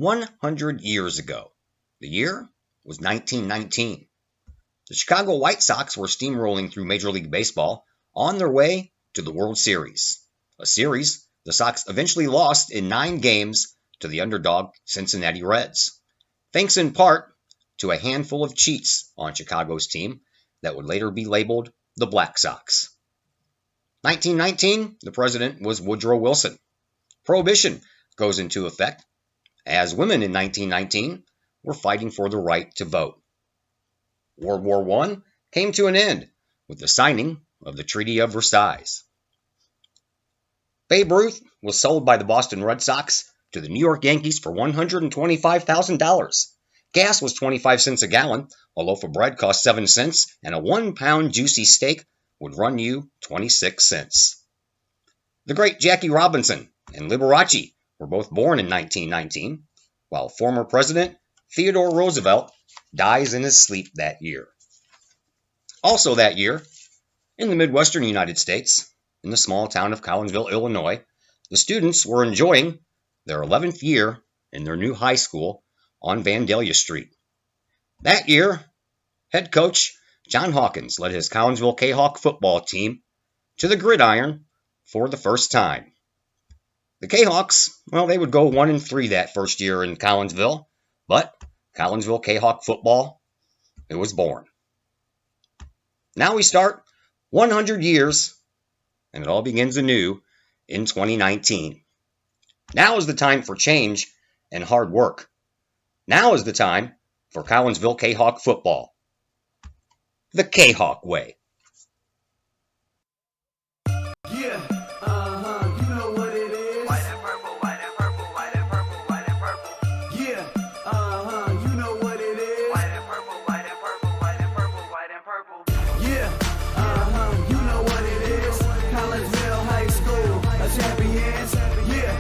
100 years ago. The year was 1919. The Chicago White Sox were steamrolling through Major League Baseball on their way to the World Series, a series the Sox eventually lost in 9 games to the underdog Cincinnati Reds, thanks in part to a handful of cheats on Chicago's team that would later be labeled the Black Sox. 1919, the president was Woodrow Wilson. Prohibition goes into effect, as women in 1919 were fighting for the right to vote. World War I came to an end with the signing of the Treaty of Versailles. Babe Ruth was sold by the Boston Red Sox to the New York Yankees for $125,000. Gas was 25 cents a gallon, a loaf of bread cost 7 cents, and a 1-pound juicy steak would run you 26 cents. The great Jackie Robinson and Liberace were both born in 1919, while former President Theodore Roosevelt dies in his sleep that year. Also that year, in the Midwestern United States, in the small town of Collinsville, Illinois, the students were enjoying their 11th year in their new high school on Vandalia Street. That year, head coach John Hawkins led his Collinsville Kahok football team to the gridiron for the first time. The Kahoks, they would go 1-3 that first year in Collinsville, but Collinsville Kahok football, it was born. Now we start 100 years, and it all begins anew in 2019. Now is the time for change and hard work. Now is the time for Collinsville Kahok football. The Kahok way. Yeah, you know what it is. White and purple, white and purple, white and purple, white and purple. Yeah, you know what it is. White and purple, white and purple, white and purple, white and purple. Yeah, you know what it is. Collinsville High School, a champions. Yeah,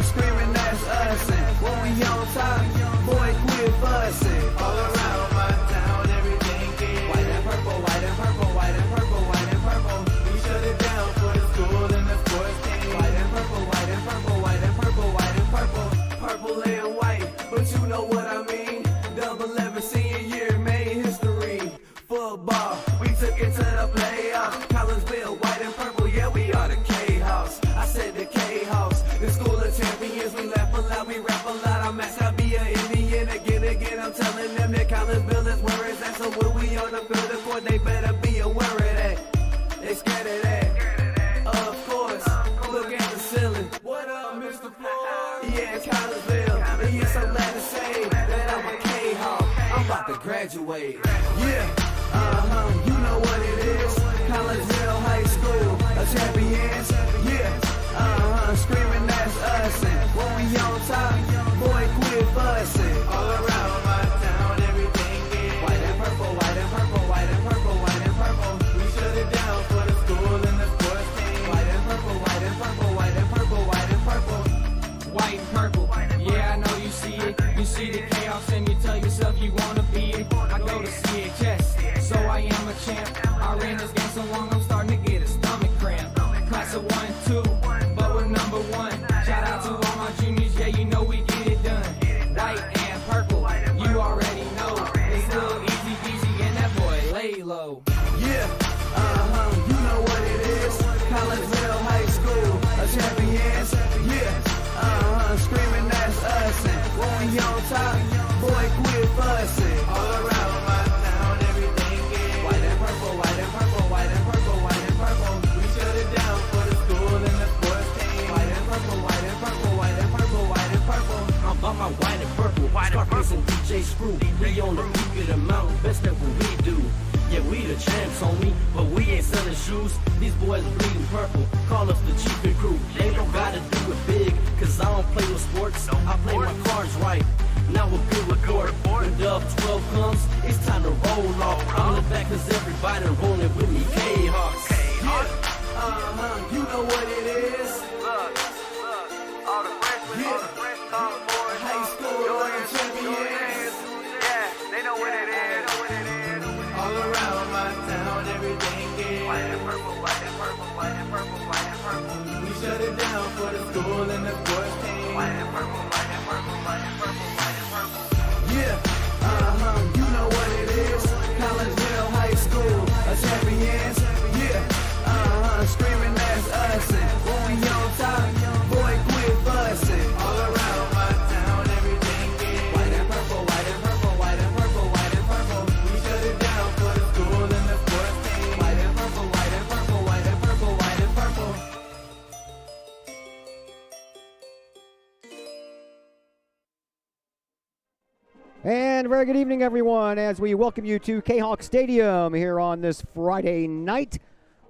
screaming that's us. And when we on top, boy, quit fussing. All around my town, everything is white and purple, white and purple, white and purple, white and purple. We shut it down for the school and the sports team. White and purple, white and purple, white and purple, white and purple. Purple and white, but you know what I mean. Double 11 senior year made history. Football, we took it to the playoffs. Collinsville, white and purple, yeah, we are the K-House. I said the K-House, the school of champions. We laugh a lot, we rap a lot. I'm asked to be an Indian again. I'm telling them that Collinsville is where it's at. So when we on the field of court, they better be aware of that. They scared of that. Of course, look at the ceiling. What up, Mr. Floyd? Yeah, it's Collinsville. And yes, I'm glad to say that I'm a K-Hawk. I'm about to graduate. Yeah, you know what it is. Collinsville High School, a champions. Yeah, screaming that's us. And when we on top, boy, quit fussing. All around my town, everything is white and purple, white and purple, white and purple, white and purple. We shut it down for the school and the sports team. White and purple, white and purple, white and purple, white and purple. White and purple, yeah, I know you see it. You see the chaos and you tell yourself you wanna be it. I go to CHS, so I am a champ. I ran this game so long I'm starting to get a stomach cramp. Class of 1 2, but we're number 1. Shout out to all my juniors, yeah, you know we get it done. White and purple, you already know. It's still easy peasy and that boy lay low. Yeah, you know what it is. Collinsville High School, a champions. Yeah, screaming that's us. And when we on top, boy, quit fussing. All around my town, everything is white and purple, white and purple, white and purple, white and purple. We shut it down for the school and the sports team. White and purple, white and purple, white and purple, white and purple. I'm about my white and purple, Scarface and DJ Screw. We on the peak of the mountain, best at what we do. Yeah, we the champs, homie, but we ain't selling shoes. These boys bleeding purple, call us the chiefin' crew. They don't gotta do it big, cause I don't play no sports. I play my cards right. Now a good report. When Dub 12 comes, it's time to roll off. I'm the back cause everybody rolling with me, K-Hawks. Yeah, you know what it is. All the freshmen come forward. High school, champions. Yeah, they know what it is. All around my town, everything is White and purple, white and purple, white and purple, white and purple. We shut it down for the school and the sports team. White and purple, white and purple, white And a very good evening, everyone, as we welcome you to Kahok Stadium here on this Friday night,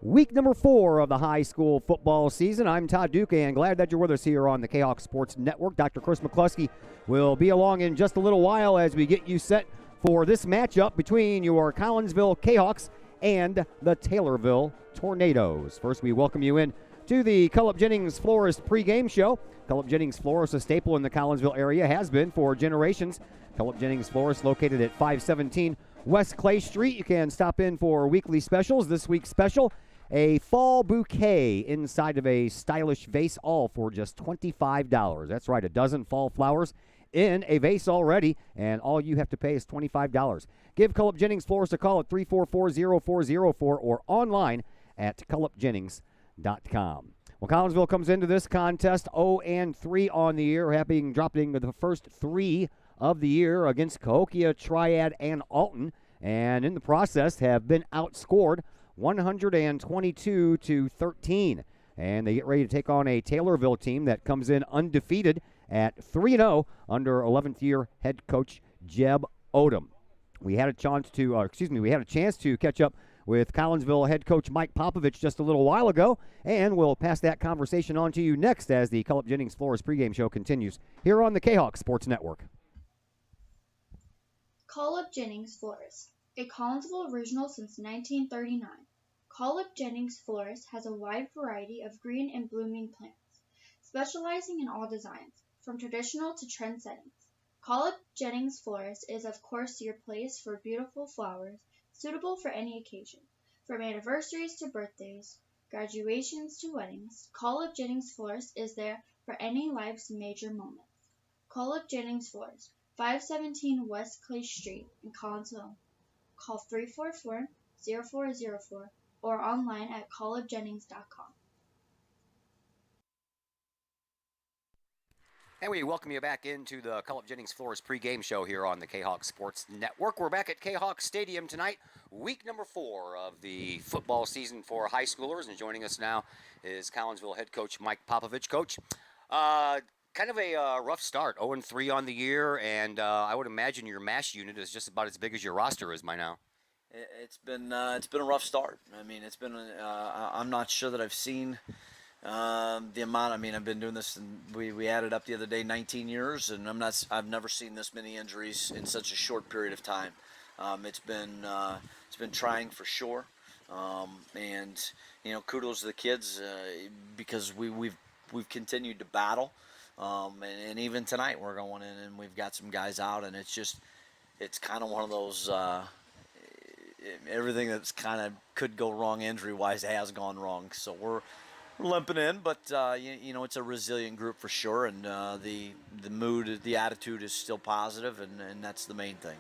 week number 4 of the high school football season. I'm Todd Duke, and glad that you're with us here on the Kahok Sports Network. Dr. Chris McCluskey will be along in just a little while as we get you set for this matchup between your Collinsville Kahoks and the Taylorville Tornadoes. First, we welcome you in to the Cullip Jennings Florist pregame show. Cullip Jennings Florist, a staple in the Collinsville area, has been for generations. Cullip Jennings Florist, located at 517 West Clay Street. You can stop in for weekly specials. This week's special, a fall bouquet inside of a stylish vase, all for just $25. That's right, a dozen fall flowers in a vase already, and all you have to pay is $25. Give Cullip Jennings Florist a call at 344-0404 or online at cullipjennings.com. Well, Collinsville comes into this contest 0-3 on the year, having dropping the first 3 of the year against Cahokia, Triad, and Alton, and in the process have been outscored 122-13. And they get ready to take on a Taylorville team that comes in undefeated at 3-0 under 11th year head coach Jeb Odom. We had a chance to catch up with Collinsville head coach Mike Popovich just a little while ago, and we'll pass that conversation on to you next as the Cullip Jennings Florist pregame show continues here on the Kahok Sports Network. Collipp Jennings Florist, a Collinsville original since 1939. Collipp Jennings Florist has a wide variety of green and blooming plants, specializing in all designs, from traditional to trend settings. Collipp Jennings Florist is of course your place for beautiful flowers, suitable for any occasion, from anniversaries to birthdays, graduations to weddings. Collipp Jennings Florist is there for any life's major moments. Collipp Jennings Florist, 517 West Clay Street in Collinsville. Call 344-0404 or online at collipjennings.com. And we welcome you back into the Cullip Jennings Florist pregame show here on the Kahok Sports Network. We're back at Kahok Stadium tonight, week number 4 of the football season for high schoolers. And joining us now is Collinsville head coach Mike Popovich. Coach, kind of a rough start, 0-3 on the year, and I would imagine your MASH unit is just about as big as your roster is by now. It's been a rough start. I mean, it's been. I'm not sure that I've seen the amount. I mean, I've been doing this, and we added up the other day 19 years, and I've never seen this many injuries in such a short period of time. It's been trying for sure, and kudos to the kids because we've continued to battle. And even tonight we're going in and we've got some guys out, and it's kind of one of those everything that's kind of could go wrong injury-wise has gone wrong. So we're limping in, but it's a resilient group for sure, and the mood, the attitude is still positive, and that's the main thing.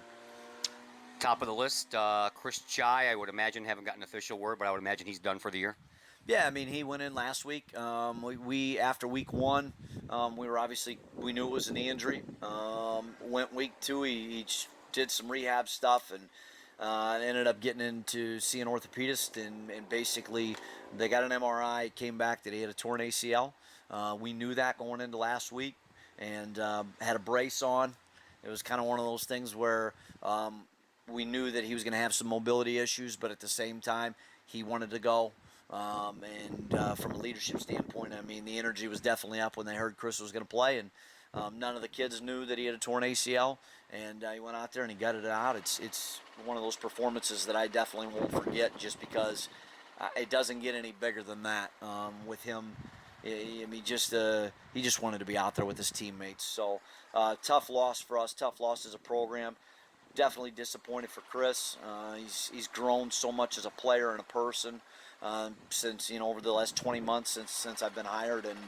Top of the list, Chris Chai, I would imagine, haven't gotten an official word, but I would imagine he's done for the year. Yeah, I mean, he went in last week. We after week 1, we knew it was a knee injury. Went week 2, he did some rehab stuff and ended up getting into see an orthopedist, and basically they got an MRI. It came back that he had a torn ACL. We knew that going into last week, and had a brace on. It was kind of one of those things where we knew that he was going to have some mobility issues, but at the same time he wanted to go. And from a leadership standpoint, I mean, the energy was definitely up when they heard Chris was going to play, and none of the kids knew that he had a torn ACL, and he went out there and he gutted it out. It's one of those performances that I definitely won't forget, just because it doesn't get any bigger than that with him. I mean, he just wanted to be out there with his teammates. So tough loss for us, tough loss as a program. Definitely disappointed for Chris. He's grown so much as a player and a person since over the last 20 months since I've been hired, and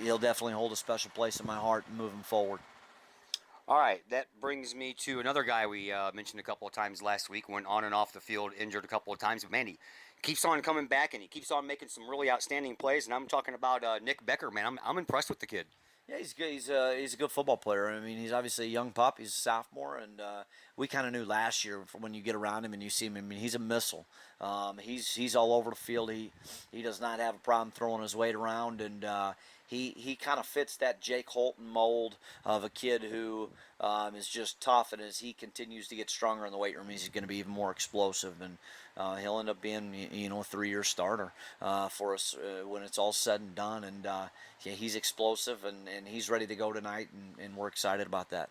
he'll definitely hold a special place in my heart moving forward. All right, that brings me to another guy we mentioned a couple of times last week. Went on and off the field, injured a couple of times, but man, he keeps on coming back and he keeps on making some really outstanding plays. And I'm talking about Nick Becker, man. I'm impressed with the kid. Yeah, he's good. He's a good football player. I mean, he's obviously a young pup. He's a sophomore, and we kind of knew last year when you get around him and you see him. I mean, he's a missile. He's all over the field. He does not have a problem throwing his weight around, and he kind of fits that Jake Holton mold of a kid who is just tough, and as he continues to get stronger in the weight room, he's going to be even more explosive, and he'll end up being a 3-year starter for us when it's all said and done. And yeah, he's explosive, and he's ready to go tonight, and we're excited about that.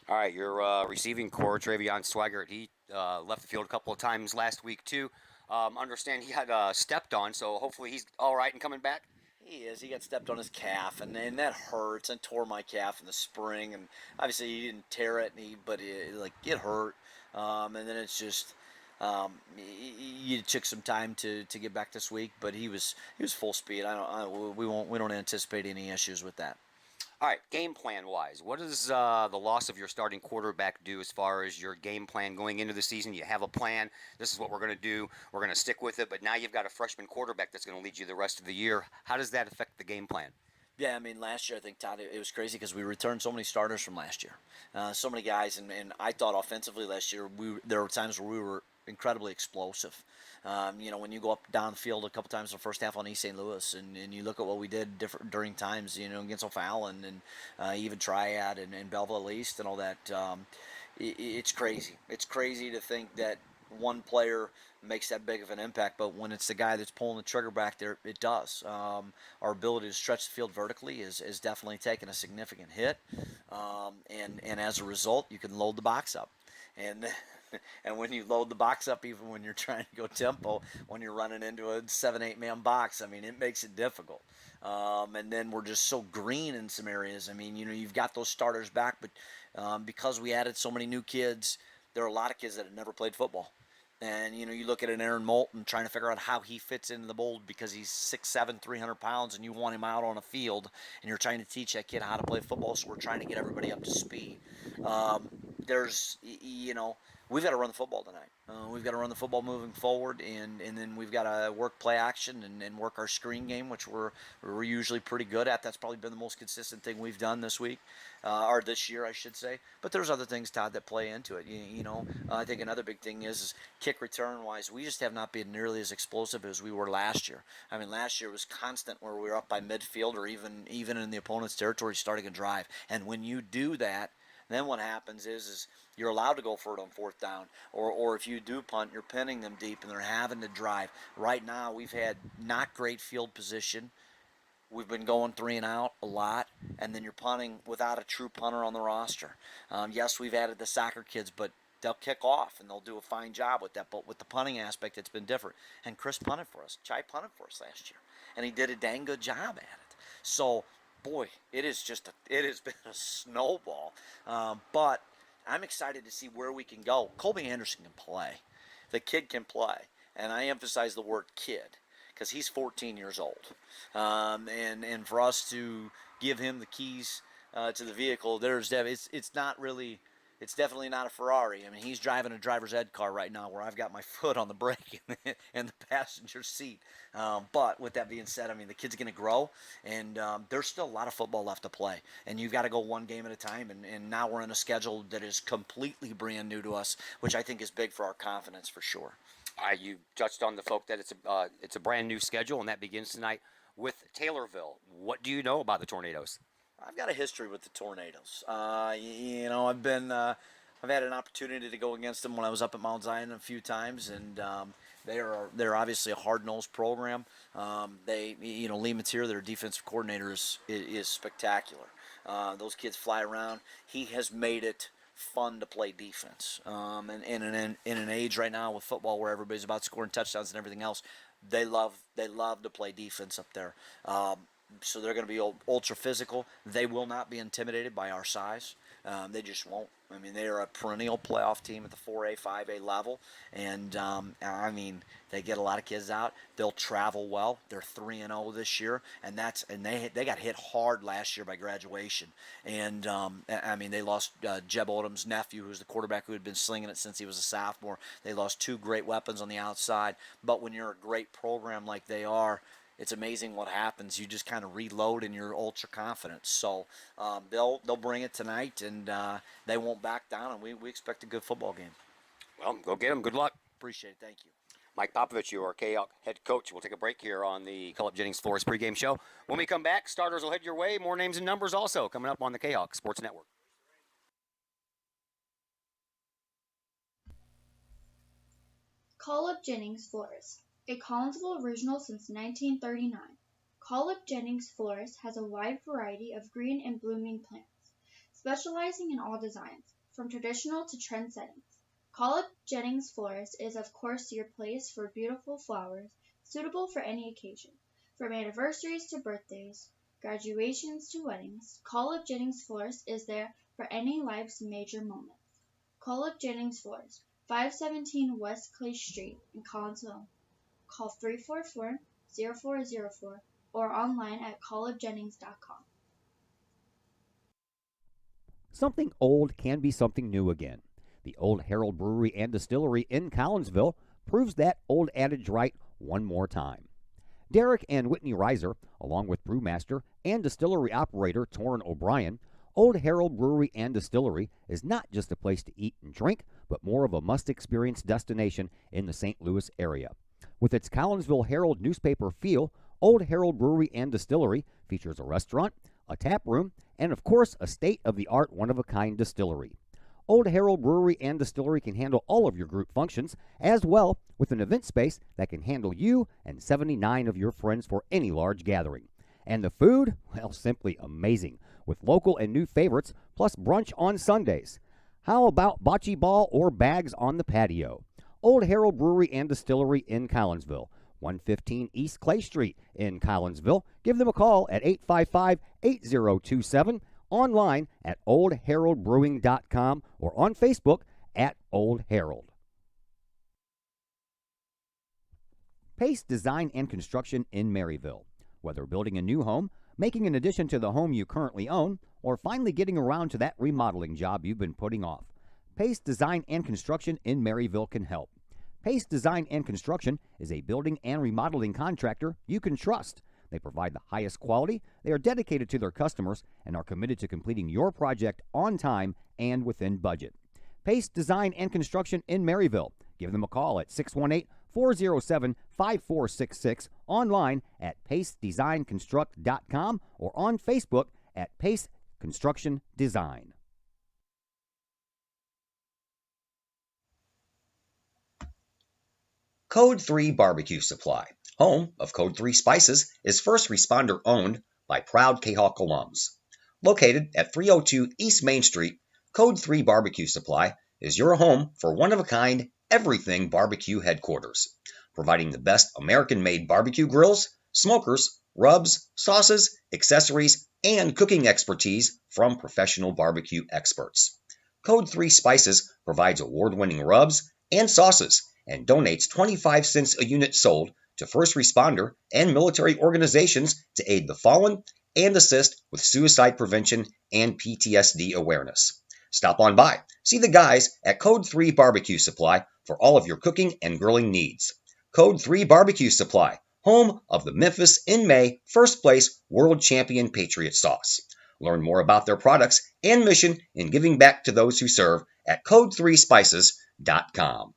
All right, your receiving core, Travion Swigert, he left the field a couple of times last week too. Understand he had stepped on, so hopefully he's all right and coming back. He is. He got stepped on his calf, and that hurts. I tore my calf in the spring, and obviously he didn't tear it, but it hurt. And then it's just you took some time to get back this week, but he was full speed. We don't anticipate any issues with that. All right, game plan wise, what does the loss of your starting quarterback do as far as your game plan going into the season? You have a plan. This is what we're going to do. We're going to stick with it. But now you've got a freshman quarterback that's going to lead you the rest of the year. How does that affect the game plan? Yeah, I mean, last year I think, Todd, it was crazy because we returned so many starters from last year, so many guys, and I thought offensively last year there were times where we were incredibly explosive. When you go up down the field a couple times in the first half on East St. Louis, and you look at what we did during times, against O'Fallon and even Triad and Belleville East and all that, it's crazy. It's crazy to think that one player makes that big of an impact, but when it's the guy that's pulling the trigger back there, it does. Our ability to stretch the field vertically is definitely taking a significant hit, and as a result, you can load the box up. And when you load the box up, even when you're trying to go tempo, when you're running into a 7-8 man box, I mean, it makes it difficult. And then we're just so green in some areas. I mean, you've got those starters back, but because we added so many new kids, there are a lot of kids that have never played football. And, you look at an Aaron Moulton trying to figure out how he fits into the mold because he's 6'7", 300 pounds, and you want him out on a field, and you're trying to teach that kid how to play football, so we're trying to get everybody up to speed. We've got to run the football tonight. We've got to run the football moving forward, and then we've got to work play action and work our screen game, which we're usually pretty good at. That's probably been the most consistent thing we've done this week, or this year, I should say. But there's other things, Todd, that play into it. I think another big thing is kick return-wise, we just have not been nearly as explosive as we were last year. I mean, last year was constant where we were up by midfield or even in the opponent's territory starting a drive. And when you do that, then what happens is you're allowed to go for it on fourth down, or if you do punt, you're pinning them deep and they're having to drive. Right now, we've had not great field position. We've been going 3 and out a lot, and then you're punting without a true punter on the roster. Yes, we've added the soccer kids, but they'll kick off and they'll do a fine job with that. But with the punting aspect, it's been different. And Chris punted for us. Chai punted for us last year, and he did a dang good job at it. So, boy, it has been a snowball. But I'm excited to see where we can go. Colby Anderson can play. The kid can play. And I emphasize the word kid because he's 14 years old. And for us to give him the keys to the vehicle, it's definitely not a Ferrari. I mean, he's driving a driver's ed car right now where I've got my foot on the brake in the passenger seat. But with that being said, I mean, the kid's going to grow, and there's still a lot of football left to play. And you've got to go one game at a time, and now we're in a schedule that is completely brand new to us, which I think is big for our confidence for sure. You touched on the folk that it's a brand new schedule, and that begins tonight with Taylorville. What do you know about the Tornadoes? I've got a history with the Tornadoes. I've had an opportunity to go against them when I was up at Mount Zion a few times, and they're obviously a hard-nosed program. Lee Mateer, their defensive coordinator, is spectacular. Those kids fly around. He has made it fun to play defense. And in an age right now with football where everybody's about scoring touchdowns and everything else, they love to play defense up there. So they're going to be ultra physical. They will not be intimidated by our size. They just won't. I mean, they are a perennial playoff team at the 4A, 5A level. And, they get a lot of kids out. They'll travel well. They're 3-0 this year. And they got hit hard last year by graduation. And, they lost Jeb Odom's nephew, who's the quarterback who had been slinging it since he was a sophomore. They lost 2 great weapons on the outside. But when you're a great program like they are, it's amazing what happens. You just kind of reload and you're ultra confident. So they'll bring it tonight, and they won't back down, and we expect a good football game. Well, go get them. Good luck. Appreciate it. Thank you. Mike Popovich, your Kahok head coach. We'll take a break here on the Philip Jennings Flores pregame show. When we come back, starters will head your way. More names and numbers also coming up on the Kahok Sports Network. Call Up Jennings Florist, a Collinsville original since 1939. Call Up Jennings Florist has a wide variety of green and blooming plants, specializing in all designs, from traditional to trend settings. Call Up Jennings Florist is of course your place for beautiful flowers, suitable for any occasion. From anniversaries to birthdays, graduations to weddings, Call Up Jennings Florist is there for any life's major moments. Call Up Jennings Florist, 517 West Clay Street in Collinsville. Call 344-0404 or online at callupjennings.com. Something old can be something new again. The Old Herald Brewery and Distillery in Collinsville proves that old adage right one more time. Derek and Whitney Reiser, along with brewmaster and distillery operator Torrin O'Brien, Old Herald Brewery and Distillery is not just a place to eat and drink, but more of a must-experience destination in the St. Louis area. With its Collinsville Herald newspaper feel, Old Herald Brewery and Distillery features a restaurant, a tap room, and of course a state-of-the-art one-of-a-kind distillery. Old Herald Brewery and Distillery can handle all of your group functions, as well with an event space that can handle you and 79 of your friends for any large gathering. And the food? Well, simply amazing, with local and new favorites, plus brunch on Sundays. How about bocce ball or bags on the patio? Old Herald Brewery and Distillery in Collinsville, 115 East Clay Street in Collinsville. Give them a call at 855-8027, online at oldheraldbrewing.com, or on Facebook at Old Herald. Pace Design and Construction in Maryville. Whether building a new home, making an addition to the home you currently own, or finally getting around to that remodeling job you've been putting off, Pace Design and Construction in Maryville can help. Pace Design and Construction is a building and remodeling contractor you can trust. They provide the highest quality, they are dedicated to their customers, and are committed to completing your project on time and within budget. Pace Design and Construction in Maryville. Give them a call at 618-407-5466, online at pacedesignconstruct.com, or on Facebook at Pace Construction Design. Code 3 Barbecue Supply, home of Code 3 Spices, is first responder owned by proud Kahok alums. Located at 302 East Main Street, Code 3 Barbecue Supply is your home for one-of-a-kind everything barbecue headquarters, providing the best American-made barbecue grills, smokers, rubs, sauces, accessories, and cooking expertise from professional barbecue experts. Code 3 Spices provides award-winning rubs and sauces and donates 25 cents a unit sold to first responder and military organizations to aid the fallen and assist with suicide prevention and PTSD awareness. Stop on by. See the guys at Code 3 Barbecue Supply for all of your cooking and grilling needs. Code 3 Barbecue Supply, home of the Memphis in May first place world champion Patriot sauce. Learn more about their products and mission in giving back to those who serve at code3spices.com.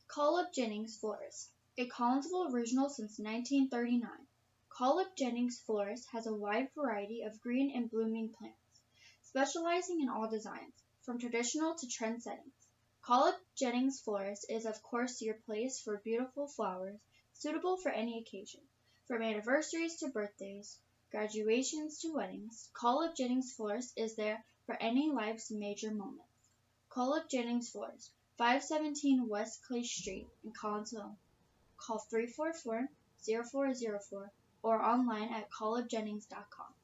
Call Up Jennings Florist, a Collinsville original since 1939. Call Up Jennings Florist has a wide variety of green and blooming plants, specializing in all designs, from traditional to trend settings. Call Up Jennings Florist is of course your place for beautiful flowers, suitable for any occasion. From anniversaries to birthdays, graduations to weddings, Call Up Jennings Florist is there for any life's major moments. Call Up Jennings Florist, 517 West Clay Street in Collinsville. Call 344-0404 or online at callupjennings.com.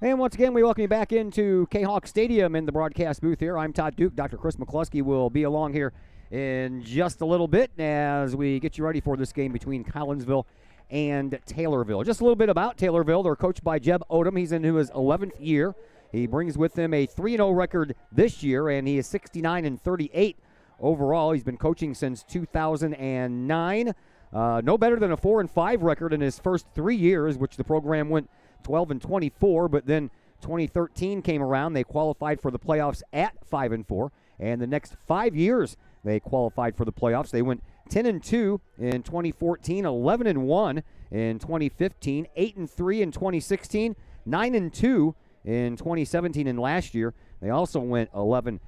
And once again, we welcome you back into Kahok Stadium in the broadcast booth here. I'm Todd Duke. Dr. Chris McCluskey will be along here in just a little bit as we get you ready for this game between Collinsville and Taylorville. Just a little bit about Taylorville. They're coached by Jeb Odom. He's into his 11th year. He brings with him a 3-0 record this year, and he is 69-38 overall. He's been coaching since 2009. No better than a 4-5 record in his first 3 years, which the program went 12-24, but then 2013 came around, they qualified for the playoffs at 5-4, and the next 5 years they qualified for the playoffs. They went 10-2 in 2014, 11-1 in 2015, 8-3 in 2016, 9-2 in 2017, and last year they also went 11-1.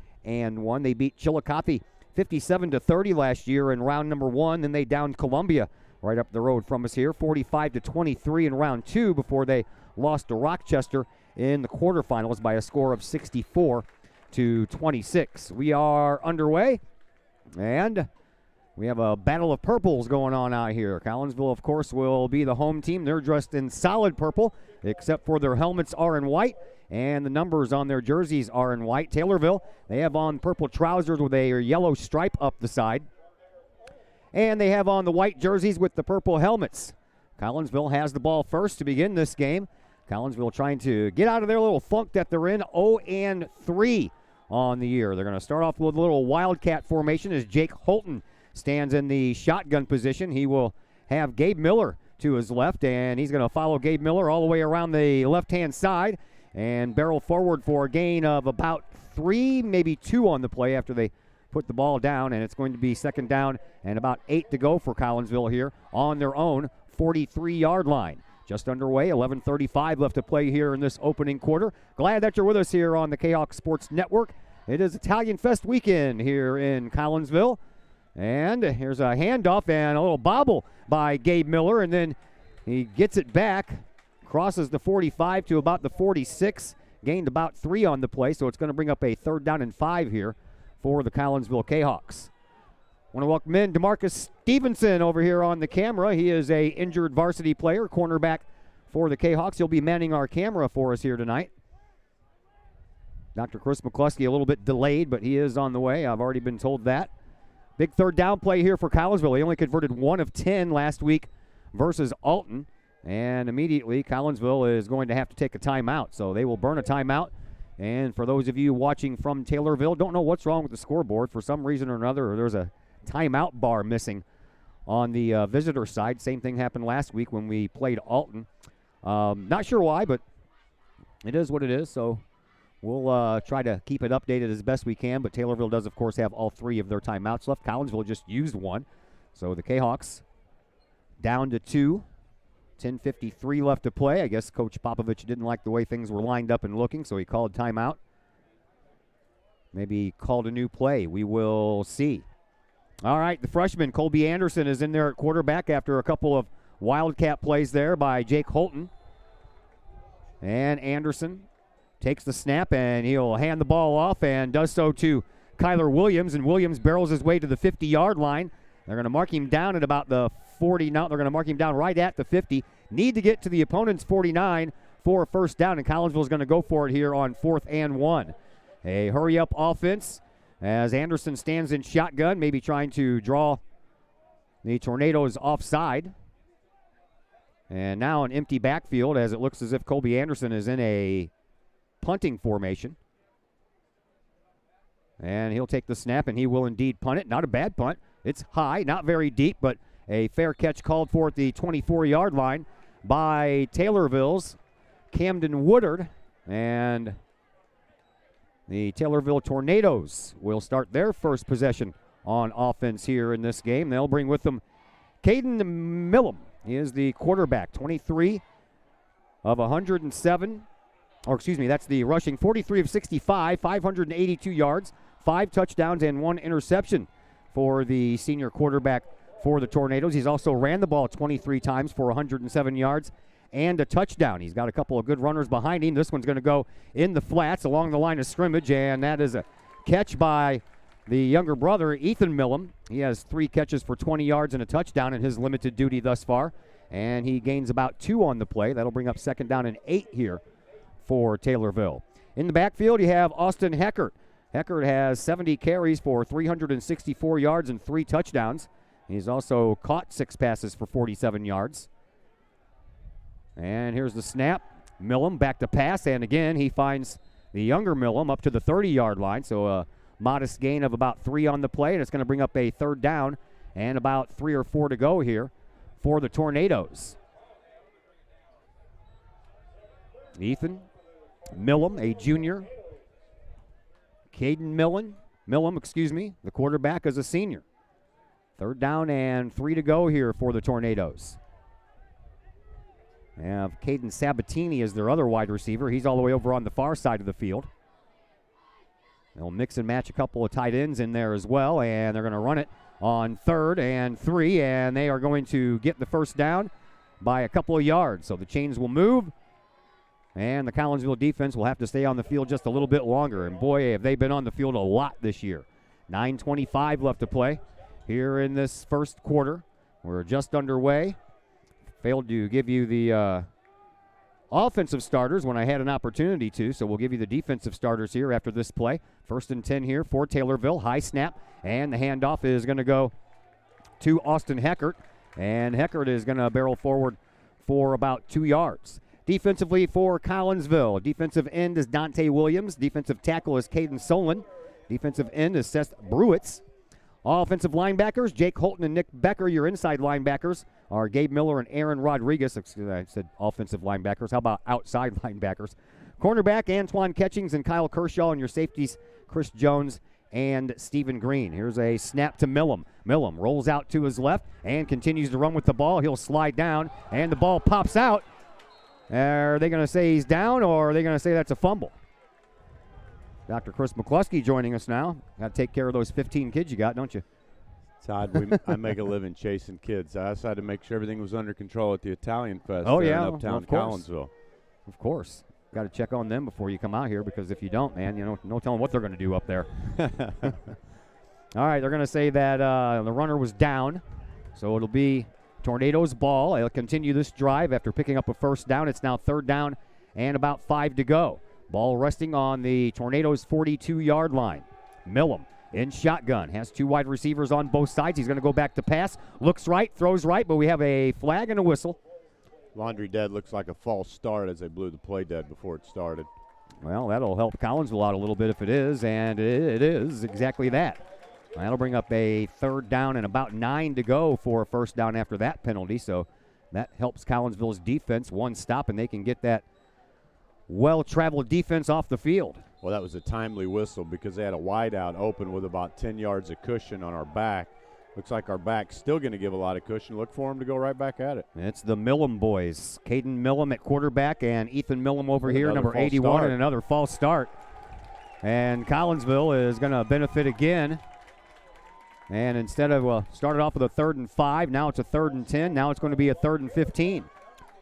They beat Chillicothe 57-30 last year in round number 1. Then they downed Columbia right up the road from us here, 45-23 in round 2 before they lost to Rochester in the quarterfinals by a score of 64-26. We are underway, and we have a battle of purples going on out here. Collinsville, of course, will be the home team. They're dressed in solid purple, except for their helmets are in white, and the numbers on their jerseys are in white. Taylorville, they have on purple trousers with a yellow stripe up the side, and they have on the white jerseys with the purple helmets. Collinsville has the ball first to begin this game. Collinsville trying to get out of their little funk that they're in, 0-3 on the year. They're going to start off with a little wildcat formation as Jake Holton stands in the shotgun position. He will have Gabe Miller to his left, and he's going to follow Gabe Miller all the way around the left-hand side and barrel forward for a gain of about 3, maybe 2 on the play after they put the ball down, and it's going to be second down and about 8 to go for Collinsville here on their own 43-yard line. Just underway, 11:35 left to play here in this opening quarter. Glad that you're with us here on the Kahok Sports Network. It is Italian Fest weekend here in Collinsville. And here's a handoff and a little bobble by Gabe Miller, and then he gets it back, crosses the 45 to about the 46, gained about 3 on the play, so it's going to bring up a 3rd down and 5 here for the Collinsville Kahawks. Want to welcome in DeMarcus Stevenson over here on the camera. He is a injured varsity player, cornerback for the Kahawks. He'll be manning our camera for us here tonight. Dr. Chris McCluskey a little bit delayed, but he is on the way. I've already been told that. Big 3rd down play here for Collinsville. They only converted 1 of 10 last week versus Alton. And immediately, Collinsville is going to have to take a timeout. So they will burn a timeout. And for those of you watching from Taylorville, don't know what's wrong with the scoreboard. For some reason or another, there's a timeout bar missing on the visitor side. Same thing happened last week when we played Alton. Not sure why, but it is what it is. So we'll try to keep it updated as best we can, but Taylorville does, of course, have all 3 of their timeouts left. Collinsville just used 1. So the Kahawks down to 2. 10:53 left to play. I guess Coach Popovich didn't like the way things were lined up and looking, so he called timeout. Maybe he called a new play. We will see. All right, the freshman, Colby Anderson, is in there at quarterback after a couple of wildcat plays there by Jake Holton. And Anderson takes the snap, and he'll hand the ball off and does so to Kyler Williams, and Williams barrels his way to the 50-yard line. They're going to mark him down at about the 40. Now they're going to mark him down right at the 50. Need to get to the opponent's 49 for a 1st down, and Collinsville is going to go for it here on 4th and 1. A hurry-up offense as Anderson stands in shotgun, maybe trying to draw the Tornadoes offside. And now an empty backfield as it looks as if Colby Anderson is in a punting formation. And he'll take the snap, and he will indeed punt it. Not a bad punt. It's high, not very deep, but a fair catch called for at the 24-yard line by Taylorville's Camden Woodard. And the Taylorville Tornadoes will start their first possession on offense here in this game. They'll bring with them Caden Millum. He is the quarterback, 23 of 107. Or excuse me, that's the rushing, 43 of 65, 582 yards, 5 touchdowns, and 1 interception for the senior quarterback for the Tornadoes. He's also ran the ball 23 times for 107 yards and a touchdown. He's got a couple of good runners behind him. This one's going to go in the flats along the line of scrimmage, and that is a catch by the younger brother, Ethan Millum. He has 3 catches for 20 yards and a touchdown in his limited duty thus far, and he gains about 2 on the play. That'll bring up 2nd down and 8 here for Taylorville. In the backfield, you have Austin Heckert. Heckert has 70 carries for 364 yards and 3 touchdowns. He's also caught 6 passes for 47 yards. And here's the snap. Millum back to pass, and again, he finds the younger Millum up to the 30-yard line, so a modest gain of about 3 on the play, and it's going to bring up a 3rd down and about 3 or 4 to go here for the Tornadoes. Ethan Millam, a junior. Caden Millam, the quarterback, is a senior. 3rd down and 3 to go here for the Tornadoes. They have Caden Sabatini as their other wide receiver. He's all the way over on the far side of the field. They'll mix and match a couple of tight ends in there as well, and they're going to run it on 3rd and 3, and they are going to get the first down by a couple of yards. So the chains will move, and the Collinsville defense will have to stay on the field just a little bit longer. And boy, have they been on the field a lot this year. 9:25 left to play here in this first quarter. We're just underway. Failed to give you the offensive starters when I had an opportunity to, so we'll give you the defensive starters here after this play. 1st and 10 here for Taylorville. High snap, and the handoff is going to go to Austin Heckert, and Heckert is going to barrel forward for about 2 yards. Defensively for Collinsville, defensive end is Dante Williams. Defensive tackle is Caden Solon. Defensive end is Seth Bruitz. Offensive linebackers, Jake Holton and Nick Becker. Your inside linebackers are Gabe Miller and Aaron Rodriguez. I said offensive linebackers. How about outside linebackers? Cornerback, Antoine Catchings and Kyle Kershaw. And your safeties, Chris Jones and Stephen Green. Here's a snap to Millam. Millam rolls out to his left and continues to run with the ball. He'll slide down, and the ball pops out. Are they going to say he's down, or are they going to say that's a fumble? Dr. Chris McCluskey joining us now. Got to take care of those 15 kids you got, don't you? Todd, I make a living chasing kids. I also had to make sure everything was under control at the Italian Fest in uptown Collinsville. Of course. Got to check on them before you come out here, because if you don't, man, no telling what they're going to do up there. All right, they're going to say that the runner was down, so it'll be Tornadoes ball. They'll continue this drive after picking up a first down. It's now 3rd down and about 5 to go. Ball resting on the Tornadoes' 42-yard line. Millam in shotgun. Has 2 wide receivers on both sides. He's going to go back to pass. Looks right, throws right, but we have a flag and a whistle. Laundry dead looks like a false start as they blew the play dead before it started. Well, that'll help Collinsville out a little bit if it is, and it is exactly that. That'll bring up a 3rd down and about 9 to go for a first down after that penalty, so that helps Collinsville's defense 1 stop, and they can get that well-traveled defense off the field. Well, that was a timely whistle because they had a wideout open with about 10 yards of cushion on our back. Looks like our back's still going to give a lot of cushion. Look for them to go right back at it. It's the Millam boys. Caden Millam at quarterback and Ethan Millam over here, Another number false 81, start. and another false start. And Collinsville is going to benefit again. And instead of started off with a 3rd and 5, now it's a 3rd and 10. Now it's going to be a 3rd and 15.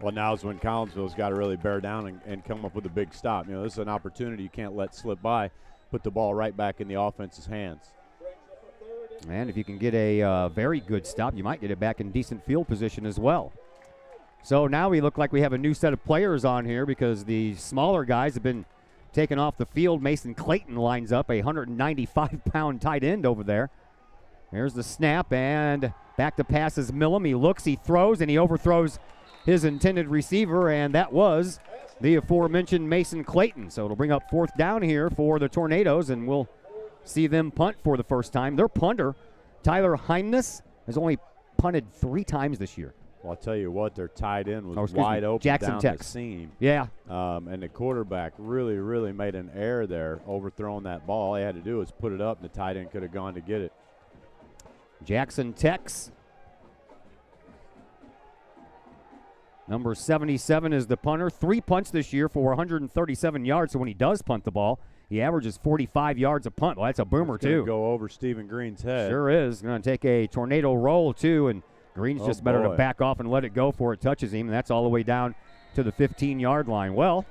Well, now's when Collinsville's got to really bear down and come up with a big stop. This is an opportunity you can't let slip by. Put the ball right back in the offense's hands. And if you can get a very good stop, you might get it back in decent field position as well. So now we look like we have a new set of players on here because the smaller guys have been taken off the field. Mason Clayton lines up, a 195-pound tight end over there. Here's the snap, and back to pass is Millam. He looks, he throws, and he overthrows his intended receiver, and that was the aforementioned Mason Clayton. So it'll bring up 4th down here for the Tornadoes, and we'll see them punt for the first time. Their punter, Tyler Heimness, has only punted 3 times this year. Well, I'll tell you what, their tight end was wide open Jackson down Tex. the seam. Yeah. And the quarterback really, really made an error there, overthrowing that ball. All he had to do was put it up, and the tight end could have gone to get it. Jackson Tex. Number 77 is the punter. 3 punts this year for 137 yards. So when he does punt the ball, he averages 45 yards a punt. Well, that's a boomer, too. Go over Stephen Green's head. Sure is. Going to take a tornado roll, too, and Green's just better to back off and let it go before it touches him, and that's all the way down to the 15-yard line. Well,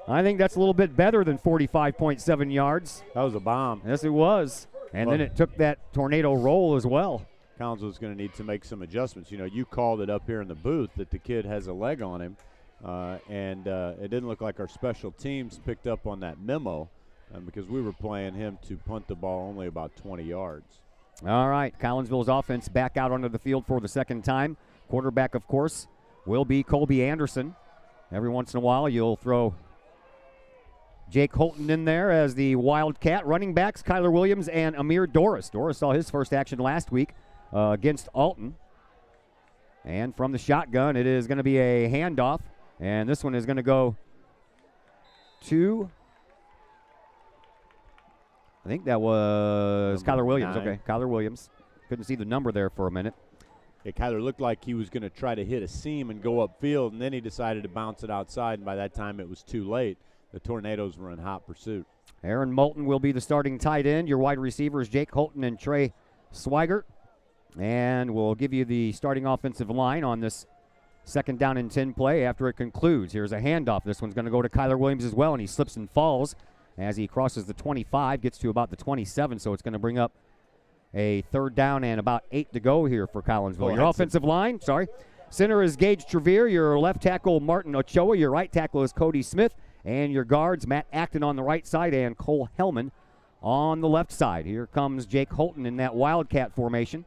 I think that's a little bit better than 45.7 yards. That was a bomb. Yes, it was. And then it took that tornado roll as well. Collinsville's going to need to make some adjustments. You called it up here in the booth that the kid has a leg on him, and it didn't look like our special teams picked up on that memo because we were playing him to punt the ball only about 20 yards. All right, Collinsville's offense back out onto the field for the second time. Quarterback, of course, will be Colby Anderson. Every once in a while, you'll throw Jake Holton in there as the Wildcat. Running backs, Kyler Williams and Amir Doris. Doris saw his first action last week against Alton. And from the shotgun, it is going to be a handoff. And this one is going to go 2. I think that was Number Kyler Williams. 9. Okay, Kyler Williams. Couldn't see the number there for a minute. Yeah, Kyler looked like he was going to try to hit a seam and go upfield, and then he decided to bounce it outside, and by that time it was too late. The Tornadoes were in hot pursuit. Aaron Moulton will be the starting tight end. Your wide receivers, Jake Holton and Trey Swigert. And we'll give you the starting offensive line on this 2nd down and 10 play after it concludes. Here's a handoff. This one's going to go to Kyler Williams as well, and he slips and falls as he crosses the 25, gets to about the 27, so it's going to bring up a 3rd down and about 8 to go here for Collinsville. Your offensive line, center is Gage Trevere. Your left tackle, Martin Ochoa. Your right tackle is Cody Smith. And your guards, Matt Acton on the right side and Cole Hellman on the left side. Here comes Jake Holton in that Wildcat formation.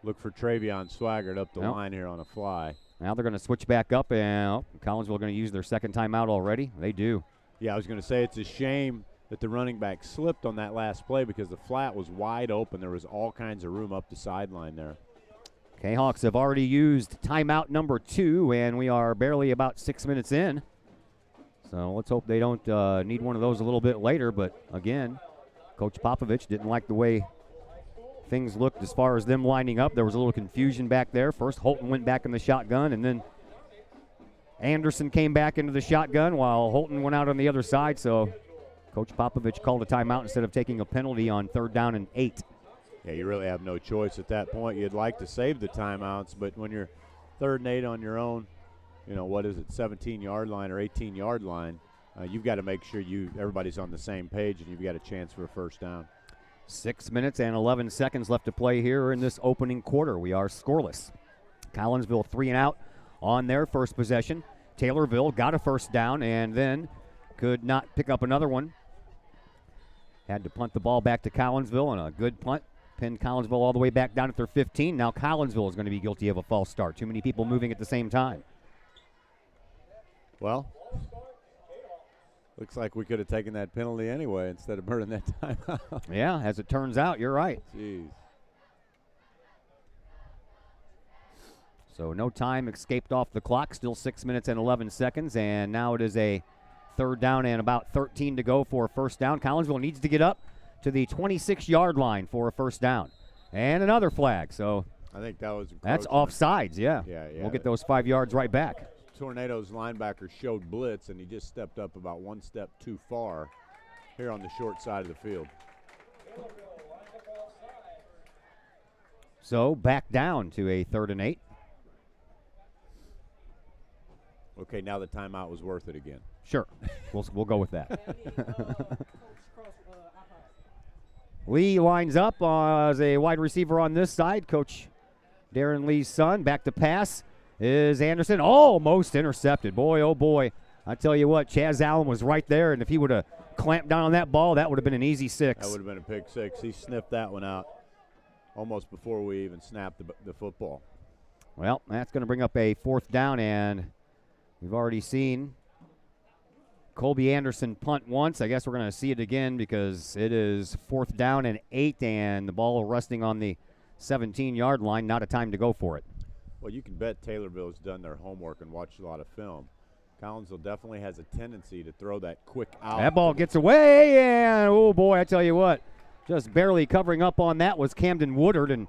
Look for Travion Swaggart up the line here on a fly. Now they're going to switch back up, and Collinsville going to use their 2nd timeout already. They do. Yeah, I was going to say it's a shame that the running back slipped on that last play because the flat was wide open. There was all kinds of room up the sideline there. Kahawks have already used timeout number 2, and we are barely about 6 minutes in. So let's hope they don't need one of those a little bit later. But, again, Coach Popovich didn't like the way things looked as far as them lining up. There was a little confusion back there. First, Holton went back in the shotgun, and then Anderson came back into the shotgun while Holton went out on the other side. So Coach Popovich called a timeout instead of taking a penalty on 3rd down and 8. Yeah, you really have no choice at that point. You'd like to save the timeouts, but when you're 3rd and 8 on your own, 17-yard line or 18-yard line, you've got to make sure everybody's on the same page and you've got a chance for a 1st down. 6 minutes and 11 seconds left to play here in this opening quarter. We are scoreless. Collinsville 3 and out on their first possession. Taylorville got a 1st down and then could not pick up another one. Had to punt the ball back to Collinsville, and a good punt pinned Collinsville all the way back down at their 15. Now Collinsville is going to be guilty of a false start. Too many people moving at the same time. Well, looks like we could have taken that penalty anyway instead of burning that timeout. Yeah, as it turns out, you're right. Jeez. So no time escaped off the clock. Still 6 minutes and 11 seconds, and now it is a 3rd down and about 13 to go for a 1st down. Collinsville needs to get up to the 26-yard line for a 1st down. And another flag. So I think that was that's offsides, yeah. Yeah. We'll get those 5 yards right back. Tornadoes linebacker showed blitz, and he just stepped up about 1 step too far here on the short side of the field. So back down to a 3rd and 8. Okay, now the timeout was worth it again. Sure, we'll go with that. Lee lines up as a wide receiver on this side. Coach Darren Lee's son. Back to pass is Anderson. Almost intercepted. Boy, oh boy. I tell you what, Chaz Allen was right there, and if he would have clamped down on that ball, that would have been an easy 6. That would have been a pick 6. He sniffed that one out almost before we even snapped the football. Well, that's going to bring up a 4th down, and we've already seen Colby Anderson punt once. I guess we're going to see it again because it is 4th down and 8, and the ball resting on the 17-yard line. Not a time to go for it. Well, you can bet Taylorville's done their homework and watched a lot of film. Collinsville definitely has a tendency to throw that quick out. That ball gets away, and oh boy, I tell you what, just barely covering up on that was Camden Woodard, and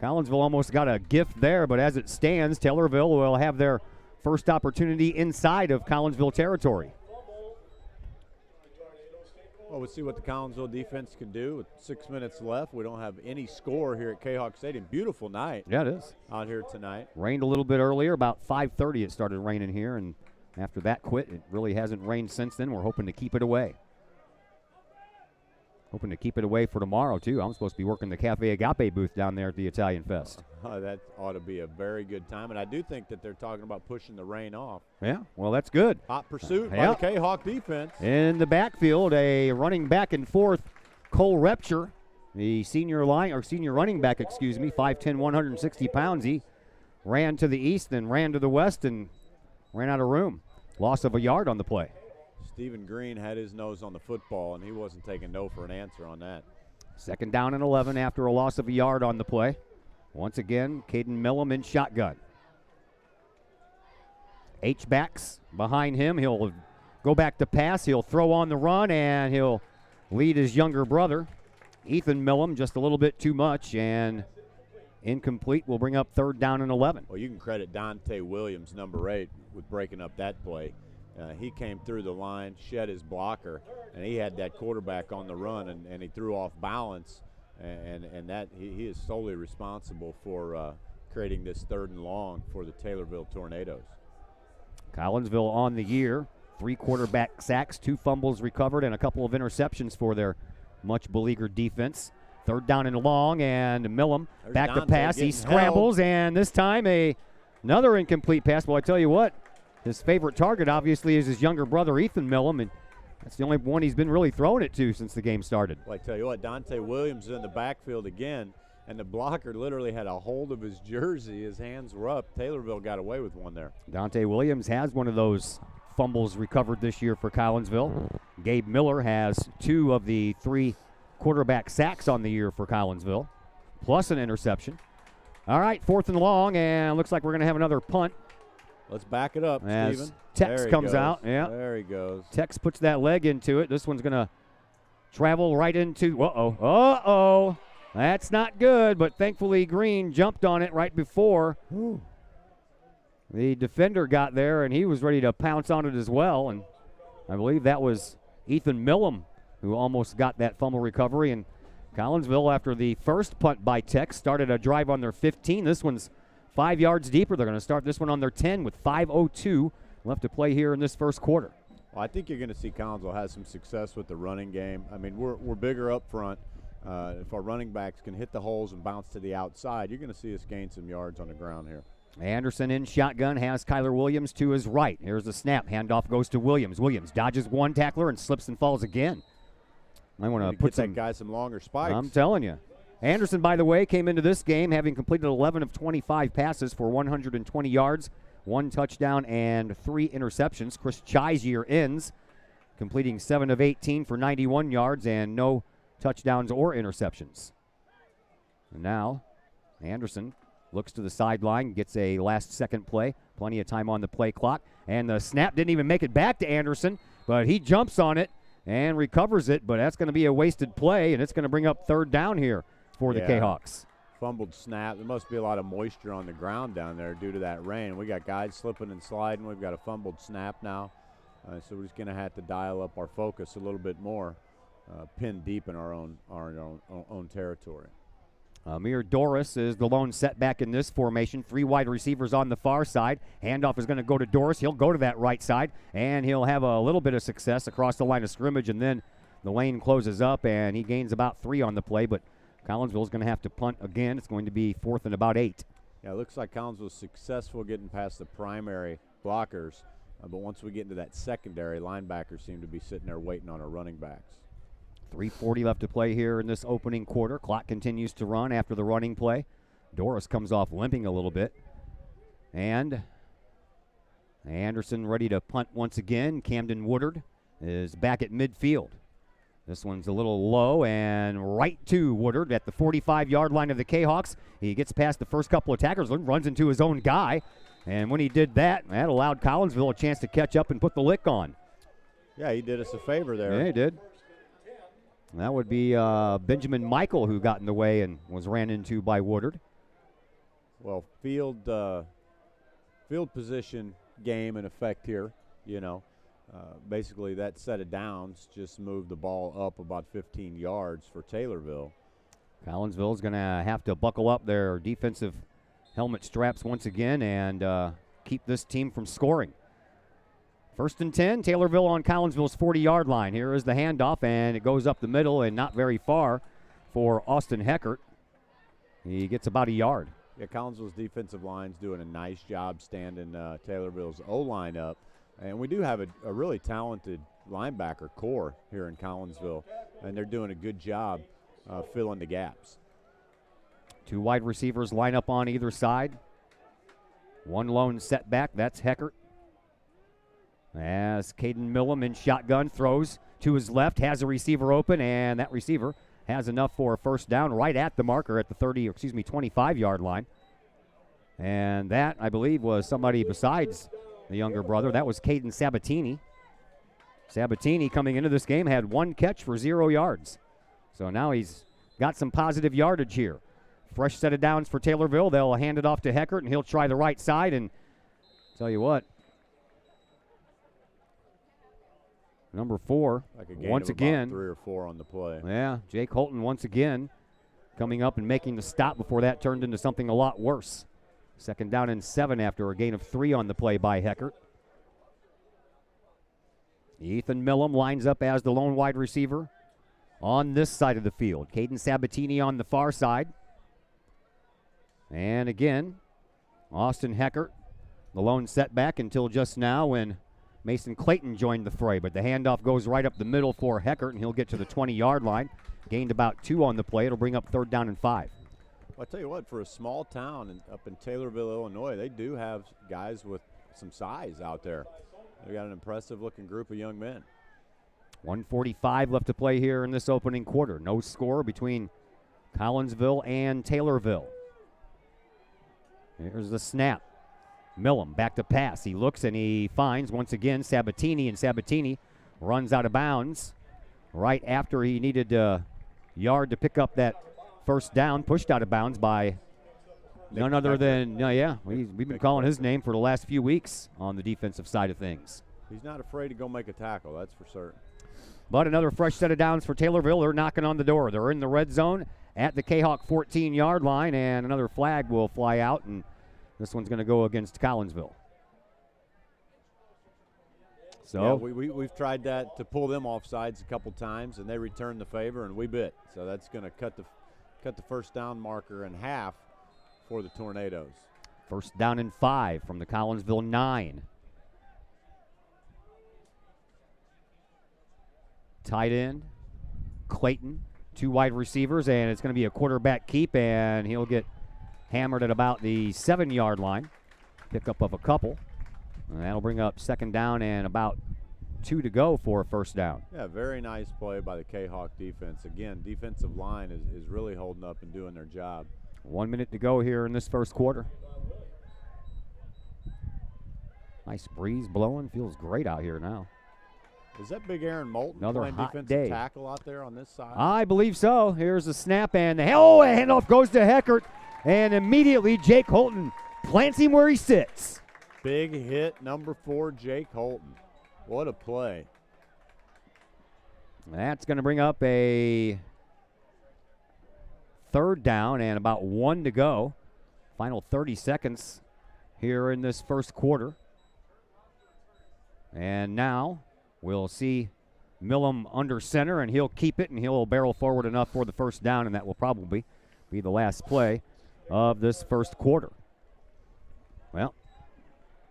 Collinsville almost got a gift there, but as it stands, Taylorville will have their first opportunity inside of Collinsville territory. Well, we'll see what the Collinsville defense can do with 6 minutes left. We don't have any score here at Kahok Stadium. Beautiful night. Yeah, it is. Out here tonight. Rained a little bit earlier. About 5:30 it started raining here, and after that quit, it really hasn't rained since then. We're hoping to keep it away. Hoping to keep it away for tomorrow, too. I'm supposed to be working the Cafe Agape booth down there at the Italian Fest. That ought to be a very good time, and I do think that they're talking about pushing the rain off. Yeah, well, that's good. Hot pursuit by the Kahok defense. In the backfield, a running back and forth, Cole Repture, the senior running back, 5'10", 160 pounds. He ran to the east and ran to the west and ran out of room. Loss of a yard on the play. Stephen Green had his nose on the football, and he wasn't taking no for an answer on that. 2nd down and 11 after a loss of a yard on the play. Once again, Caden Millum in shotgun. H-backs behind him. He'll go back to pass. He'll throw on the run, and he'll lead his younger brother, Ethan Millam, just a little bit too much, and incomplete will bring up 3rd down and 11. Well, you can credit Dante Williams, number 8, with breaking up that play. He came through the line, shed his blocker, and he had that quarterback on the run, and he threw off balance, and that he is solely responsible for creating this 3rd and long for the Taylorville Tornadoes. Collinsville on the year, 3 quarterback sacks, 2 fumbles recovered, and a couple of interceptions for their much beleaguered defense. 3rd down and long, and Millam back to pass. He scrambles, and this time another incomplete pass. Well, I tell you what, his favorite target obviously is his younger brother, Ethan Millam, and that's the only one he's been really throwing it to since the game started. Well, I tell you what, Dante Williams is in the backfield again, and the blocker literally had a hold of his jersey. His hands were up. Taylorville got away with one there. Dante Williams has one of those fumbles recovered this year for Collinsville. Gabe Miller has 2 of the 3 quarterback sacks on the year for Collinsville, plus an interception. All right, 4th and long, and looks like we're going to have another punt. Let's back it up, As Steven. Tex comes out. Yeah. There he goes. Tex puts that leg into it. This one's going to travel right into, uh-oh. That's not good, but thankfully Green jumped on it right before. Ooh. The defender got there, and he was ready to pounce on it as well, and I believe that was Ethan Millam who almost got that fumble recovery. And Collinsville, after the first punt by Tex, started a drive on their 15. This one's 5 yards deeper. They're going to start this one on their 10 with 5:02 left to play here in this first quarter. Well, I think you're going to see Collinsville has some success with the running game. I mean, we're bigger up front. If our running backs can hit the holes and bounce to the outside, you're going to see us gain some yards on the ground here. Anderson in shotgun has Kyler Williams to his right. Here's the snap. Handoff goes to Williams. Williams dodges one tackler and slips and falls again. I want to put that guy some longer spikes. I'm telling you. Anderson, by the way, came into this game having completed 11 of 25 passes for 120 yards, 1 touchdown, and 3 interceptions. Chris Chizier ends, completing 7 of 18 for 91 yards and no touchdowns or interceptions. And now Anderson looks to the sideline, gets a last-second play. Plenty of time on the play clock. And the snap didn't even make it back to Anderson, but he jumps on it and recovers it. But that's going to be a wasted play, and it's going to bring up 3rd down here for the Kahawks. Fumbled snap. There must be a lot of moisture on the ground down there due to that rain. We got guys slipping and sliding. We've got a fumbled snap now. So we're just going to have to dial up our focus a little bit more, pinned deep in our own territory. Amir Doris is the lone setback in this formation. 3 wide receivers on the far side. Handoff is going to go to Doris. He'll go to that right side, and he'll have a little bit of success across the line of scrimmage, and then the lane closes up, and he gains about 3 on the play, but Collinsville is going to have to punt again. It's going to be 4th and about 8. Yeah, it looks like Collinsville was successful getting past the primary blockers, but once we get into that secondary, linebackers seem to be sitting there waiting on our running backs. 3:40 left to play here in this opening quarter. Clock continues to run after the running play. Doris comes off limping a little bit. And Anderson ready to punt once again. Camden Woodard is back at midfield. This one's a little low and right to Woodard at the 45-yard line of the Kahawks. He gets past the first couple of tacklers, runs into his own guy. And when he did that, that allowed Collinsville a chance to catch up and put the lick on. Yeah, he did us a favor there. Yeah, he did. That would be Benjamin Michael who got in the way and was ran into by Woodard. Well, field position game in effect here, basically that set of downs just moved the ball up about 15 yards for Taylorville. Collinsville is going to have to buckle up their defensive helmet straps once again and keep this team from scoring. 1st and 10, Taylorville on Collinsville's 40-yard line. Here is the handoff, and it goes up the middle and not very far for Austin Heckert. He gets about a yard. Yeah, Collinsville's defensive line's doing a nice job standing Taylorville's O-line up. And we do have a really talented linebacker core here in Collinsville, and they're doing a good job filling the gaps. 2 wide receivers line up on either side. 1 lone setback, that's Heckert. As Caden Millam in shotgun throws to his left, has a receiver open, and that receiver has enough for a 1st down right at the marker at the 25-yard line. And that, I believe, was somebody besides the younger brother. That was Caden Sabatini. Sabatini coming into this game had 1 catch for 0 yards. So now he's got some positive yardage here. Fresh set of downs for Taylorville. They'll hand it off to Heckert, and he'll try the right side. And tell you what, number 4, Like a gain once of about again. 3 or 4 on the play. Yeah, Jake Holton once again coming up and making the stop before that turned into something a lot worse. 2nd down and 7 after a gain of 3 on the play by Heckert. Ethan Millam lines up as the lone wide receiver on this side of the field. Caden Sabatini on the far side. And again, Austin Heckert, the lone setback until just now when Mason Clayton joined the fray. But the handoff goes right up the middle for Heckert, and he'll get to the 20-yard line. Gained about 2 on the play. It'll bring up 3rd down and 5. Well, I tell you what, for a small town up in Taylorville, Illinois, they do have guys with some size out there. They've got an impressive-looking group of young men. 1:45 left to play here in this opening quarter. No score between Collinsville and Taylorville. Here's the snap. Millam back to pass. He looks and he finds once again Sabatini, and Sabatini runs out of bounds right after he needed a yard to pick up that first down, pushed out of bounds by none other than, we've been calling his name for the last few weeks on the defensive side of things. He's not afraid to go make a tackle, that's for certain. But another fresh set of downs for Taylorville. They're knocking on the door. They're in the red zone at the Kahok 14-yard line, and another flag will fly out, and this one's going to go against Collinsville. So yeah, we've tried that to pull them off sides a couple times, and they returned the favor, and we bit. So that's going to cut the first down marker in half for the Tornadoes. 1st down and 5 from the Collinsville 9. Tight end, Clayton, 2 wide receivers, and it's going to be a quarterback keep, and he'll get hammered at about the 7-yard line. Pickup of a couple. And that'll bring up 2nd down and about 2 to go for a 1st down. Yeah, very nice play by the Kahok defense. Again, defensive line is really holding up and doing their job. 1 minute to go here in this 1st quarter. Nice breeze blowing. Feels great out here now. Is that big Aaron Moulton Another playing hot defensive day. tackle out there on this side? I believe so. Here's the snap, and the handoff goes to Heckert, and immediately Jake Holton plants him where he sits. Big hit, number 4, Jake Holton. What a play. That's going to bring up a 3rd down and about 1 to go. Final 30 seconds here in this 1st quarter. And now we'll see Millam under center, and he'll keep it, and he'll barrel forward enough for the 1st down, and that will probably be the last play of this 1st quarter. Well,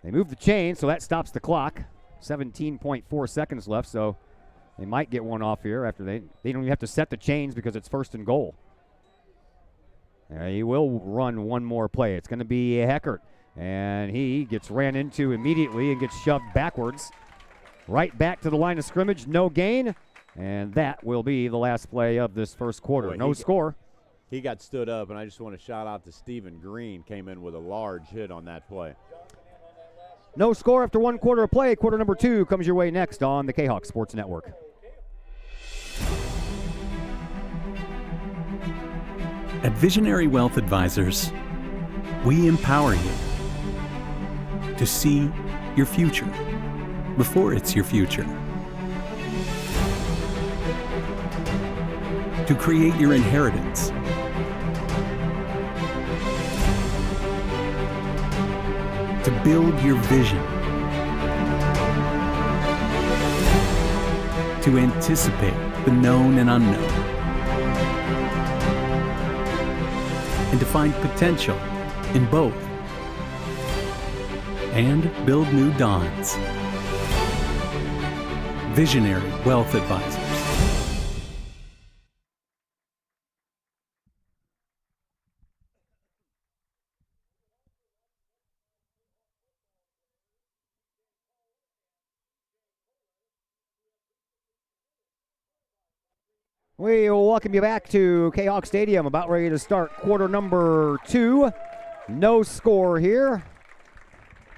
they move the chain, so that stops the clock. 17.4 seconds left, so they might get one off here after they don't even have to set the chains because it's 1st and goal. He will run one more play. It's going to be Heckert, and he gets ran into immediately and gets shoved backwards. Right back to the line of scrimmage, no gain, and that will be the last play of this 1st quarter. Boy, no score. He got stood up, and I just want to shout out to Stephen Green, came in with a large hit on that play. No score after 1 quarter of play. Quarter number 2 comes your way next on the Kahok Sports Network. At Visionary Wealth Advisors, we empower you to see your future before it's your future, to create your inheritance, to build your vision, to anticipate the known and unknown, and to find potential in both, and build new dawns. Visionary Wealth Advisors. We will welcome you back to Kahok Stadium. About ready to start quarter number 2. No score here.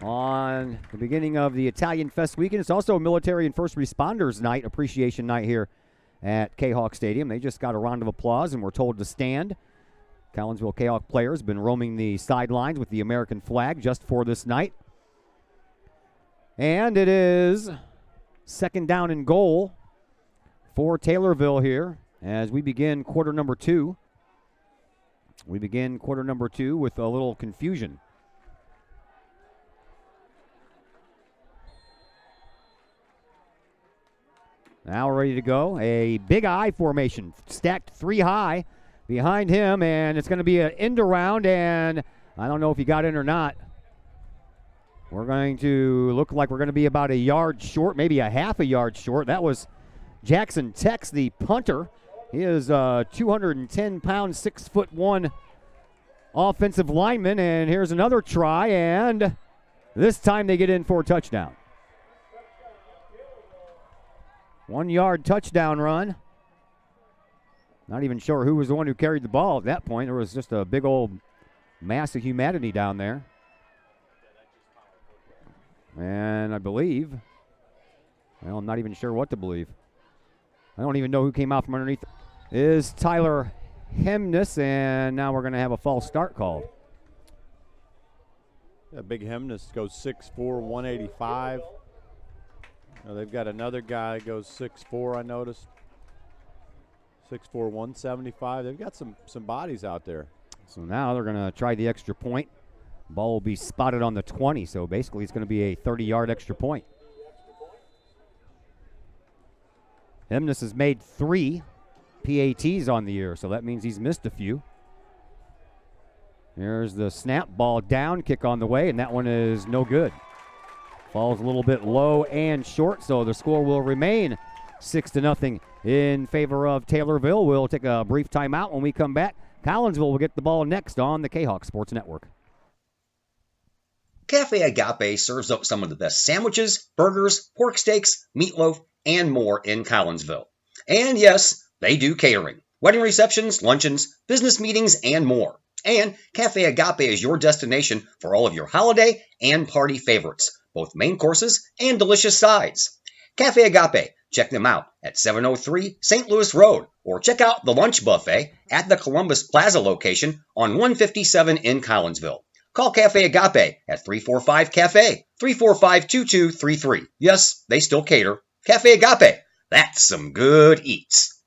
on the beginning of the Italian Fest weekend. It's also Military and First Responders Night, Appreciation Night here at Kahok Stadium. They just got a round of applause and were told to stand. Collinsville Kahok players been roaming the sidelines with the American flag just for this night. And it is second down and goal for Taylorville here as we begin quarter number 2. We begin quarter number 2 with a little confusion. Now we're ready to go. A big I formation, stacked 3 high behind him, and it's going to be an end around, and I don't know if he got in or not. We're going to look like we're going to be about a yard short, maybe a half a yard short. That was Jackson Tex, the punter. He is 210-pound, 6'1" offensive lineman, and here's another try, and this time they get in for a touchdown. 1 yard touchdown run. Not even sure who was the one who carried the ball at that point. There was just a big old mass of humanity down there. And I believe, well, I'm not even sure what to believe. I don't even know who came out from underneath. Is Tyler Hemness, and now we're going to have a false start called. Yeah, Big Hemness goes 6'4", 185. Now they've got another guy goes 6'4", I noticed. 6'4", 175. They've got some bodies out there. So now they're going to try the extra point. Ball will be spotted on the 20, so basically it's going to be a 30-yard extra point. Hemness has made 3 PATs on the year, so that means he's missed a few. Here's the snap, ball down, kick on the way, and that one is no good. Falls a little bit low and short, so the score will remain 6-0 in favor of Taylorville. We'll take a brief timeout. When we come back, Collinsville will get the ball next on the Kahok Sports Network. Cafe Agape serves up some of the best sandwiches, burgers, pork steaks, meatloaf, and more in Collinsville. And yes, they do catering, wedding receptions, luncheons, business meetings, and more. And Cafe Agape is your destination for all of your holiday and party favorites, both main courses and delicious sides. Cafe Agape, check them out at 703 St. Louis Road, or check out the lunch buffet at the Columbus Plaza location on 157 in Collinsville. Call Cafe Agape at 345-CAFE, 345-2233. Yes, they still cater. Cafe Agape, that's some good eats.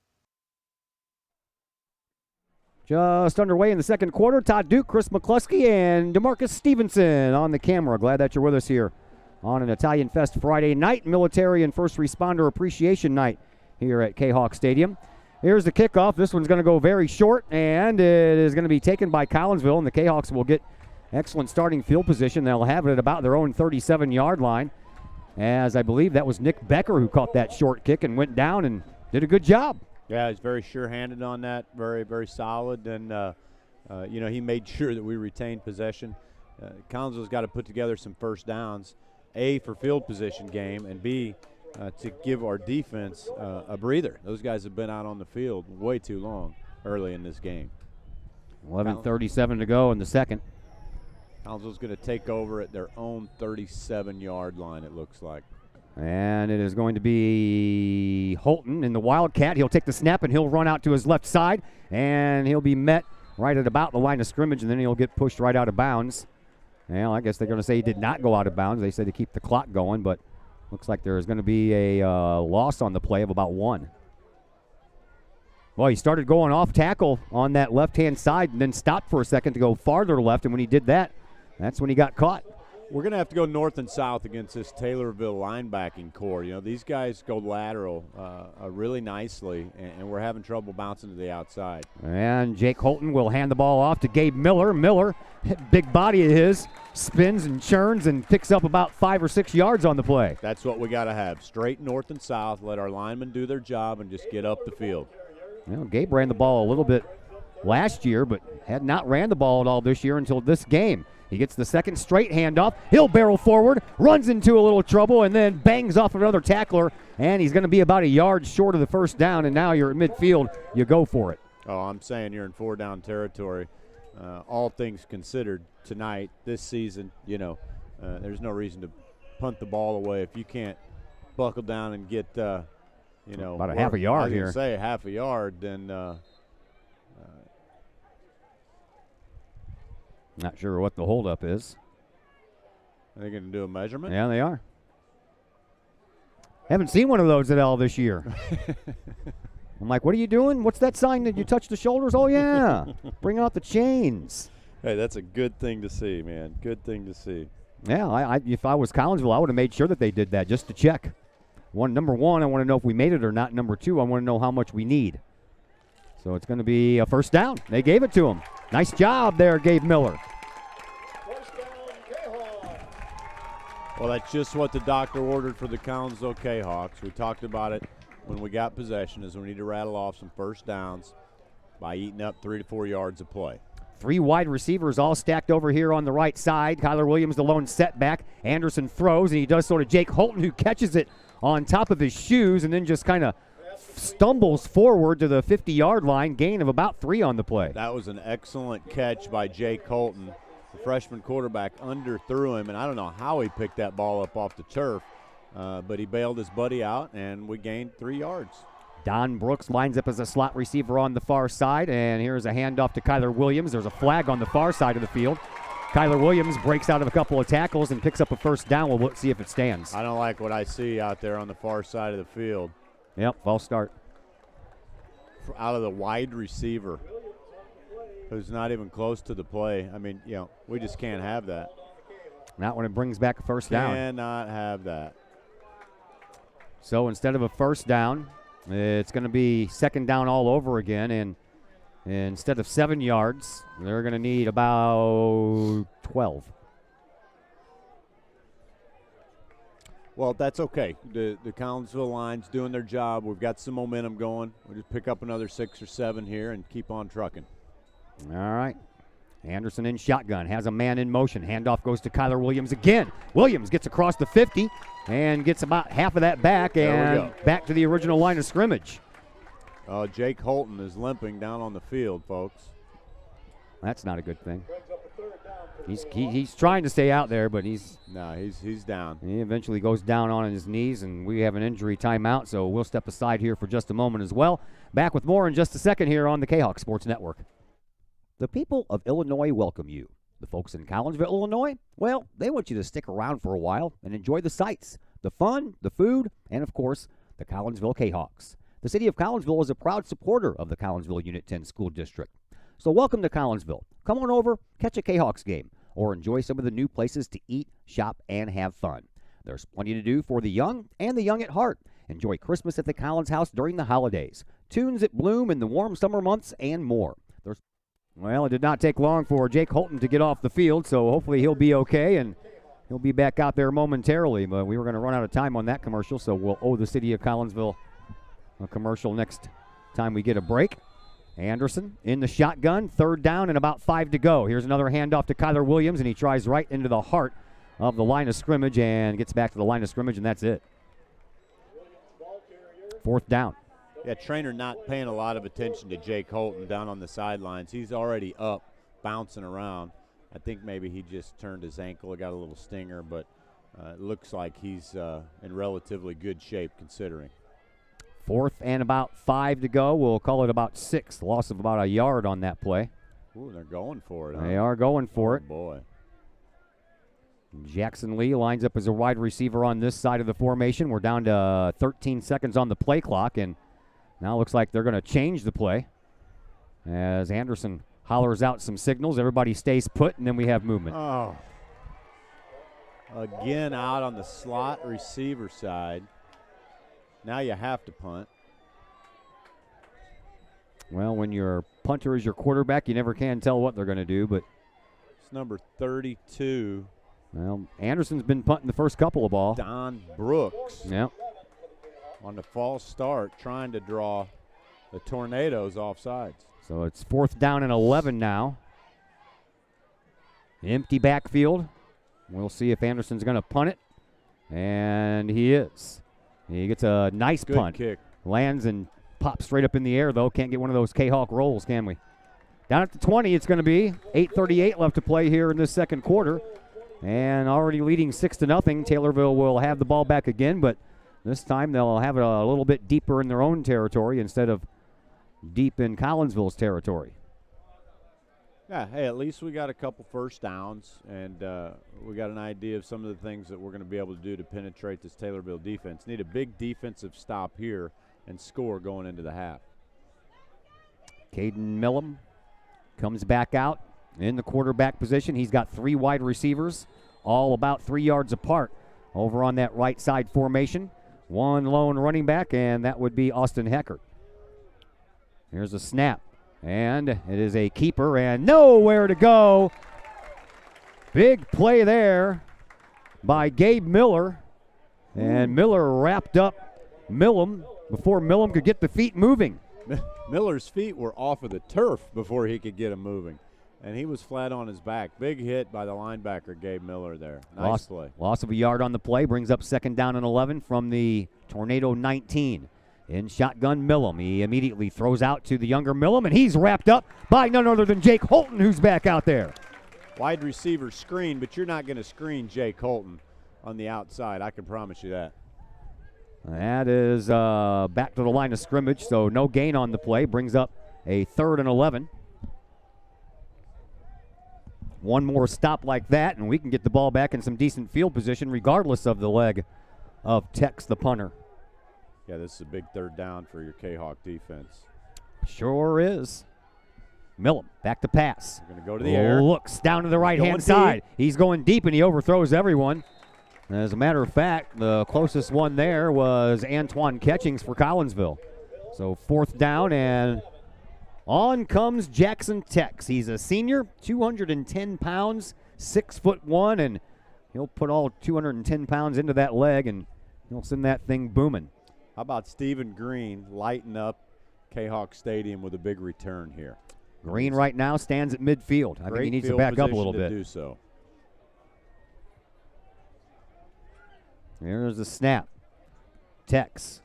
Just underway in the second quarter. Todd Duke, Chris McCluskey, and DeMarcus Stevenson on the camera. Glad that you're with us here on an Italian Fest Friday night, Military and First Responder Appreciation Night here at Kahok Stadium. Here's the kickoff. This one's going to go very short, and it is going to be taken by Collinsville, and the Kahawks will get excellent starting field position. They'll have it at about their own 37-yard line, as I believe that was Nick Becker who caught that short kick and went down and did a good job. Yeah, he's very sure-handed on that, very, very solid, and he made sure that we retained possession. Collinsville's got to put together some first downs, A, for field position game, and B, to give our defense a breather. Those guys have been out on the field way too long early in this game. 11:37 to go in the second. Collinsville's going to take over at their own 37-yard line, it looks like. And it is going to be Holton in the Wildcat. He'll take the snap, and he'll run out to his left side, and he'll be met right at about the line of scrimmage, and then he'll get pushed right out of bounds. Well, I guess they're going to say he did not go out of bounds. They said to keep the clock going, but looks like there is going to be a loss on the play of about 1. Well, he started going off tackle on that left-hand side and then stopped for a second to go farther left, and when he did that, that's when he got caught. We're going to have to go north and south against this Taylorville linebacking core. You know, these guys go lateral really nicely, and we're having trouble bouncing to the outside. And Jake Holton will hand the ball off to Gabe Miller. Miller, big body of his, spins and churns and picks up about 5 or 6 yards on the play. That's what we got to have. Straight north and south, let our linemen do their job and just get up the field. Well, Gabe ran the ball a little bit last year, but had not ran the ball at all this year until this game. He gets the second straight handoff. He'll barrel forward, runs into a little trouble, and then bangs off another tackler, and he's going to be about a yard short of the first down, and now you're at midfield. You go for it. Oh, I'm saying you're in 4-down territory. All things considered tonight, this season, there's no reason to punt the ball away if you can't buckle down and get, about a half a yard I was here. gonna say half a yard, then not sure what the holdup is. are they going to do a measurement? Yeah, they are. Haven't seen one of those at all this year. I'm like, what are you doing? What's that sign that you touch the shoulders? Oh, yeah. Bring out the chains. Hey, that's a good thing to see, man. Good thing to see. Yeah, if I was Collinsville, I would have made sure that they did that just to check. Number one, I want to know if we made it or not. Number two, I want to know how much we need. So it's going to be a first down. They gave it to him. Nice job there, Gabe Miller. Well, that's just what the doctor ordered for the Collinsville Kahawks. We talked about it when we got possession, is we need to rattle off some first downs by eating up 3 to 4 yards of play. 3 wide receivers all stacked over here on the right side. Kyler Williams, the lone setback. Anderson throws, and he does sort of Jake Holton, who catches it on top of his shoes and then just kind of stumbles forward to the 50-yard line, gain of about 3 on the play. That was an excellent catch by Jake Holton. The freshman quarterback underthrew him, and I don't know how he picked that ball up off the turf, but he bailed his buddy out, and we gained 3 yards. Don Brooks lines up as a slot receiver on the far side, and here's a handoff to Kyler Williams. There's a flag on the far side of the field. Kyler Williams breaks out of a couple of tackles and picks up a first down. We'll see if it stands. I don't like what I see out there on the far side of the field. Yep, false start. Out of the wide receiver, who's not even close to the play. I mean, we just can't have that. Not when it brings back a first down. Cannot have that. So instead of a first down, it's going to be second down all over again, and instead of 7 yards, they're going to need about 12. Well, that's okay. The Collinsville line's doing their job. We've got some momentum going. We'll just pick up another 6 or 7 here and keep on trucking. All right. Anderson in shotgun, has a man in motion. Handoff goes to Kyler Williams again. Williams gets across the 50 and gets about half of that back and back to the original line of scrimmage. Jake Holton is limping down on the field, folks. That's not a good thing. He's trying to stay out there, but he's down. He eventually goes down on his knees, and we have an injury timeout, so we'll step aside here for just a moment as well. Back with more in just a second here on the Kahok Sports Network. The people of Illinois welcome you. The folks in Collinsville, Illinois, well, they want you to stick around for a while and enjoy the sights, the fun, the food, and, of course, the Collinsville Kahawks. The city of Collinsville is a proud supporter of the Collinsville Unit 10 School District. So welcome to Collinsville. Come on over, catch a Kahawks game, or enjoy some of the new places to eat, shop, and have fun. There's plenty to do for the young and the young at heart. Enjoy Christmas at the Collins House during the holidays, tunes that bloom in the warm summer months, and more. Well, it did not take long for Jake Holton to get off the field, so hopefully he'll be okay, and he'll be back out there momentarily. But we were going to run out of time on that commercial, so we'll owe the city of Collinsville a commercial next time we get a break. Anderson in the shotgun, third down and about 5 to go. Here's another handoff to Kyler Williams, and he tries right into the heart of the line of scrimmage and gets back to the line of scrimmage, and that's it. Fourth down. Yeah, trainer not paying a lot of attention to Jake Holton down on the sidelines. He's already up, bouncing around. I think maybe he just turned his ankle, got a little stinger, but it looks like he's in relatively good shape considering. Fourth and about 5 to go. We'll call it about 6. Loss of about a yard on that play. Ooh, they're going for it. They are going for it. Boy. Jackson Lee lines up as a wide receiver on this side of the formation. We're down to 13 seconds on the play clock, and now it looks like they're going to change the play as Anderson hollers out some signals. Everybody stays put, and then we have movement. Oh. Again out on the slot receiver side. Now you have to punt. Well, when your punter is your quarterback, you never can tell what they're going to do, but it's number 32. Well, Anderson's been punting the first couple of ball. Don Brooks. Yep. On the false start, trying to draw the Tornadoes off sides. So it's fourth down and 11 now. Empty backfield. We'll see if Anderson's going to punt it. And he is. He gets a nice Good punt. Kick. Lands and pops straight up in the air, though. Can't get one of those Kahawk rolls, can we? Down at the 20, it's going to be 8:38 left to play here in this second quarter. And already leading 6-0. Taylorville will have the ball back again, but this time they'll have it a little bit deeper in their own territory instead of deep in Collinsville's territory. Yeah, hey, at least we got a couple first downs, and we got an idea of some of the things that we're going to be able to do to penetrate this Taylorville defense. Need a big defensive stop here and score going into the half. Caden Millum comes back out in the quarterback position. He's got 3 wide receivers, all about 3 yards apart over on that right side formation. 1 lone running back, and that would be Austin Heckert. Here's a snap. And it is a keeper and nowhere to go. Big play there by Gabe Miller. And Miller wrapped up Millum before Millum could get the feet moving. Miller's feet were off of the turf before he could get them moving. And he was flat on his back. Big hit by the linebacker, Gabe Miller there. Nice play. Loss of a yard on the play brings up 2nd down and 11 from the Tornado 19. In shotgun, Millum. He immediately throws out to the younger Millum, and he's wrapped up by none other than Jake Holton, who's back out there. Wide receiver screen, but you're not going to screen Jake Holton on the outside. I can promise you that. That is back to the line of scrimmage, so no gain on the play. Brings up a 3rd and 11. One more stop like that, and we can get the ball back in some decent field position regardless of the leg of Tex, the punter. Yeah, this is a big 3rd down for your Kahok defense. Sure is. Millum back to pass. Going to go to the air. Looks down to the right-hand side. He's going deep, and he overthrows everyone. As a matter of fact, the closest one there was Antoine Catchings for Collinsville. So 4th down, and on comes Jackson Tex. He's a senior, 210 pounds, 6'1", and he'll put all 210 pounds into that leg, and he'll send that thing booming. How about Stephen Green lighting up Kahok Stadium with a big return here? Green right now stands at midfield. I think he needs to back up a little bit. Do so. There's the snap. Tex.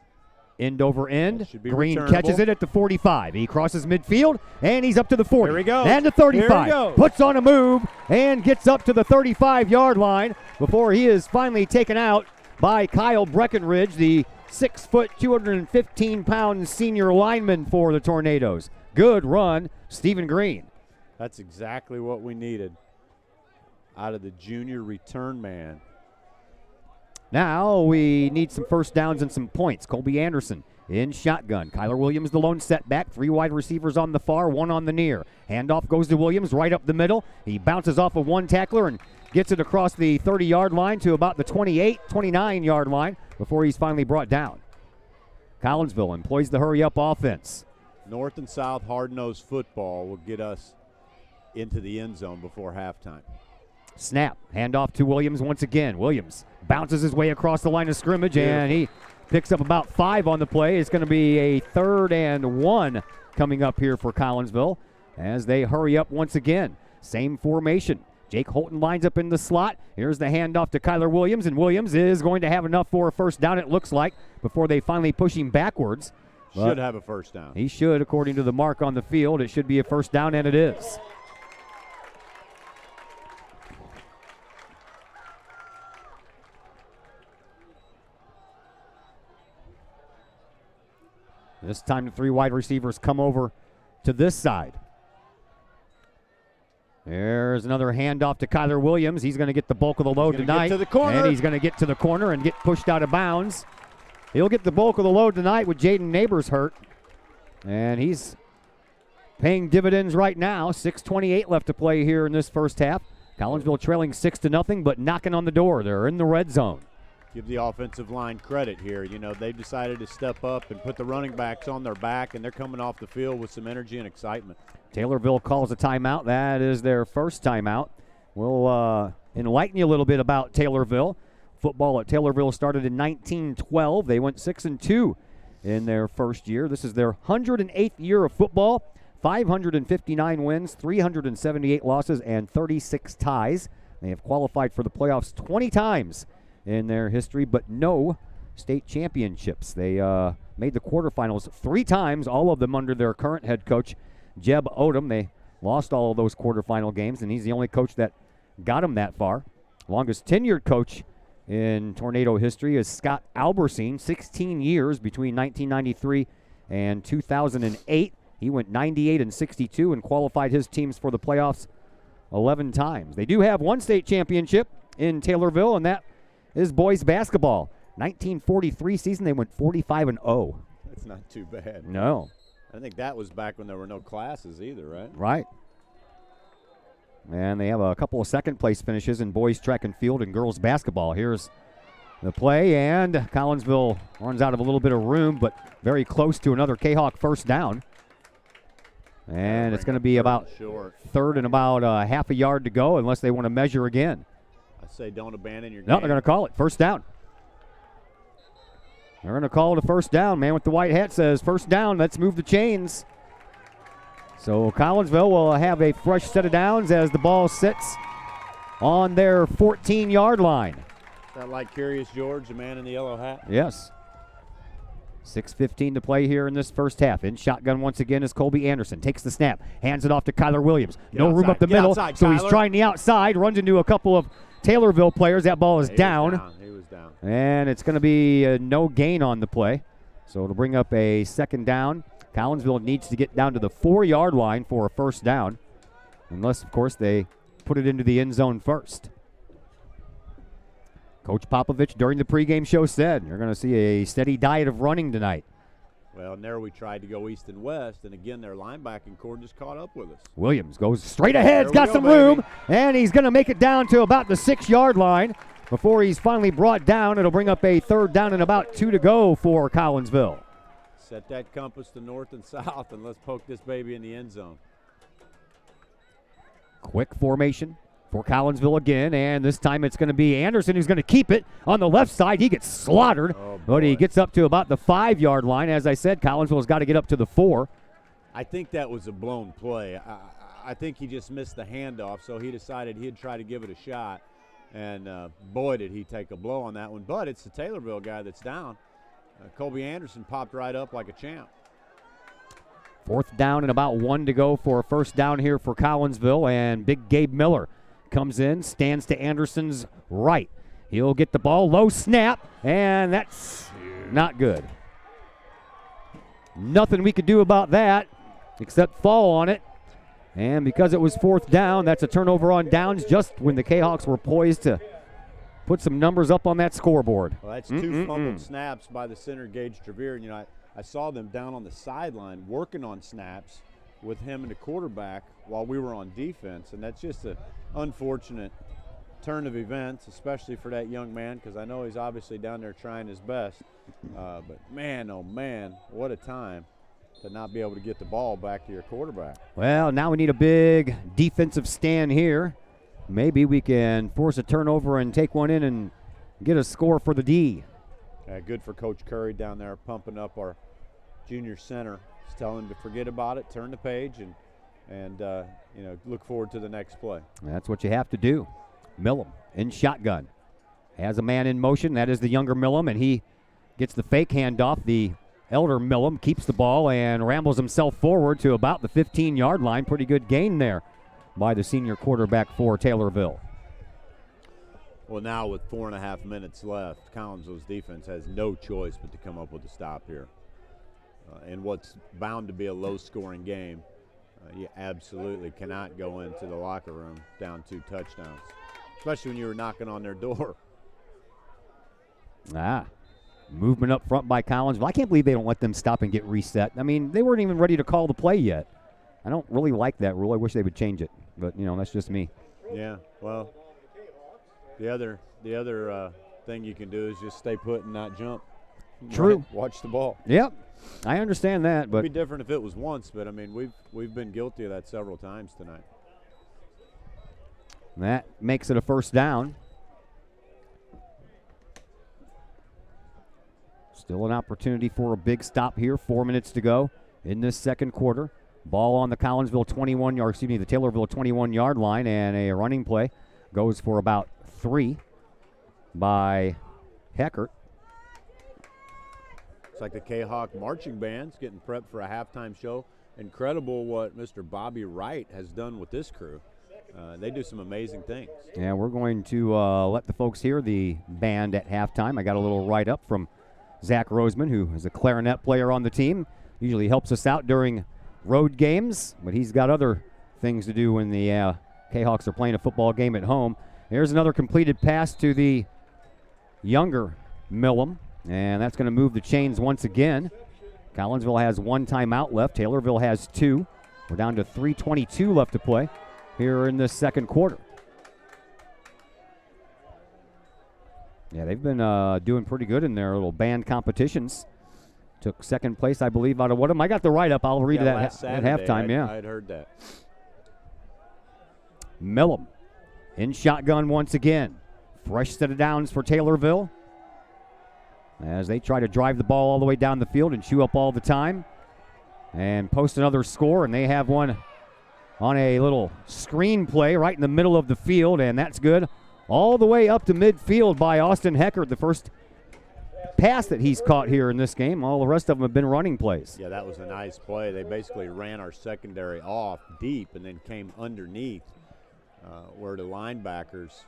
End over end. Green returnable. catches it at the 45. He crosses midfield, and he's up to the 40. Here he goes. And the 35. Puts on a move and gets up to the 35-yard line before he is finally taken out by Kyle Breckenridge, the 6', 215-pound senior lineman for the Tornadoes. Good run, Stephen Green. That's exactly what we needed out of the junior return man. Now we need some first downs and some points. Colby Anderson in shotgun. Kyler Williams, the lone setback. 3 wide receivers on the far, 1 on the near. Handoff goes to Williams right up the middle. He bounces off of 1 tackler and gets it across the 30-yard line to about the 28, 29-yard line before he's finally brought down. Collinsville employs the hurry-up offense. North and South hard-nosed football will get us into the end zone before halftime. Snap. Handoff to Williams once again. Williams bounces his way across the line of scrimmage, and he picks up about 5 on the play. It's going to be a 3rd and 1 coming up here for Collinsville as they hurry up once again. Same formation. Jake Holton lines up in the slot. Here's the handoff to Kyler Williams, and Williams is going to have enough for a first down, it looks like, before they finally push him backwards. Should have a first down. He should, according to the mark on the field. It should be a first down, and it is. This time the 3 wide receivers come over to this side. There's another handoff to Kyler Williams. He's going to get the bulk of the load tonight. Get to the corner. And he's going to get to the corner and get pushed out of bounds. He'll get the bulk of the load tonight with Jaden Neighbors hurt. And he's paying dividends right now. 6:28 left to play here in this first half. Collinsville trailing 6-0, but knocking on the door. They're in the red zone. Give the offensive line credit here. You know, they've decided to step up and put the running backs on their back, and they're coming off the field with some energy and excitement. Taylorville calls a timeout. That is their first timeout. We'll enlighten you a little bit about Taylorville. Football at Taylorville started in 1912. They went 6-2 in their first year. This is their 108th year of football. 559 wins, 378 losses, and 36 ties. They have qualified for the playoffs 20 times in their history, but no state championships. They made the quarterfinals 3 times, all of them under their current head coach, Jeb Odom. They lost all of those quarterfinal games, and he's the only coach that got them that far. Longest tenured coach in Tornado history is Scott Alberstein, 16 years between 1993 and 2008. He went 98-62 and qualified his teams for the playoffs 11 times. They do have one state championship in Taylorville, and that is boys basketball. 1943 season, they went 45-0. That's not too bad. No. I think that was back when there were no classes either, right? Right. And they have a couple of second-place finishes in boys track and field and girls basketball. Here's the play, and Collinsville runs out of a little bit of room, but very close to another Kahok first down. And it's going to be about third and about half a yard to go unless they want to measure again. I say don't abandon your game. No, they're going to call it first down. They're going to call it a first down. Man with the white hat says first down, let's move the chains. So Collinsville will have a fresh set of downs as the ball sits on their 14-yard line. Is that like Curious George, the man in the yellow hat? Yes. 6:15 to play here in this first half. In shotgun once again is Colby Anderson. Takes the snap, hands it off to Kyler Williams. No room up the middle, so he's trying the outside, runs into a couple of Taylorville players. That ball is down. He was down. And it's going to be no gain on the play. So it'll bring up a second down. Collinsville needs to get down to the 4-yard line for a first down, unless, of course, they put it into the end zone first. Coach Popovich during the pregame show said you're going to see a steady diet of running tonight. Well, and there we tried to go east and west, and again, their linebacking core just caught up with us. Williams goes straight ahead. He's got some room, and he's going to make it down to about the 6-yard line before he's finally brought down. It'll bring up a third down and about 2 to go for Collinsville. Set that compass to north and south, and let's poke this baby in the end zone. Quick formation for Collinsville again, and this time it's going to be Anderson who's going to keep it on the left side. He gets slaughtered, but he gets up to about the 5-yard line. As I said, Collinsville's got to get up to the 4. I think that was a blown play. I think he just missed the handoff, so he decided he'd try to give it a shot, and boy, did he take a blow on that one. But it's the Taylorville guy that's down. Colby Anderson popped right up like a champ. 4th down and about 1 to go for a first down here for Collinsville, and big Gabe Miller comes in, stands to Anderson's right. He'll get the ball, low snap, and that's not good. Nothing we could do about that except fall on it. And because it was 4th down, that's a turnover on downs just when the Kahawks were poised to put some numbers up on that scoreboard. Well, that's 2 fumbled snaps by the center, Gage Trevere. And, I saw them down on the sideline working on snaps with him and the quarterback while we were on defense, and that's just an unfortunate turn of events, especially for that young man, because I know he's obviously down there trying his best. But man, oh man, what a time to not be able to get the ball back to your quarterback. Well, now we need a big defensive stand here. Maybe we can force a turnover and take one in and get a score for the D. Good for Coach Curry down there pumping up our junior center. He's telling him to forget about it, turn the page, and look forward to the next play. That's what you have to do. Millum in shotgun. Has a man in motion. That is the younger Millum, and he gets the fake handoff. The elder Millum keeps the ball and rambles himself forward to about the 15-yard line. Pretty good gain there by the senior quarterback for Taylorville. Well, now with 4.5 minutes left, Collinsville's defense has no choice but to come up with a stop here. In what's bound to be a low-scoring game, you absolutely cannot go into the locker room down 2 touchdowns, especially when you were knocking on their door. Movement up front by Collinsville. I can't believe they don't let them stop and get reset. I mean, they weren't even ready to call the play yet. I don't really like that rule. I wish they would change it, but, that's just me. Yeah, well, the other thing you can do is just stay put and not jump. True. Right? Watch the ball. Yep, I understand that, but it'd be different if it was once. But I mean, we've been guilty of that several times tonight. That makes it a first down. Still an opportunity for a big stop here. 4 minutes to go in this second quarter. Ball on the Collinsville the Taylorville 21-yard line, and a running play goes for about 3 by Heckert. It's like the Kahok marching band's getting prepped for a halftime show. Incredible what Mr. Bobby Wright has done with this crew. They do some amazing things. Yeah, we're going to let the folks hear the band at halftime. I got a little write-up from Zach Roseman, who is a clarinet player on the team. Usually helps us out during road games, but he's got other things to do when the Kahawks are playing a football game at home. Here's another completed pass to the younger Millum, and that's going to move the chains once again. Collinsville has 1 timeout left. Taylorville has 2. We're down to 3:22 left to play here in this second quarter. Yeah, they've been doing pretty good in their little band competitions. Took second place, I believe, out of Woodham. I got the write-up. I'll read it at halftime. Yeah, I'd heard that. Millum in shotgun once again. Fresh set of downs for Taylorville as they try to drive the ball all the way down the field and chew up all the time and post another score, and they have one on a little screen play right in the middle of the field, and that's good. All the way up to midfield by Austin Heckert, the first pass that he's caught here in this game. All the rest of them have been running plays. Yeah, that was a nice play. They basically ran our secondary off deep and then came underneath where the linebackers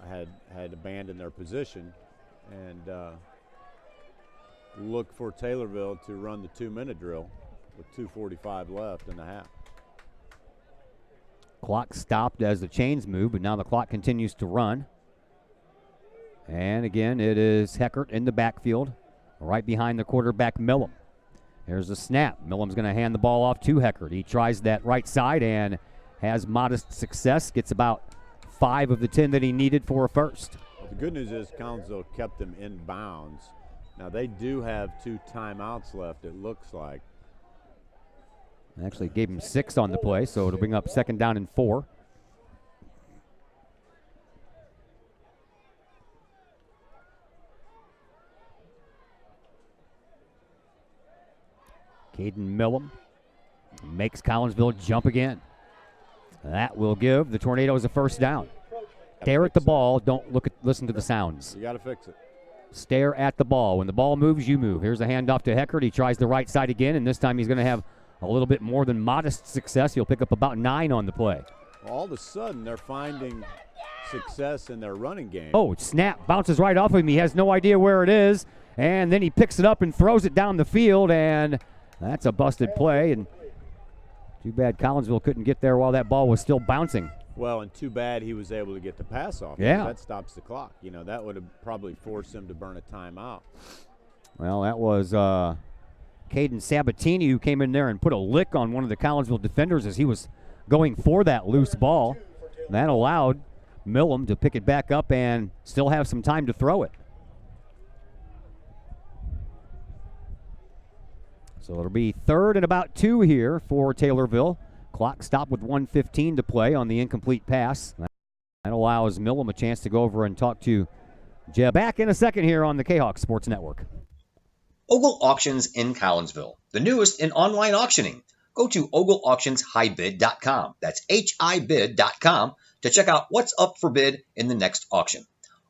had abandoned their position, and look for Taylorville to run the 2-minute drill with 2:45 left in the half. Clock stopped as the chains move, but now the clock continues to run. And again, it is Heckert in the backfield, right behind the quarterback, Millum. There's a snap. Millum's going to hand the ball off to Heckert. He tries that right side and has modest success, gets about 5 of the 10 that he needed for a first. Well, the good news is Collinsville kept them in bounds. Now, they do have 2 timeouts left, it looks like. Actually gave him 6 on the play, so it'll bring up 2nd down and 4. Caden Millum makes Collinsville jump again. That will give the Tornadoes a first down. Stare at the ball. Don't listen to the sounds. You got to fix it. Stare at the ball. When the ball moves, you move. Here's a handoff to Heckert. He tries the right side again, and this time he's going to have a little bit more than modest success. He'll pick up about 9 on the play. All of a sudden, they're finding success in their running game. Oh, snap. Bounces right off of him. He has no idea where it is, and then he picks it up and throws it down the field, and that's a busted play. And too bad Collinsville couldn't get there while that ball was still bouncing. Well, and too bad he was able to get the pass off. Yeah. That stops the clock. You know, that would have probably forced him to burn a timeout. Well, that was Caden Sabatini who came in there and put a lick on one of the Collinsville defenders as he was going for that loose ball. That allowed Millum to pick it back up and still have some time to throw it. So it'll be 3rd and about 2 here for Taylorville. Clock stopped with 1:15 to play on the incomplete pass. That allows Millum a chance to go over and talk to Jeb. Back in a second here on the Kahok Sports Network. Ogle Auctions in Collinsville, the newest in online auctioning. Go to ogleauctionshighbid.com. That's HIBid.com to check out what's up for bid in the next auction.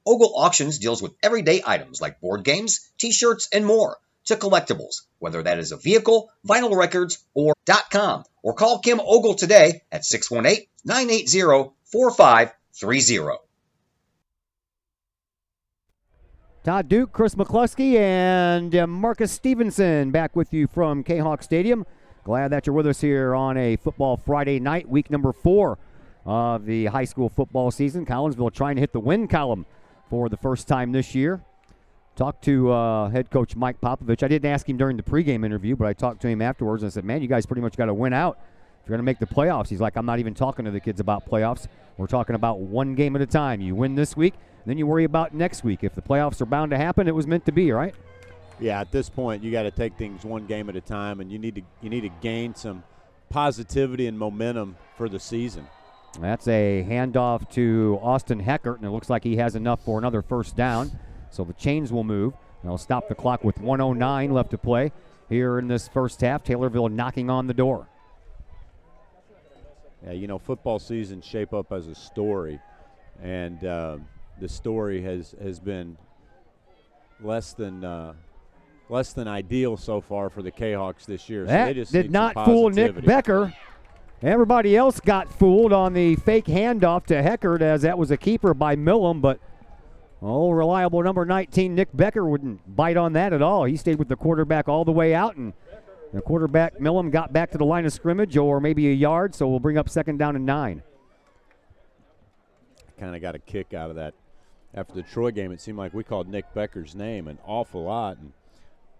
Ogle Auctions deals with everyday items like board games, t-shirts, and more, to collectibles, whether that is a vehicle, vinyl records, or .com. Or call Kim Ogle today at 618-980-4530. Todd Duke, Chris McCluskey, and Marcus Stevenson back with you from Kahok Stadium. Glad that you're with us here on a football Friday night, week number 4 of the high school football season. Collinsville trying to hit the win column for the first time this year. Talked to head coach Mike Popovich. I didn't ask him during the pregame interview, but I talked to him afterwards and I said, man, you guys pretty much got to win out if you're going to make the playoffs. He's like, I'm not even talking to the kids about playoffs. We're talking about one game at a time. You win this week, then you worry about next week. If the playoffs are bound to happen, it was meant to be, right? Yeah, at this point, you got to take things one game at a time, and you need to gain some positivity and momentum for the season. That's a handoff to Austin Heckert, and it looks like he has enough for another first down. So the chains will move. They'll stop the clock with 1:09 left to play here in this first half. Taylorville knocking on the door. Yeah, you know, football seasons shape up as a story, and the story has been less than ideal so far for the Kahawks this year. So That they just did need not some fool Nick positivity. Becker. Everybody else got fooled on the fake handoff to Heckard, as that was a keeper by Millam, but reliable number 19, Nick Becker, wouldn't bite on that at all. He stayed with the quarterback all the way out, and the quarterback, Millam, got back to the line of scrimmage, or maybe a yard, so we'll bring up 2nd down and 9. Kind of got a kick out of that. After the Troy game, it seemed like we called Nick Becker's name an awful lot, and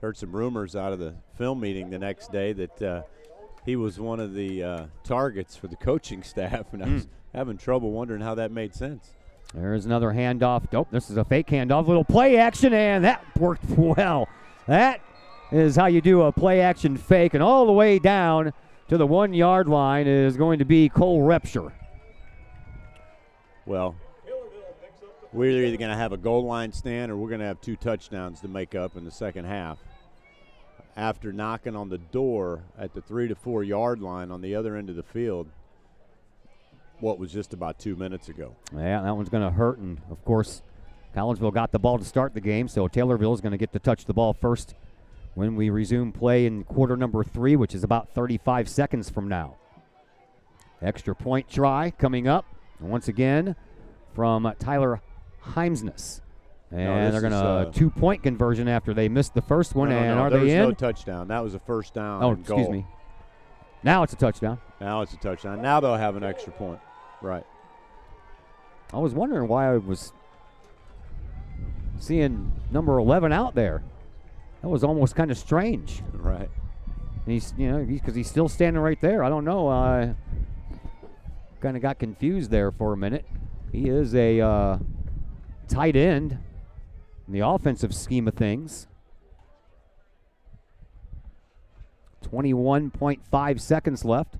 heard some rumors out of the film meeting the next day that he was one of the targets for the coaching staff, and I was having trouble wondering how that made sense. There's another handoff. Oh, this is a fake handoff. Little play action, and that worked well. That is how you do a play action fake, and all the way down to the 1-yard line is going to be Cole Repsher. Well, we're either going to have a goal line stand or we're going to have 2 touchdowns to make up in the second half. After knocking on the door at the 3 to 4 yard line on the other end of the field, what was just about 2 minutes ago. Yeah, that one's going to hurt, and of course, Collinsville got the ball to start the game, so Taylorville is going to get to touch the ball first when we resume play in quarter number 3, which is about 35 seconds from now. Extra point try coming up, once again, from Tyler Heimsness. And they're going to 2-point conversion after they missed the first one, are they in? There was no touchdown. That was a first down. Oh, excuse me. Now it's a touchdown. Now it's a touchdown. Now they'll have an extra point. Right. I was wondering why I was seeing number 11 out there. That was almost kind of strange. Right. And because he's still standing right there. I don't know. Kind of got confused there for a minute. He is a tight end in the offensive scheme of things. 21.5 seconds left.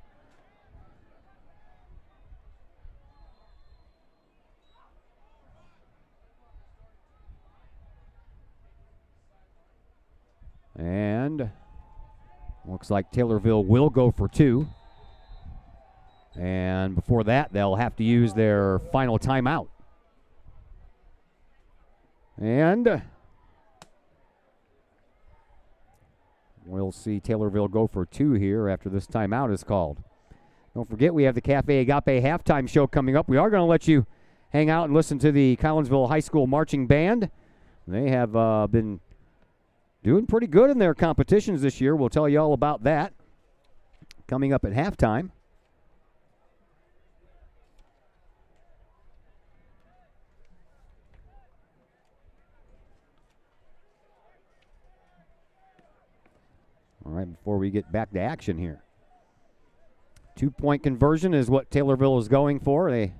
And looks like Taylorville will go for 2. And before that, they'll have to use their final timeout. And we'll see Taylorville go for 2 here after this timeout is called. Don't forget, we have the Cafe Agape halftime show coming up. We are going to let you hang out and listen to the Collinsville High School Marching Band. They have been doing pretty good in their competitions this year. We'll tell you all about that coming up at halftime. All right, before we get back to action here. 2-point conversion is what Taylorville is going for. They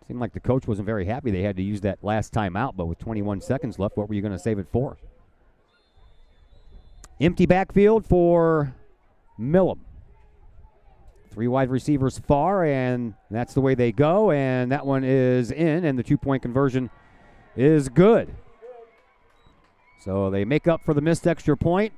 seemed like the coach wasn't very happy they had to use that last timeout, but with 21 seconds left, what were you going to save it for? Empty backfield for Millam. 3 wide receivers far, and that's the way they go, and that one is in, and the 2-point conversion is good. So they make up for the missed extra point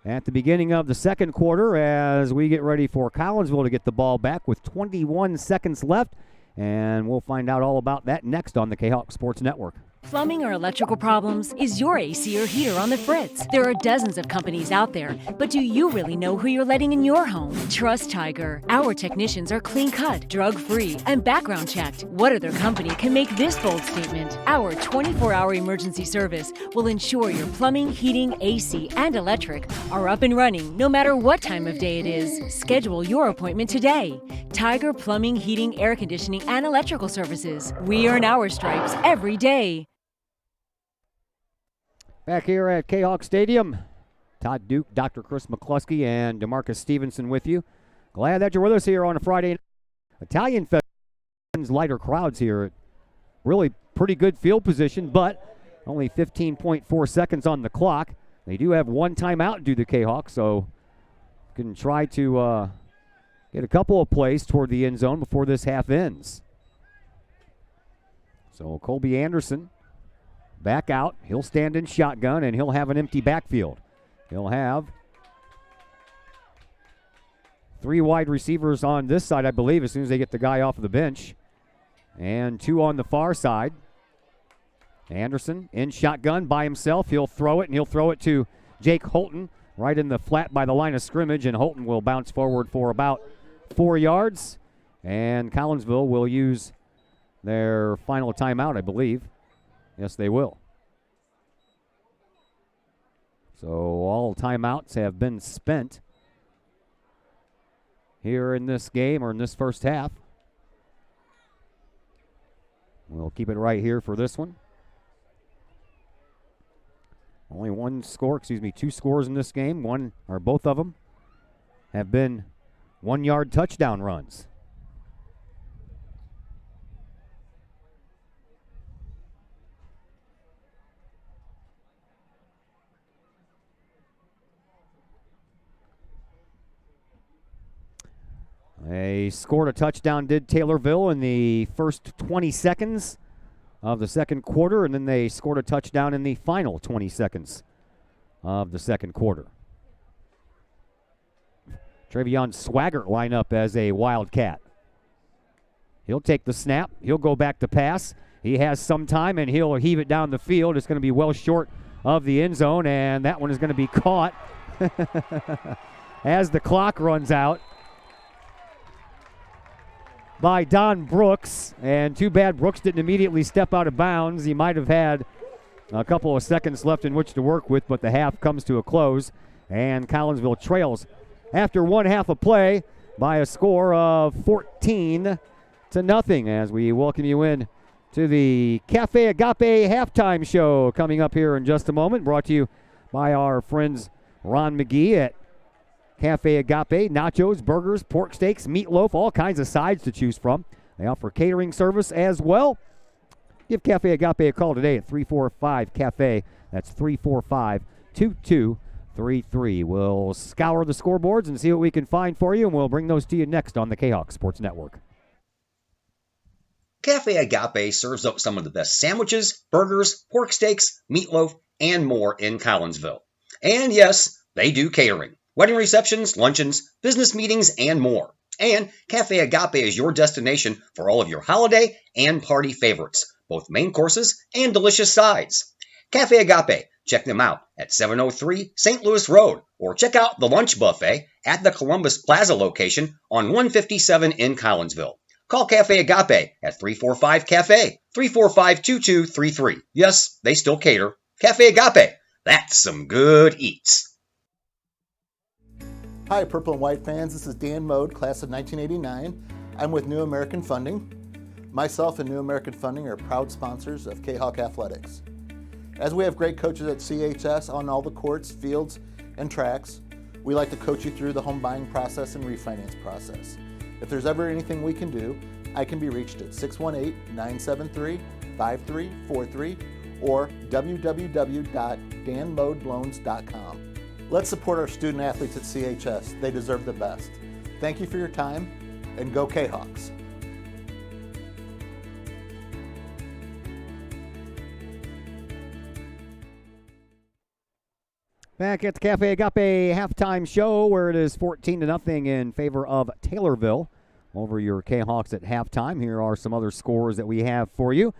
at the beginning of the second quarter as we get ready for Collinsville to get the ball back with 21 seconds left, and we'll find out all about that next on the Kahok Sports Network. Plumbing or electrical problems? Is your AC or heater on the fritz? There are dozens of companies out there, but do you really know who you're letting in your home? Trust Tiger. Our technicians are clean-cut, drug-free, and background checked. What other company can make this bold statement? Our 24-hour emergency service will ensure your plumbing, heating, AC, and electric are up and running no matter what time of day it is. Schedule your appointment today. Tiger Plumbing, Heating, Air Conditioning, and Electrical Services. We earn our stripes every day. Back here at Kahok Stadium, Todd Duke, Dr. Chris McCluskey, and DeMarcus Stevenson with you. Glad that you're with us here on a Friday night. Italian Fest, lighter crowds here. Really pretty good field position, but only 15.4 seconds on the clock. They do have one timeout due to Kahok, so can try to get a couple of plays toward the end zone before this half ends. So Colby Anderson back out. He'll stand in shotgun, and he'll have an empty backfield. He'll have 3 wide receivers on this side, I believe, as soon as they get the guy off of the bench. And 2 on the far side. Anderson in shotgun by himself. He'll throw it, and he'll throw it to Jake Holton, right in the flat by the line of scrimmage, and Holton will bounce forward for about 4 yards. And Collinsville will use their final timeout, I believe. Yes, they will. So all timeouts have been spent here in this game, or in this first half. We'll keep it right here for this one. Only two scores in this game. One, or both of them, have been 1-yard touchdown runs. They scored a touchdown, did Taylorville, in the first 20 seconds of the second quarter, and then they scored a touchdown in the final 20 seconds of the second quarter. Travion Swaggart line up as a Wildcat. He'll take the snap. He'll go back to pass. He has some time, and he'll heave it down the field. It's going to be well short of the end zone, and that one is going to be caught as the clock runs out by Don Brooks, and too bad Brooks didn't immediately step out of bounds. He might have had a couple of seconds left in which to work with, but the half comes to a close, and Collinsville trails after one half of play by a score of 14-0 as we welcome you in to the Cafe Agape halftime show coming up here in just a moment, brought to you by our friends Ron McGee at Cafe Agape. Nachos, burgers, pork steaks, meatloaf, all kinds of sides to choose from. They offer catering service as well. Give Cafe Agape a call today at 345-CAFE. That's 345-2233. We'll scour the scoreboards and see what we can find for you, and we'll bring those to you next on the Kahok Sports Network. Cafe Agape serves up some of the best sandwiches, burgers, pork steaks, meatloaf, and more in Collinsville. And yes, they do catering. Wedding receptions, luncheons, business meetings, and more. And Cafe Agape is your destination for all of your holiday and party favorites, both main courses and delicious sides. Cafe Agape, check them out at 703 St. Louis Road, or check out the lunch buffet at the Columbus Plaza location on 157 in Collinsville. Call Cafe Agape at 345-CAFE, 345-2233. Yes, they still cater. Cafe Agape, that's some good eats. Hi, Purple and White fans. This is Dan Mode, class of 1989. I'm with New American Funding. Myself and New American Funding are proud sponsors of Kahok Athletics. As we have great coaches at CHS on all the courts, fields, and tracks, we like to coach you through the home buying process and refinance process. If there's ever anything we can do, I can be reached at 618-973-5343 or www.danmodeloans.com. Let's support our student athletes at CHS. They deserve the best. Thank you for your time, and go Kahawks. Back at the Cafe Agape halftime show, where it is 14-0 in favor of Taylorville over your Kahawks at halftime. Here are some other scores that we have for you.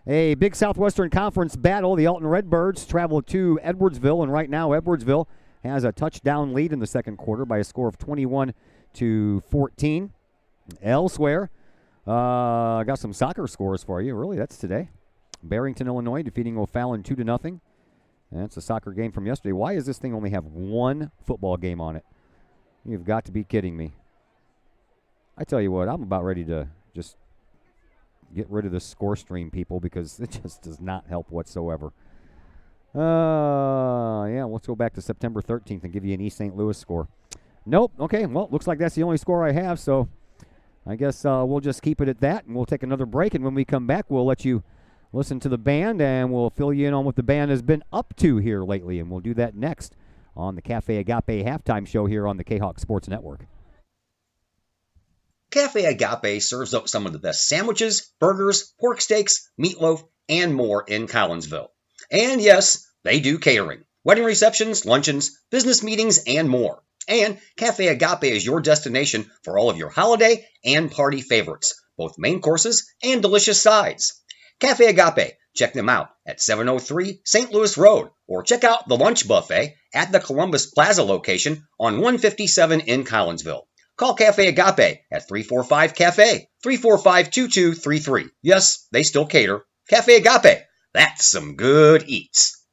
A big Southwestern Conference battle. The Alton Redbirds travel to Edwardsville, and right now Edwardsville has a touchdown lead in the second quarter by a score of 21-14. Elsewhere, I got some soccer scores for you. Really, that's today. Barrington, Illinois defeating O'Fallon 2-0. That's a soccer game from yesterday. Why does this thing only have one football game on it? You've got to be kidding me. I tell you what, I'm about ready to just get rid of the score stream, people, because it just does not help whatsoever. Yeah, let's go back to September 13th and give you an East St. Louis score. Nope. Okay, well, looks like that's the only score I have, so I guess we'll just keep it at that, and we'll take another break, and when we come back, we'll let you listen to the band, and we'll fill you in on what the band has been up to here lately, and we'll do that next on the Cafe Agape halftime show here on the Kahok Sports Network. Cafe Agape serves up some of the best sandwiches, burgers, pork steaks, meatloaf, and more in Collinsville. And yes, they do catering. Wedding receptions, luncheons, business meetings, and more. And Cafe Agape is your destination for all of your holiday and party favorites, both main courses and delicious sides. Cafe Agape, Check them out at 703 St. Louis Road, or check out the lunch buffet at the Columbus Plaza location on 157 in Collinsville. Call Cafe Agape at 345-CAFE, 345-2233. Yes, they still cater. Cafe Agape, that's some good eats.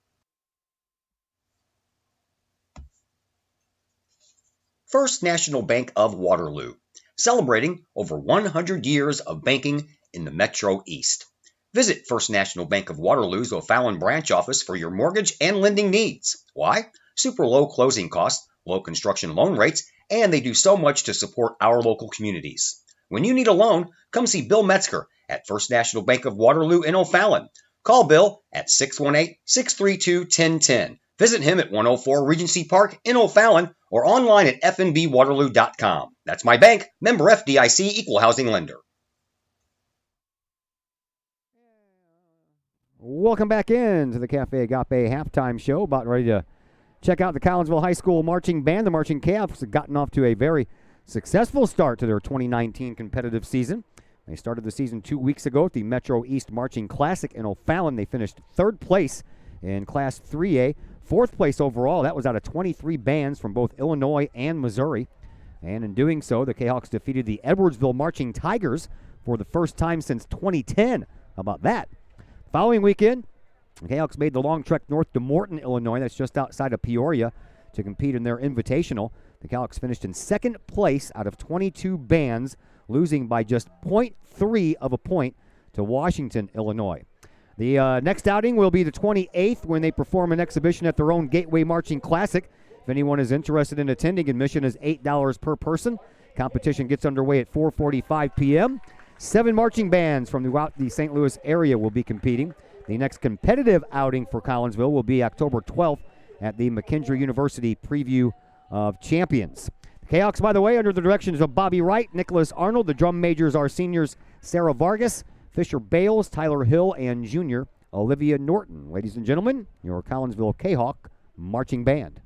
First National Bank of Waterloo, celebrating over 100 years of banking in the Metro East. Visit First National Bank of Waterloo's O'Fallon branch office for your mortgage and lending needs. Why? Super low closing costs, low construction loan rates, and they do so much to support our local communities. When you need a loan, come see Bill Metzger at First National Bank of Waterloo in O'Fallon. Call Bill at 618-632-1010. Visit him at 104 Regency Park in O'Fallon or online at fnbwaterloo.com. That's my bank, member FDIC, equal housing lender. Welcome back in to the Cafe Agape halftime show. About ready to check out the Collinsville High School marching band. The Marching Calves have gotten off to a very successful start to their 2019 competitive season. They started the season 2 weeks ago at the Metro East Marching Classic in O'Fallon. They finished third place in Class 3A, fourth place overall. That was out of 23 bands from both Illinois and Missouri. And in doing so, the Kahawks defeated the Edwardsville Marching Tigers for the first time since 2010. How about that? Following weekend, the Kahawks made the long trek north to Morton, Illinois. That's just outside of Peoria to compete in their invitational. The Kahawks finished in second place out of 22 bands, losing by just 0.3 of a point to Washington, Illinois. The next outing will be the 28th when they perform an exhibition at their own Gateway Marching Classic. If anyone is interested in attending, admission is $8 per person. Competition gets underway at 4:45 p.m. 7 marching bands from throughout the St. Louis area will be competing. The next competitive outing for Collinsville will be October 12th at the McKendree University Preview of Champions. The Kahawks, by the way, under the directions of Bobby Wright, Nicholas Arnold. The drum majors are seniors Sarah Vargas, Fisher Bales, Tyler Hill, and junior Olivia Norton. Ladies and gentlemen, your Collinsville Kahawk marching band.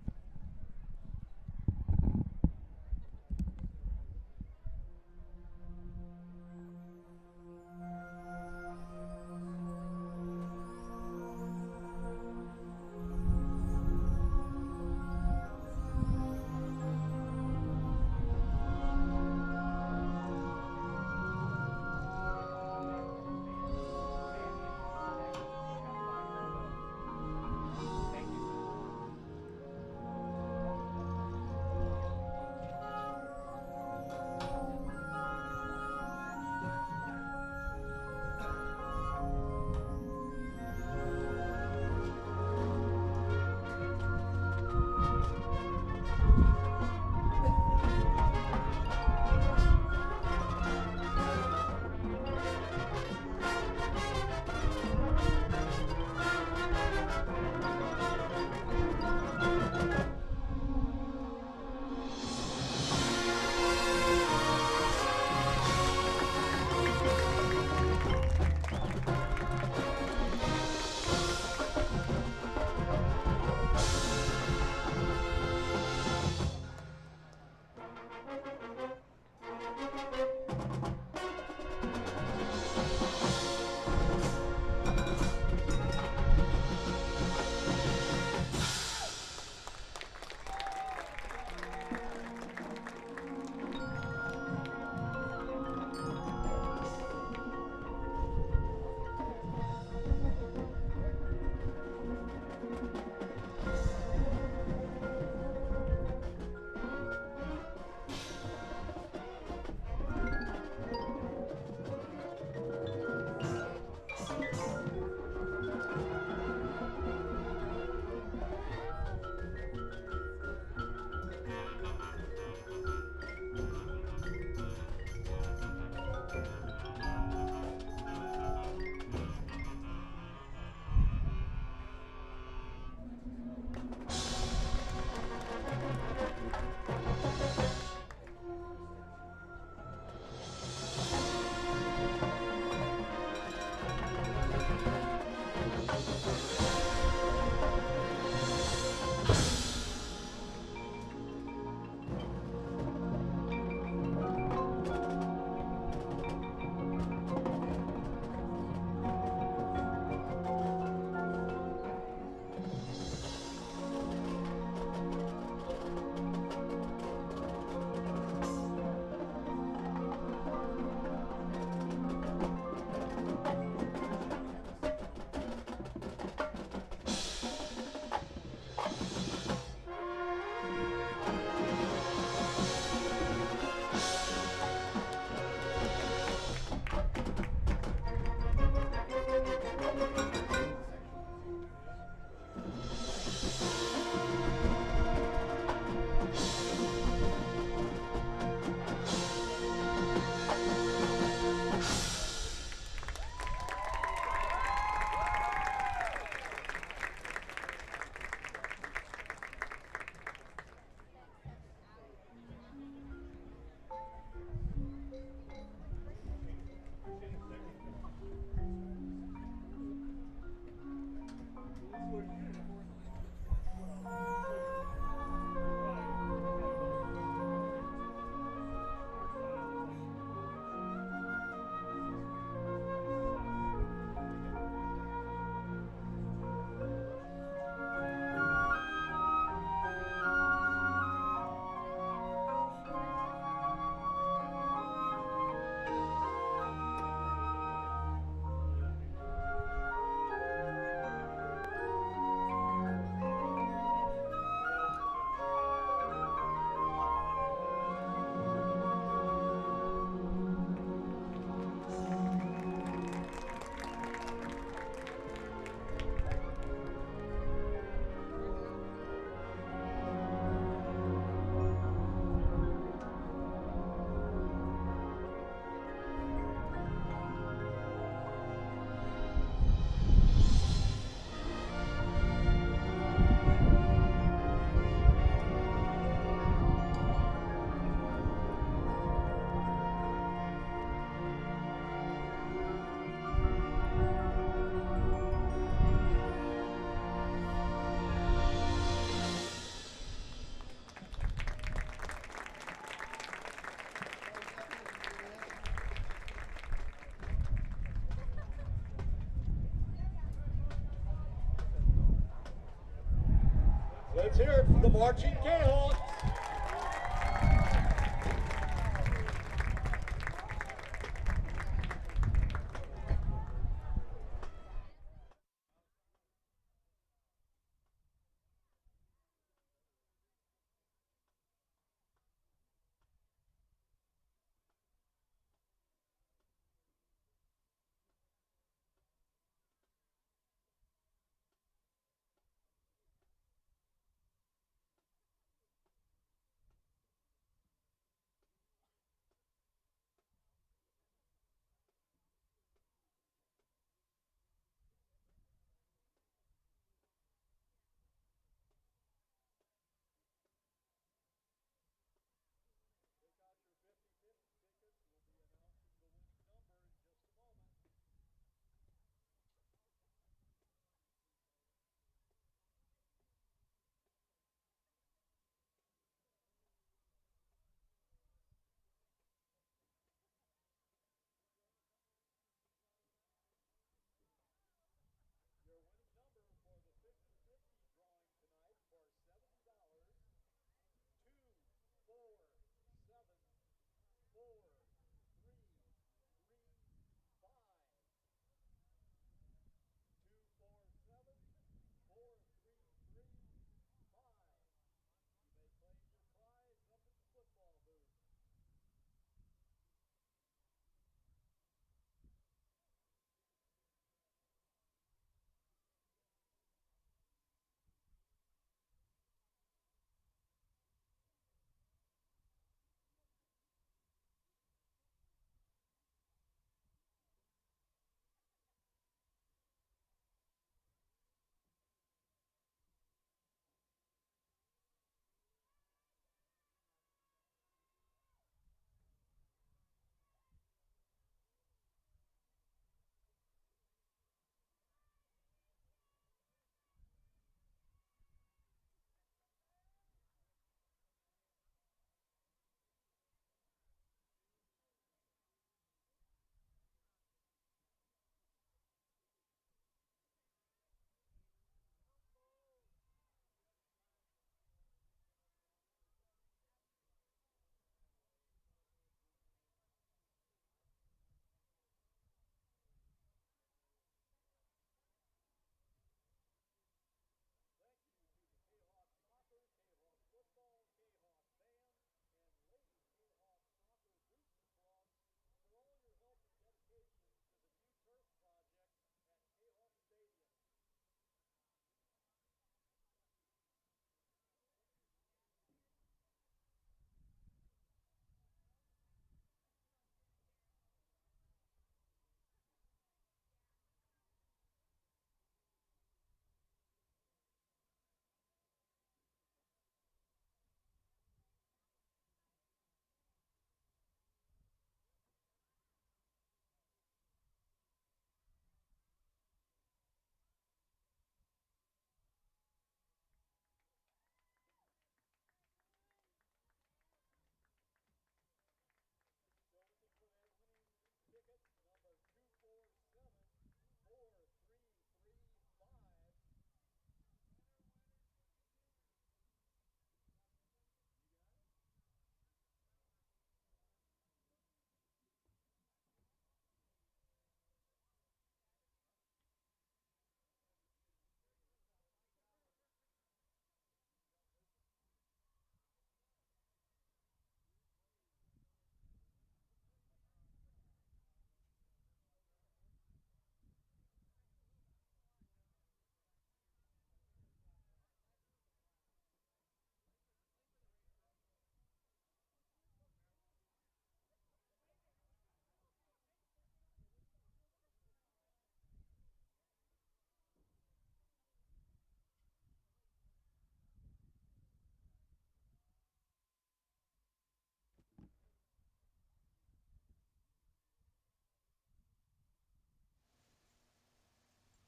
Let's hear it for the marching Kahok.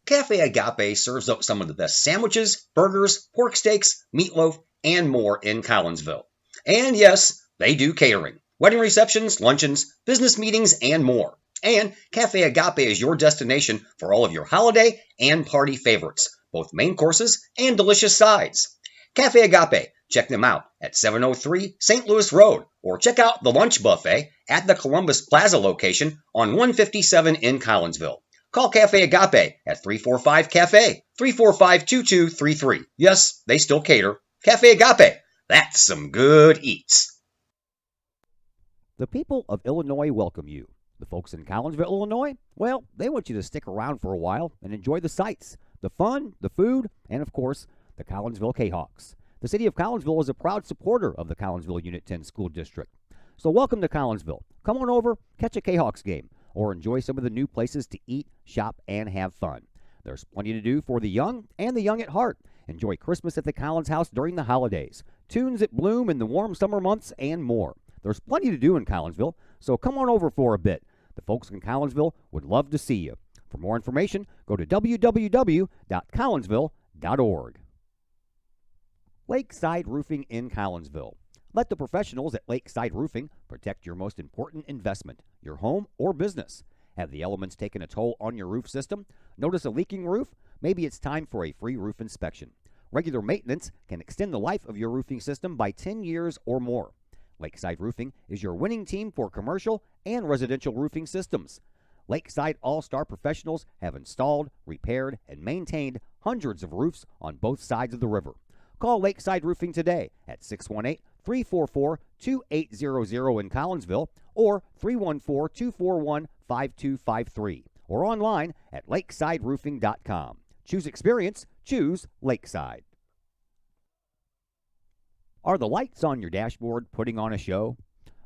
Cafe Agape serves up some of the best sandwiches, burgers, pork steaks, meatloaf, and more in Collinsville. And yes, they do catering, wedding receptions, luncheons, business meetings, and more. And Cafe Agape is your destination for all of your holiday and party favorites, both main courses and delicious sides. Cafe Agape. Check them out at 703 St. Louis Road, or check out the lunch buffet at the Columbus Plaza location on 157 in Collinsville. Call Cafe Agape at 345-CAFE, 345-2233. Yes, they still cater. Cafe Agape, that's some good eats. The people of Illinois welcome you. The folks in Collinsville, Illinois, well, they want you to stick around for a while and enjoy the sights, the fun, the food, and of course, the Collinsville Kahawks. The city of Collinsville is a proud supporter of the Collinsville Unit 10 School District. So welcome to Collinsville. Come on over, catch a Kahawks game, or enjoy some of the new places to eat, shop, and have fun. There's plenty to do for the young and the young at heart. Enjoy Christmas at the Collins House during the holidays, tunes at Bloom in the warm summer months, and more. There's plenty to do in Collinsville, so come on over for a bit. The folks in Collinsville would love to see you. For more information, go to www.collinsville.org. Lakeside Roofing in Collinsville. Let the professionals at Lakeside Roofing protect your most important investment, your home or business. Have the elements taken a toll on your roof system? Notice a leaking roof? Maybe it's time for a free roof inspection. Regular maintenance can extend the life of your roofing system by 10 years or more. Lakeside Roofing is your winning team for commercial and residential roofing systems. Lakeside All-Star professionals have installed, repaired, and maintained hundreds of roofs on both sides of the river. Call Lakeside Roofing today at 618-344-2800 in Collinsville or 314-241-5253 or online at lakesideroofing.com. Choose experience, choose Lakeside. Are the lights on your dashboard putting on a show?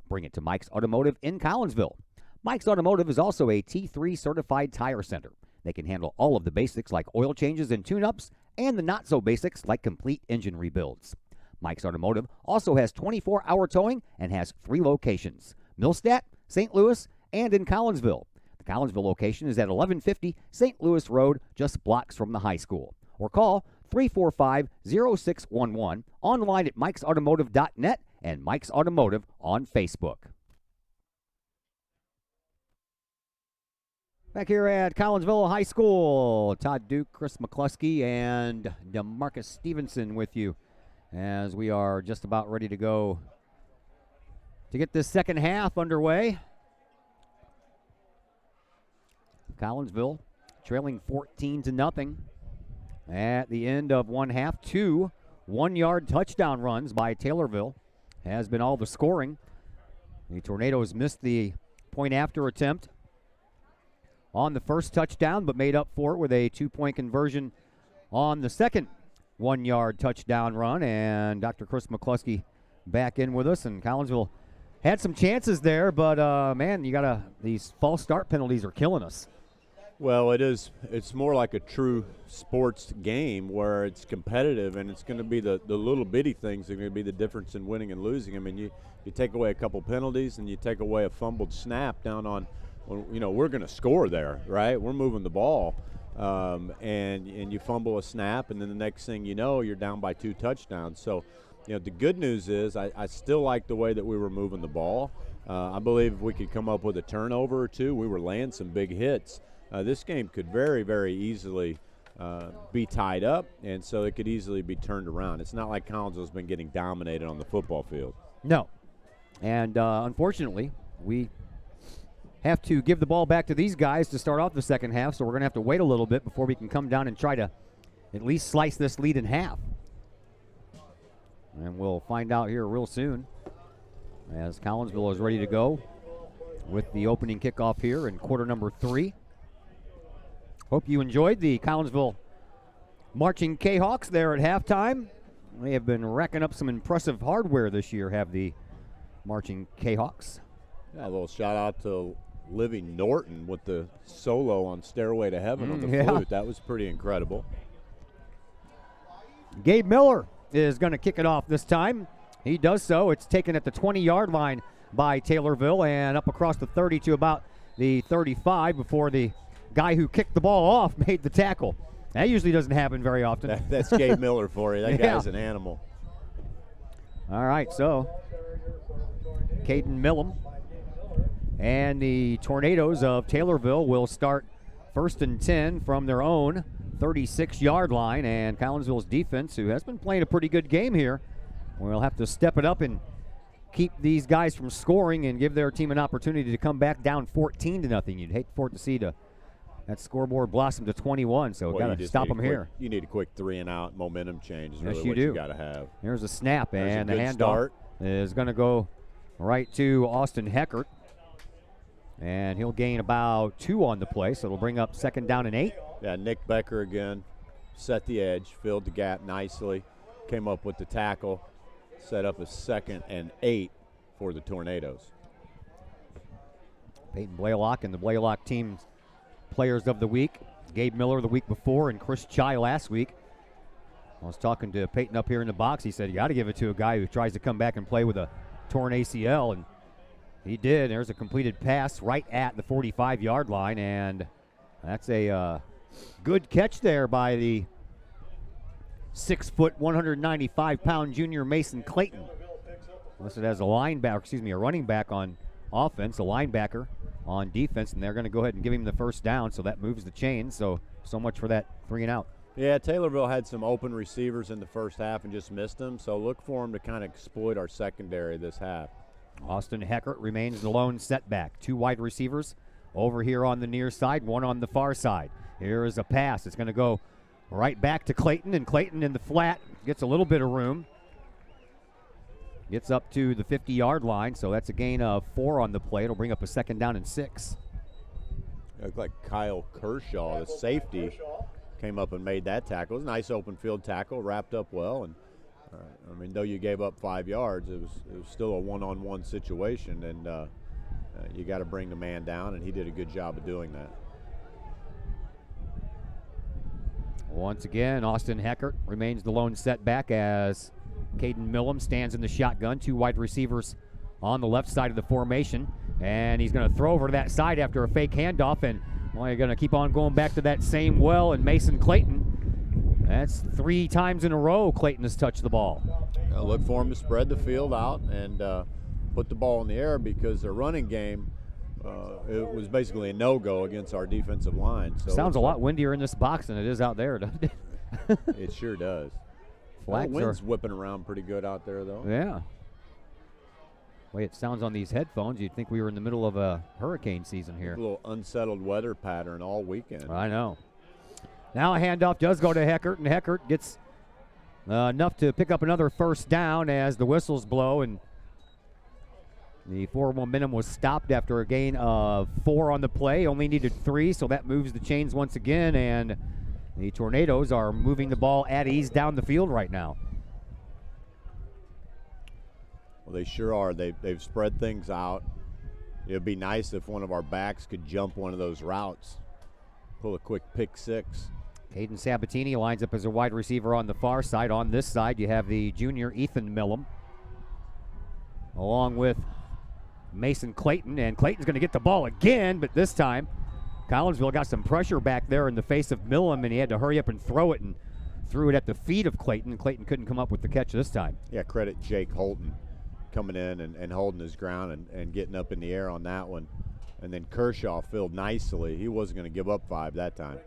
Bring it to Mike's Automotive in Collinsville. Mike's Automotive is also a T3 certified tire center. They can handle all of the basics like oil changes and tune-ups and the not-so-basics like complete engine rebuilds. Mike's Automotive also has 24-hour towing and has 3 locations: Millstadt, St. Louis, and in Collinsville. The Collinsville location is at 1150 St. Louis Road, just blocks from the high school. Or call 345-0611, online at mikesautomotive.net and Mike's Automotive on Facebook. Back here at Collinsville High School, Todd Duke, Chris McCluskey, and DeMarcus Stevenson with you as we are just about ready to go to get this second half underway. Collinsville trailing 14-0 at the end of one half. 2 one-yard touchdown runs by Taylorville has been all the scoring. The Tornadoes missed the point-after attempt on the first touchdown, but made up for it with a 2-point conversion on the second one-yard touchdown run. And Dr. Chris McCluskey back in with us, and Collinsville had some chances there, but man, these false start penalties are killing us. Well, it is. It's more like a true sports game where it's competitive, and it's going to be the little bitty things that are going to be the difference in winning and losing. I mean, you take away a couple penalties and you take away a fumbled snap down on, we're going to score there, right? We're moving the ball, and you fumble a snap, and then the next thing you know, you're down by 2 touchdowns. So, the good news is I still like the way that we were moving the ball. I believe if we could come up with a turnover or two, we were laying some big hits. This game could very, very easily be tied up, and so it could easily be turned around. It's not like Collinsville's been getting dominated on the football field. No. And unfortunately, we have to give the ball back to these guys to start off the second half, so we're going to have to wait a little bit before we can come down and try to at least slice this lead in half. And we'll find out here real soon as Collinsville is ready to go with the opening kickoff here in quarter number 3. Hope you enjoyed the Collinsville marching Kahawks there at halftime. They have been racking up some impressive hardware this year, have the marching Kahawks. Yeah, a little shout out to Livy Norton with the solo on Stairway to Heaven on the flute. That was pretty incredible. Gabe Miller is going to kick it off this time. He does so. It's taken at the 20-yard line by Taylorville and up across the 30 to about the 35 before the guy who kicked the ball off made the tackle. That usually doesn't happen very often. That's Gabe Miller for you. That guy's an animal. All right, so Caden Millum and the Tornadoes of Taylorville will start First and 10 from their own 36-yard line, and Collinsville's defense, who has been playing a pretty good game here, will have to step it up and keep these guys from scoring and give their team an opportunity to come back down 14-0. You'd hate for it to see that scoreboard blossom to 21, so got to stop them here. You need a quick 3-and-out momentum change is really Yes, you what do. you got to have. Here's a snap, There's and a the good handoff start. is going to go right to Austin Heckert. And he'll gain about 2 on the play, so it'll bring up 2nd down and 8. Yeah, Nick Becker again set the edge, filled the gap nicely, came up with the tackle, set up a 2nd and 8 for the Tornadoes. Peyton Blaylock and the Blaylock team's players of the week. Gabe Miller the week before and Chris Chai last week. I was talking to Peyton up here in the box. He said, you got to give it to a guy who tries to come back and play with a torn ACL, and he did. There's a completed pass right at the 45-yard line, and that's a good catch there by the 6-foot, 195-pound junior Mason Clayton. Listed as a running back on offense, a linebacker on defense, and they're going to go ahead and give him the first down, so that moves the chain. So much for that 3-and-out. Yeah, Taylorville had some open receivers in the first half and just missed them, so look for them to kind of exploit our secondary this half. Austin Heckert remains the lone setback. 2 wide receivers over here on the near side, 1 on the far side. Here is a pass. It's going to go right back to Clayton, and Clayton in the flat gets a little bit of room. Gets up to the 50-yard line, so that's a gain of 4 on the play. It'll bring up a 2nd down and 6. It looked like Kyle Kershaw, the safety, came up and made that tackle. It was a nice open field tackle, wrapped up well, and though you gave up 5 yards, it was still a one-on-one situation, and you got to bring the man down, and he did a good job of doing that. Once again, Austin Heckert remains the lone setback as Caden Millam stands in the shotgun. 2 wide receivers on the left side of the formation, and he's going to throw over to that side after a fake handoff, and you're going to keep on going back to that same well, and Mason Clayton. That's 3 times in a row Clayton has touched the ball. Look for him to spread the field out and put the ball in the air, because their running game, it was basically a no-go against our defensive line. So sounds a lot windier in this box than it is out there, doesn't it? It sure does. The wind's whipping around pretty good out there, though. Yeah. The way it sounds on these headphones, you'd think we were in the middle of a hurricane season here. A little unsettled weather pattern all weekend. I know. Now a handoff does go to Heckert, and Heckert gets enough to pick up another first down as the whistles blow, and the forward momentum was stopped after a gain of 4 on the play. Only needed 3, so that moves the chains once again, and the Tornadoes are moving the ball at ease down the field right now. Well, they sure are. They've spread things out. It would be nice if one of our backs could jump one of those routes, pull a quick pick 6. Caden Sabatini lines up as a wide receiver on the far side. On this side, you have the junior Ethan Millam, along with Mason Clayton. And Clayton's going to get the ball again, but this time Collinsville got some pressure back there in the face of Millam, and he had to hurry up and throw it, and threw it at the feet of Clayton. Clayton couldn't come up with the catch this time. Yeah, credit Jake Holton coming in and holding his ground and getting up in the air on that one. And then Kershaw filled nicely. He wasn't going to give up 5 that time.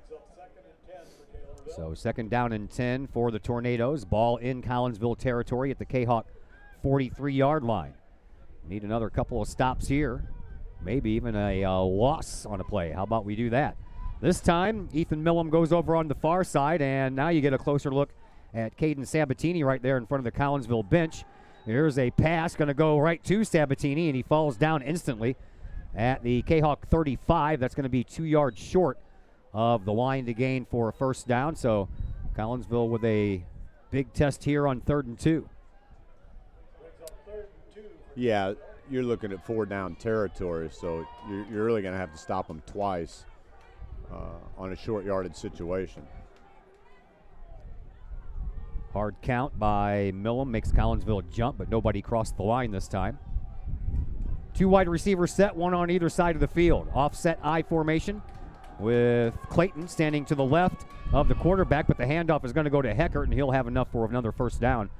So 2nd down and 10 for the Tornadoes. Ball in Collinsville territory at the Kahok 43-yard line. Need another couple of stops here. Maybe even a loss on a play. How about we do that? This time, Ethan Millam goes over on the far side, and now you get a closer look at Caden Sabatini right there in front of the Collinsville bench. Here's a pass going to go right to Sabatini, and he falls down instantly at the Kahok 35. That's going to be 2 yards short of the line to gain for a first down. So Collinsville with a big test here on 3rd and 2. Yeah, you're looking at 4-down territory, so you're really going to have to stop them twice on a short yardage situation. Hard count by Millam makes Collinsville jump, but nobody crossed the line this time. 2 wide receivers set, 1 on either side of the field. Offset I formation with Clayton standing to the left of the quarterback, but the handoff is going to go to Heckert, and he'll have enough for another first down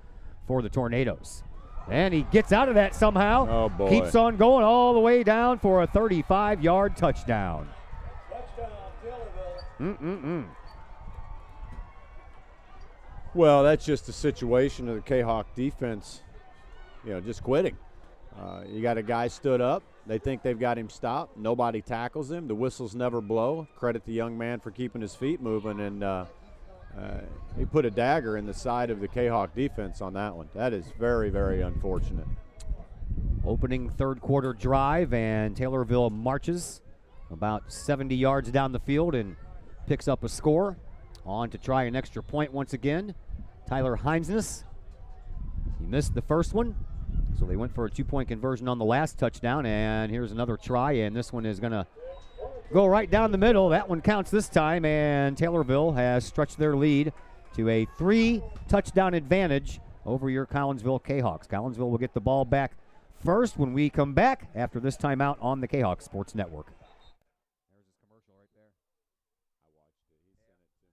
for the Tornadoes. And he gets out of that somehow. Oh, boy. Keeps on going all the way down for a 35-yard touchdown. Touchdown, Well, that's just a situation of the Kahok defense, just quitting. You got a guy stood up. They think they've got him stopped. Nobody tackles him. The whistles never blow. Credit the young man for keeping his feet moving, and he put a dagger in the side of the Kahok defense on that one. That is very, very unfortunate. Opening third quarter drive, and Taylorville marches about 70 yards down the field and picks up a score. On to try an extra point once again. Tyler Heinznes. He missed the first one, so they went for a 2-point conversion on the last touchdown, and here's another try, and this one is going to go right down the middle. That one counts this time, and Taylorville has stretched their lead to a 3-touchdown advantage over your Collinsville Kahawks. Collinsville will get the ball back first when we come back after this timeout on the Kahawk Sports Network. There's his commercial right there. I watched it. He sent it to me.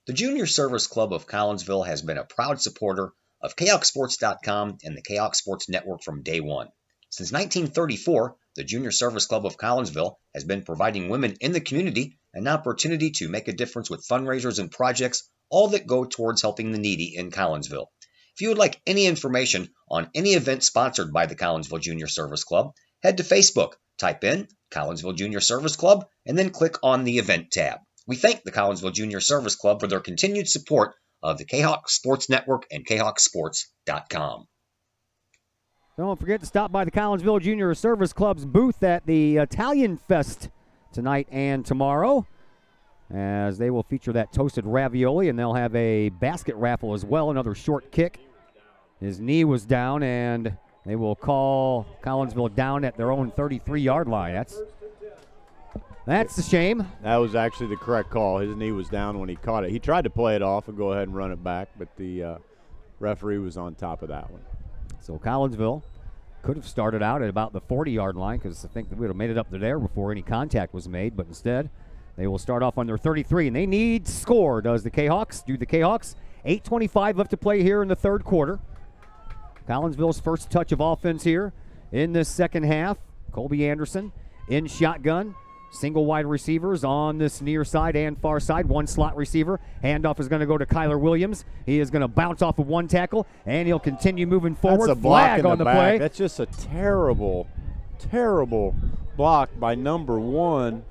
The Junior Service Club of Collinsville has been a proud supporter of KahokSports.com and the Kahok Sports Network from day one. Since 1934, the Junior Service Club of Collinsville has been providing women in the community an opportunity to make a difference with fundraisers and projects, all that go towards helping the needy in Collinsville. If you would like any information on any event sponsored by the Collinsville Junior Service Club, head to Facebook, type in Collinsville Junior Service Club, and then click on the Event tab. We thank the Collinsville Junior Service Club for their continued support of the Kahok Sports Network and KahokSports.com. Don't forget to stop by the Collinsville Junior Service Club's booth at the Italian Fest tonight and tomorrow, as they will feature that toasted ravioli, and they'll have a basket raffle as well, another short kick. His knee was down, and they will call Collinsville down at their own 33-yard line. That's a shame. That was actually the correct call. His knee was down when he caught it. He tried to play it off and go ahead and run it back, but the referee was on top of that one. So Collinsville could have started out at about the 40-yard line, because I think we would have made it up to there before any contact was made, but instead they will start off on their 33, and they need to score, do the Kahawks. 8:25 left to play here in the third quarter. Collinsville's first touch of offense here in this second half. Colby Anderson in shotgun. Single wide receivers on this near side and far side. One slot receiver. Handoff is going to go to Kyler Williams. He is going to bounce off of one tackle, and he'll continue moving forward. That's a block Flag in on the back. play. That's just a terrible, terrible block by number 1.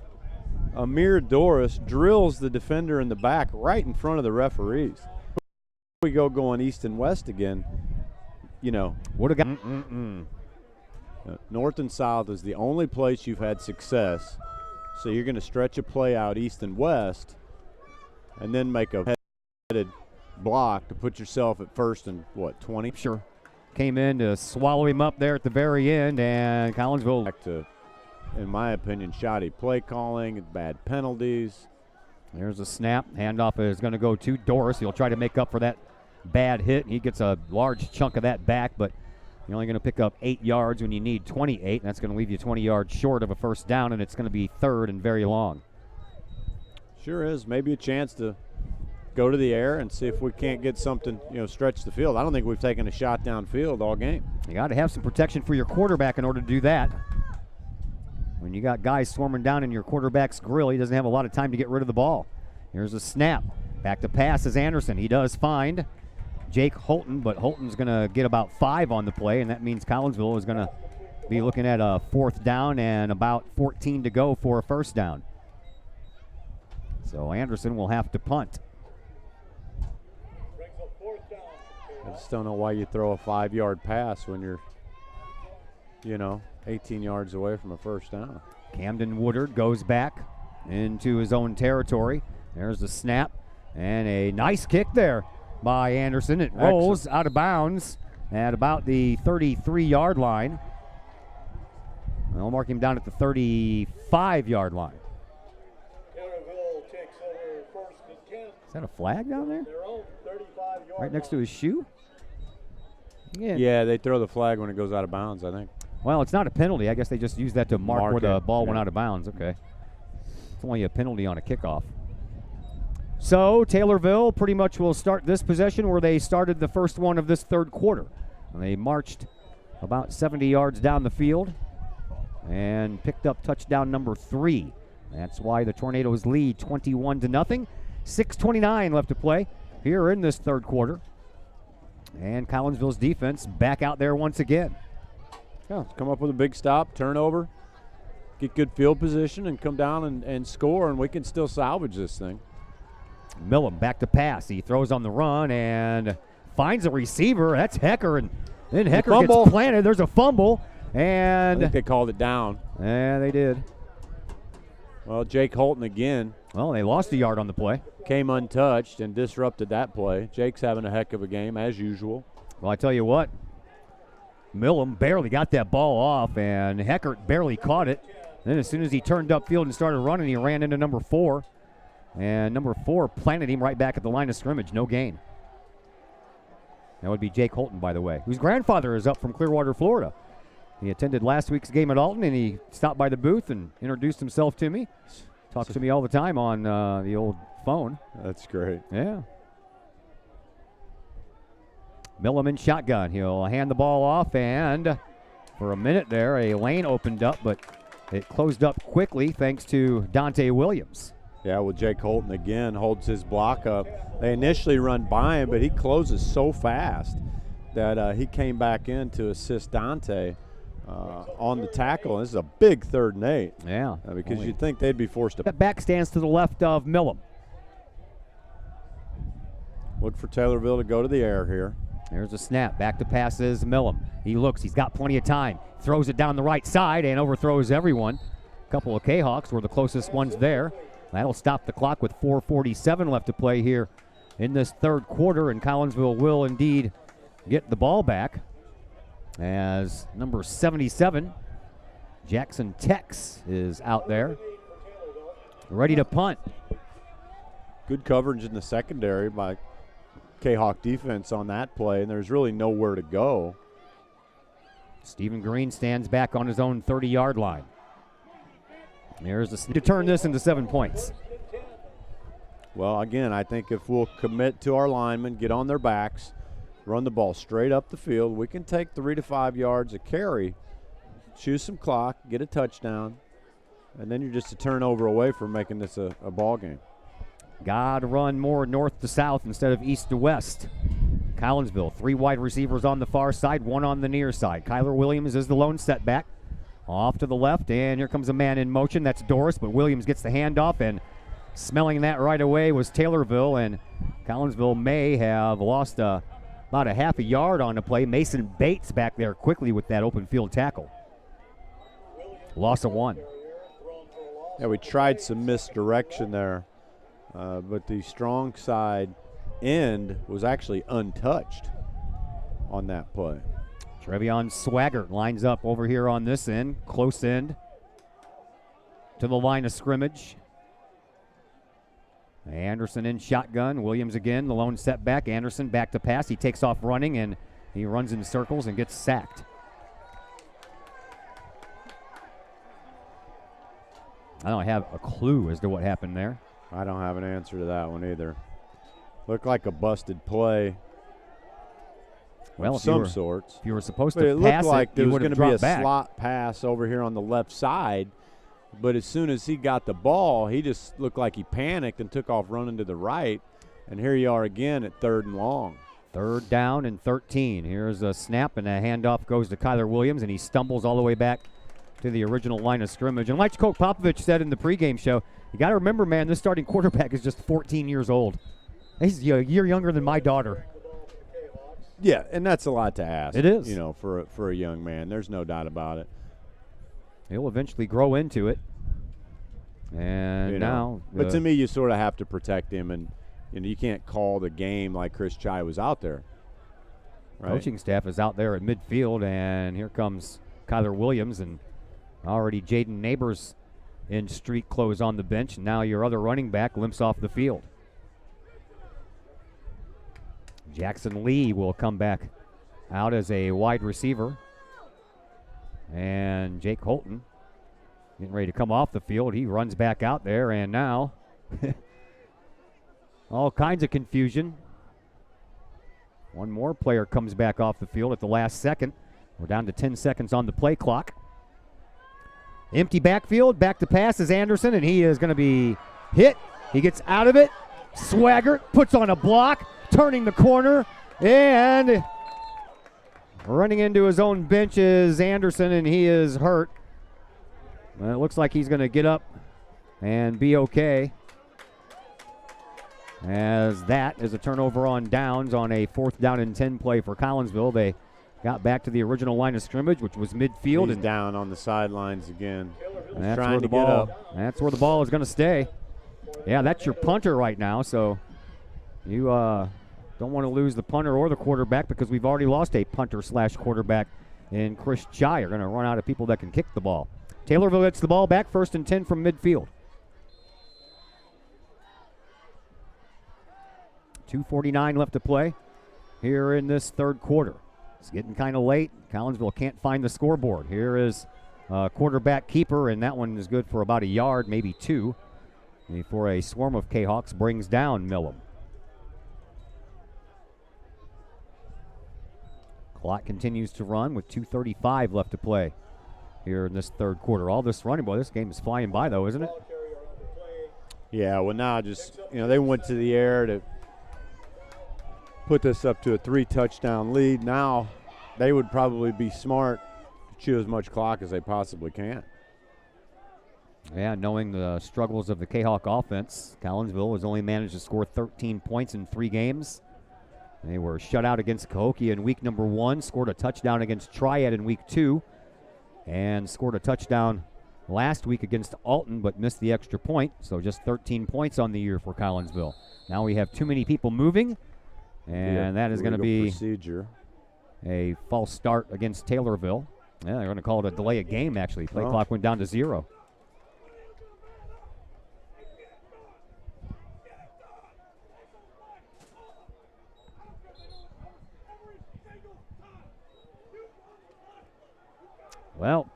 Amir Doris drills the defender in the back right in front of the referees. We go going east and west again. Would have got north and south is the only place you've had success. So you're going to stretch a play out east and west and then make a headed block to put yourself at first and, 20? Sure. Came in to swallow him up there at the very end, and Collinsville. Back to, in my opinion, shoddy play calling, bad penalties. There's a snap. Handoff is going to go to Doris. He'll try to make up for that bad hit. He gets a large chunk of that back, but you're only going to pick up 8 yards when you need 28. And that's going to leave you 20 yards short of a first down, and it's going to be third and very long. Sure is. Maybe a chance to go to the air and see if we can't get something, stretch the field. I don't think we've taken a shot downfield all game. You got to have some protection for your quarterback in order to do that. When you got guys swarming down in your quarterback's grill, he doesn't have a lot of time to get rid of the ball. Here's a snap. Back to pass is Anderson. He does find Jake Holton, but Holton's going to get about 5 on the play, and that means Collinsville is going to be looking at a fourth down and about 14 to go for a first down. So Anderson will have to punt. I just don't know why you throw a 5-yard pass when you're 18 yards away from a first down. Camden Woodard goes back into his own territory. There's the snap and a nice kick there by Anderson. It rolls out of bounds at about the 33-yard line. I'll mark him down at the 35-yard line. Taylorville takes over first and 10. Is that a flag down there? Their own 35-yard Right next to his shoe? Yeah, they throw the flag when it goes out of bounds, I think. Well, it's not a penalty. I guess they just use that to mark where the ball went yeah. out of bounds. Okay. It's only a penalty on a kickoff. So Taylorville pretty much will start this possession where they started the first one of this third quarter. And they marched about 70 yards down the field and picked up touchdown number 3. That's why the Tornadoes lead 21-0. 6:29 left to play here in this third quarter. And Collinsville's defense back out there once again. Yeah, come up with a big stop, turnover, get good field position, and come down and score, and we can still salvage this thing. Millam back to pass. He throws on the run and finds a receiver. That's Hecker, and then Hecker gets planted. There's a fumble, and I think they called it down. Yeah, they did. Well, Jake Holton again. Well, they lost a yard on the play. Came untouched and disrupted that play. Jake's having a heck of a game, as usual. Well, I tell you what, Millam barely got that ball off, and Heckert barely caught it. Then as soon as he turned upfield and started running, he ran into number 4. And number 4 planted him right back at the line of scrimmage. No gain. That would be Jake Holton, by the way, whose grandfather is up from Clearwater, Florida. He attended last week's game at Alton, and he stopped by the booth and introduced himself to me. Talks to me all the time on the old phone. That's great. Yeah. Milliman shotgun. He'll hand the ball off, and for a minute there, a lane opened up, but it closed up quickly thanks to Dante Williams. Yeah, well, Jake Holton again holds his block up. They initially run by him, but he closes so fast that he came back in to assist Dante on the tackle. This is a big 3rd and 8. Yeah. Because you'd think they'd be forced to. That back stands to the left of Millam. Look for Taylorville to go to the air here. There's a snap. Back to passes Millam. He looks. He's got plenty of time. Throws it down the right side and overthrows everyone. A couple of Kahawks were the closest ones there. That'll stop the clock with 4:47 left to play here in this third quarter, and Collinsville will indeed get the ball back as number 77, Jackson Tex, is out there, ready to punt. Good coverage in the secondary by Kahok defense on that play, and there's really nowhere to go. Stephen Green stands back on his own 30-yard line. There's to turn this into 7 points. Well, again, I think if we'll commit to our linemen, get on their backs, run the ball straight up the field, we can take 3 to 5 yards a carry, choose some clock, get a touchdown, and then you're just a turnover away from making this a ball game. Got to run more north to south instead of east to west. Collinsville, 3 wide receivers on the far side, 1 on the near side. Kyler Williams is the lone setback. Off to the left, and here comes a man in motion. That's Doris, but Williams gets the handoff, and smelling that right away was Taylorville, and Collinsville may have lost about a half a yard on the play. Mason Bates back there quickly with that open field tackle. Loss of 1. Yeah, we tried some misdirection there, but the strong side end was actually untouched on that play. Trevion Swaggart lines up over here on this end, close end to the line of scrimmage. Anderson in shotgun. Williams again, the lone setback. Anderson back to pass. He takes off running, and he runs in circles and gets sacked. I don't have a clue as to what happened there. I don't have an answer to that one either. Looked like a busted play. Well, of some sorts. If you were supposed but to it pass looked like there was going to be a back. slot pass over here on the left side. But as soon as he got the ball, he just looked like he panicked and took off running to the right. And here you are again at 3rd and long. 3rd down and 13. Here's a snap, and a handoff goes to Kyler Williams, and he stumbles all the way back to the original line of scrimmage. And like Coach Popovich said in the pregame show, you got to remember, man, this starting quarterback is just 14 years old. He's a year younger than my daughter. Yeah, and that's a lot to ask. It is. You know, for a young man. There's no doubt about it. He'll eventually grow into it. And You know, now. but to me, you sort of have to protect him, and you can't call the game like Chris Chai was out there. Right? Coaching staff is out there at midfield, and here comes Kyler Williams, and already Jaden Neighbors in street clothes on the bench. And now your other running back limps off the field. Jackson Lee will come back out as a wide receiver. And Jake Holton getting ready to come off the field. He runs back out there, and now all kinds of confusion. One more player comes back off the field at the last second. We're down to 10 seconds on the play clock. Empty backfield, back to pass is Anderson, and he is going to be hit. He gets out of it. Swaggart puts on a block, turning the corner, and running into his own bench is Anderson, and he is hurt. Well, it looks like he's going to get up and be okay, as that is a turnover on downs on a 4th down and 10 play for Collinsville. They got back to the original line of scrimmage, which was midfield. He's and down on the sidelines again. that's trying where to the get ball. up. That's where the ball is going to stay. Yeah, that's your punter right now. So you don't want to lose the punter or the quarterback, because we've already lost a punter/quarterback in Chris Chai. Are going to run out of people that can kick the ball. Taylorville gets the ball back, 1st and 10 from midfield. 2:49 left to play here in this third quarter. It's getting kind of late. Collinsville can't find the scoreboard. Here is quarterback keeper, and that one is good for about a yard, maybe 2, before a swarm of Kahawks brings down Millham. Clock continues to run with 2:35 left to play here in this third quarter. All this running, boy, this game is flying by, though, isn't it? Yeah, well, now just, they went to the air to put this up to a 3-touchdown lead. Now they would probably be smart to chew as much clock as they possibly can. Yeah, knowing the struggles of the Kahok offense, Collinsville has only managed to score 13 points in 3 games. They were shut out against Cahokia in week number 1, scored a touchdown against Triad in week 2, and scored a touchdown last week against Alton, but missed the extra point. So just 13 points on the year for Collinsville. Now we have too many people moving, and that is going to be procedure. A false start against Taylorville. Yeah, they're going to call it a delay of game, actually. Play clock went down to 0. Well,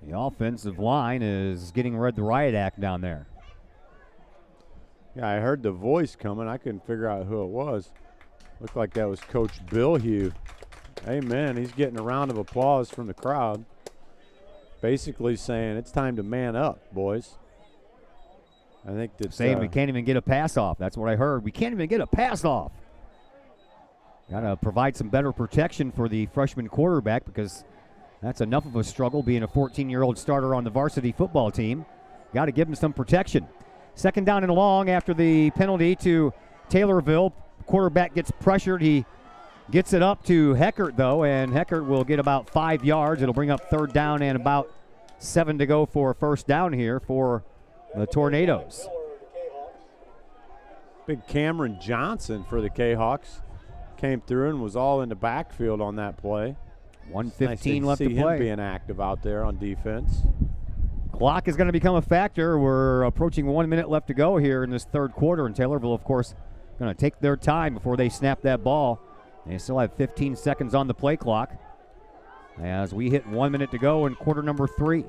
the offensive line is getting read the riot act down there. Yeah, I heard the voice coming. I couldn't figure out who it was. Looked like that was Coach Bill Hugh. Amen. He's getting a round of applause from the crowd. Basically saying it's time to man up, boys. I think that's saying we can't even get a pass off. That's what I heard. We can't even get a pass off. Got to provide some better protection for the freshman quarterback, because that's enough of a struggle being a 14-year-old starter on the varsity football team. Got to give him some protection. 2nd down and long after the penalty to Taylorville. Quarterback gets pressured. He gets it up to Heckert, though, and Heckert will get about 5 yards. It'll bring up 3rd down and about 7 to go for 1st down here for the Tornadoes. Big Cameron Johnson for the Kahawks came through and was all in the backfield on that play. 1:15 left to see play. Him being active out there on defense. Clock is going to become a factor. We're approaching 1 minute left to go here in this third quarter, and Taylorville, of course, going to take their time before they snap that ball. They still have 15 seconds on the play clock as we hit 1 minute to go in quarter number 3.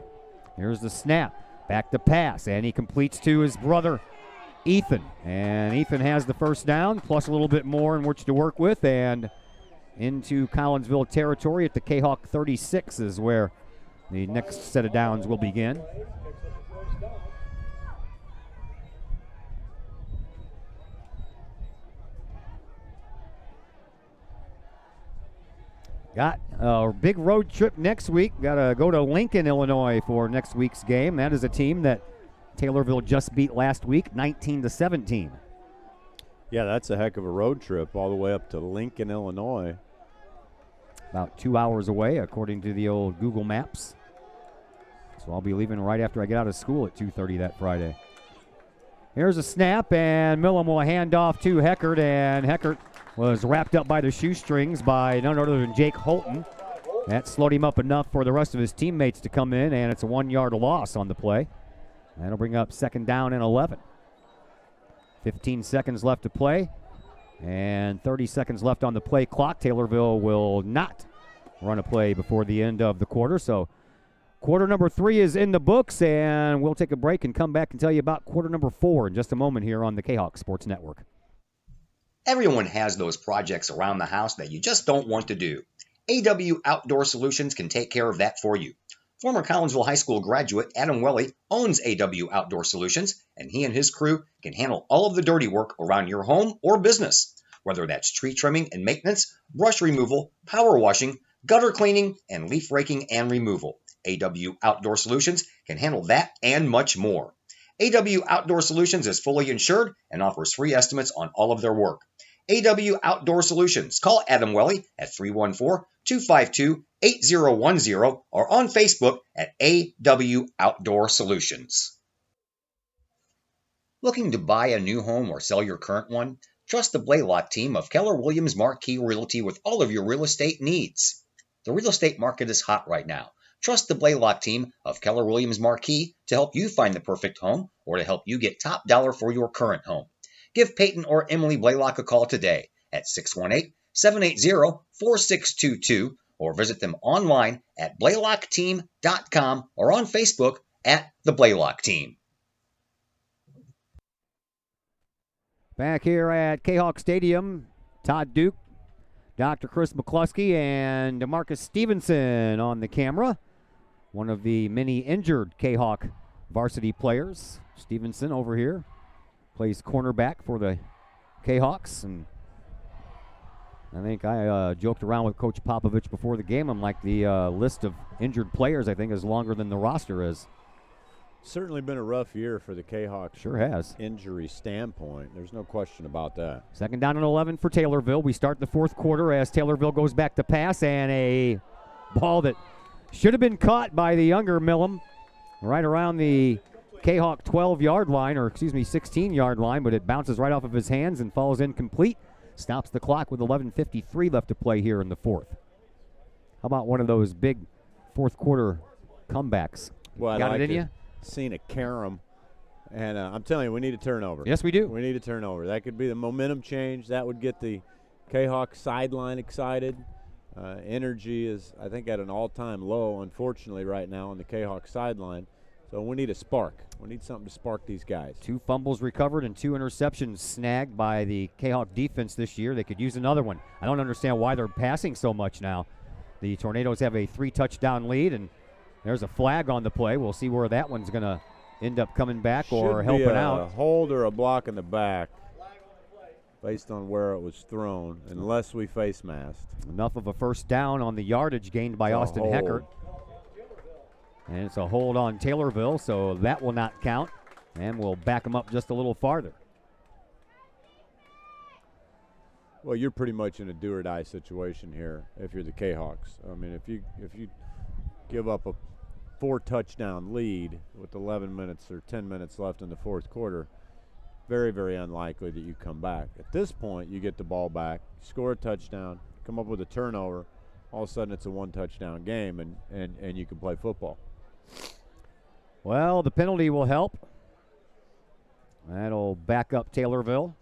Here's the snap. Back to pass, and he completes to his brother, Ethan. And Ethan has the 1st down, plus a little bit more in which to work with, and into Collinsville territory at the Kahok 36 is where the next set of downs will begin. Got a big road trip next week. Got to go to Lincoln, Illinois for next week's game. That is a team that Taylorville just beat last week, 19-17. Yeah, that's a heck of a road trip all the way up to Lincoln, Illinois. About 2 hours away, according to the old Google Maps. So I'll be leaving right after I get out of school at 2:30 that Friday. Here's a snap, and Millham will hand off to Heckert, and Heckert was wrapped up by the shoestrings by none other than Jake Holton. That slowed him up enough for the rest of his teammates to come in, and it's a 1-yard loss on the play. That'll bring up 2nd down and 11. 15 seconds left to play, and 30 seconds left on the play clock. Taylorville will not run a play before the end of the quarter, so quarter number 3 is in the books, and we'll take a break and come back and tell you about quarter number 4 in just a moment here on the Kahok Sports Network. Everyone has those projects around the house that you just don't want to do. AW Outdoor Solutions can take care of that for you. Former Collinsville High School graduate Adam Welly owns AW Outdoor Solutions, and he and his crew can handle all of the dirty work around your home or business, whether that's tree trimming and maintenance, brush removal, power washing, gutter cleaning, and leaf raking and removal. AW Outdoor Solutions can handle that and much more. AW Outdoor Solutions is fully insured and offers free estimates on all of their work. AW Outdoor Solutions. Call Adam Welly at 314-252-8010 or on Facebook at AW Outdoor Solutions. Looking to buy a new home or sell your current one? Trust the Blaylock team of Keller Williams Marquis Realty with all of your real estate needs. The real estate market is hot right now. Trust the Blaylock team of Keller Williams Marquis to help you find the perfect home or to help you get top dollar for your current home. Give Peyton or Emily Blaylock a call today at 618-780-4622 or visit them online at blaylockteam.com or on Facebook at the Blaylock Team. Back here at Kahok Stadium, Todd Duke, Dr. Chris McCluskey, and DeMarcus Stevenson on the camera. One of the many injured Kahok varsity players. Stevenson over here plays cornerback for the Kahawks, and I think I joked around with Coach Popovich before the game. I'm like, the list of injured players, I think, is longer than the roster is. Certainly been a rough year for the Kahawks. Sure has. Injury standpoint. There's no question about that. 2nd down and 11 for Taylorville. We start the 4th quarter as Taylorville goes back to pass, and a ball that should have been caught by the younger Millham right around the Kahok 12-yard line, or 16-yard line, but it bounces right off of his hands and falls incomplete. Stops the clock with 11:53 left to play here in the 4th. How about one of those big 4th quarter comebacks? Well, Got it in you? Seen a carom, and I'm telling you, we need a turnover. Yes, we do. We need a turnover. That could be the momentum change. That would get the Kahawk sideline excited. Energy is, I think, at an all-time low, unfortunately, right now on the Kahawk sideline. So we need a spark. We need something to spark these guys. 2 fumbles recovered and 2 interceptions snagged by the Kahawk defense this year. They could use another one. I don't understand why they're passing so much now. The Tornadoes have a 3-touchdown lead, and there's a flag on the play. We'll see where that one's going to end up coming back or helping out. A hold or a block in the back based on where it was thrown, unless we face masked. Enough of a first down on the yardage gained by Austin Heckert. And it's a hold on Taylorville, so that will not count. And we'll back them up just a little farther. Well, you're pretty much in a do-or-die situation here if you're the Kahawks. I mean, if you give up a 4-touchdown lead with 11 minutes or 10 minutes left in the 4th quarter, very, very unlikely that you come back. At this point, you get the ball back, score a touchdown, come up with a turnover, all of a sudden it's a 1-touchdown game, and you can play football. Well, the penalty will help. That'll back up Taylorville.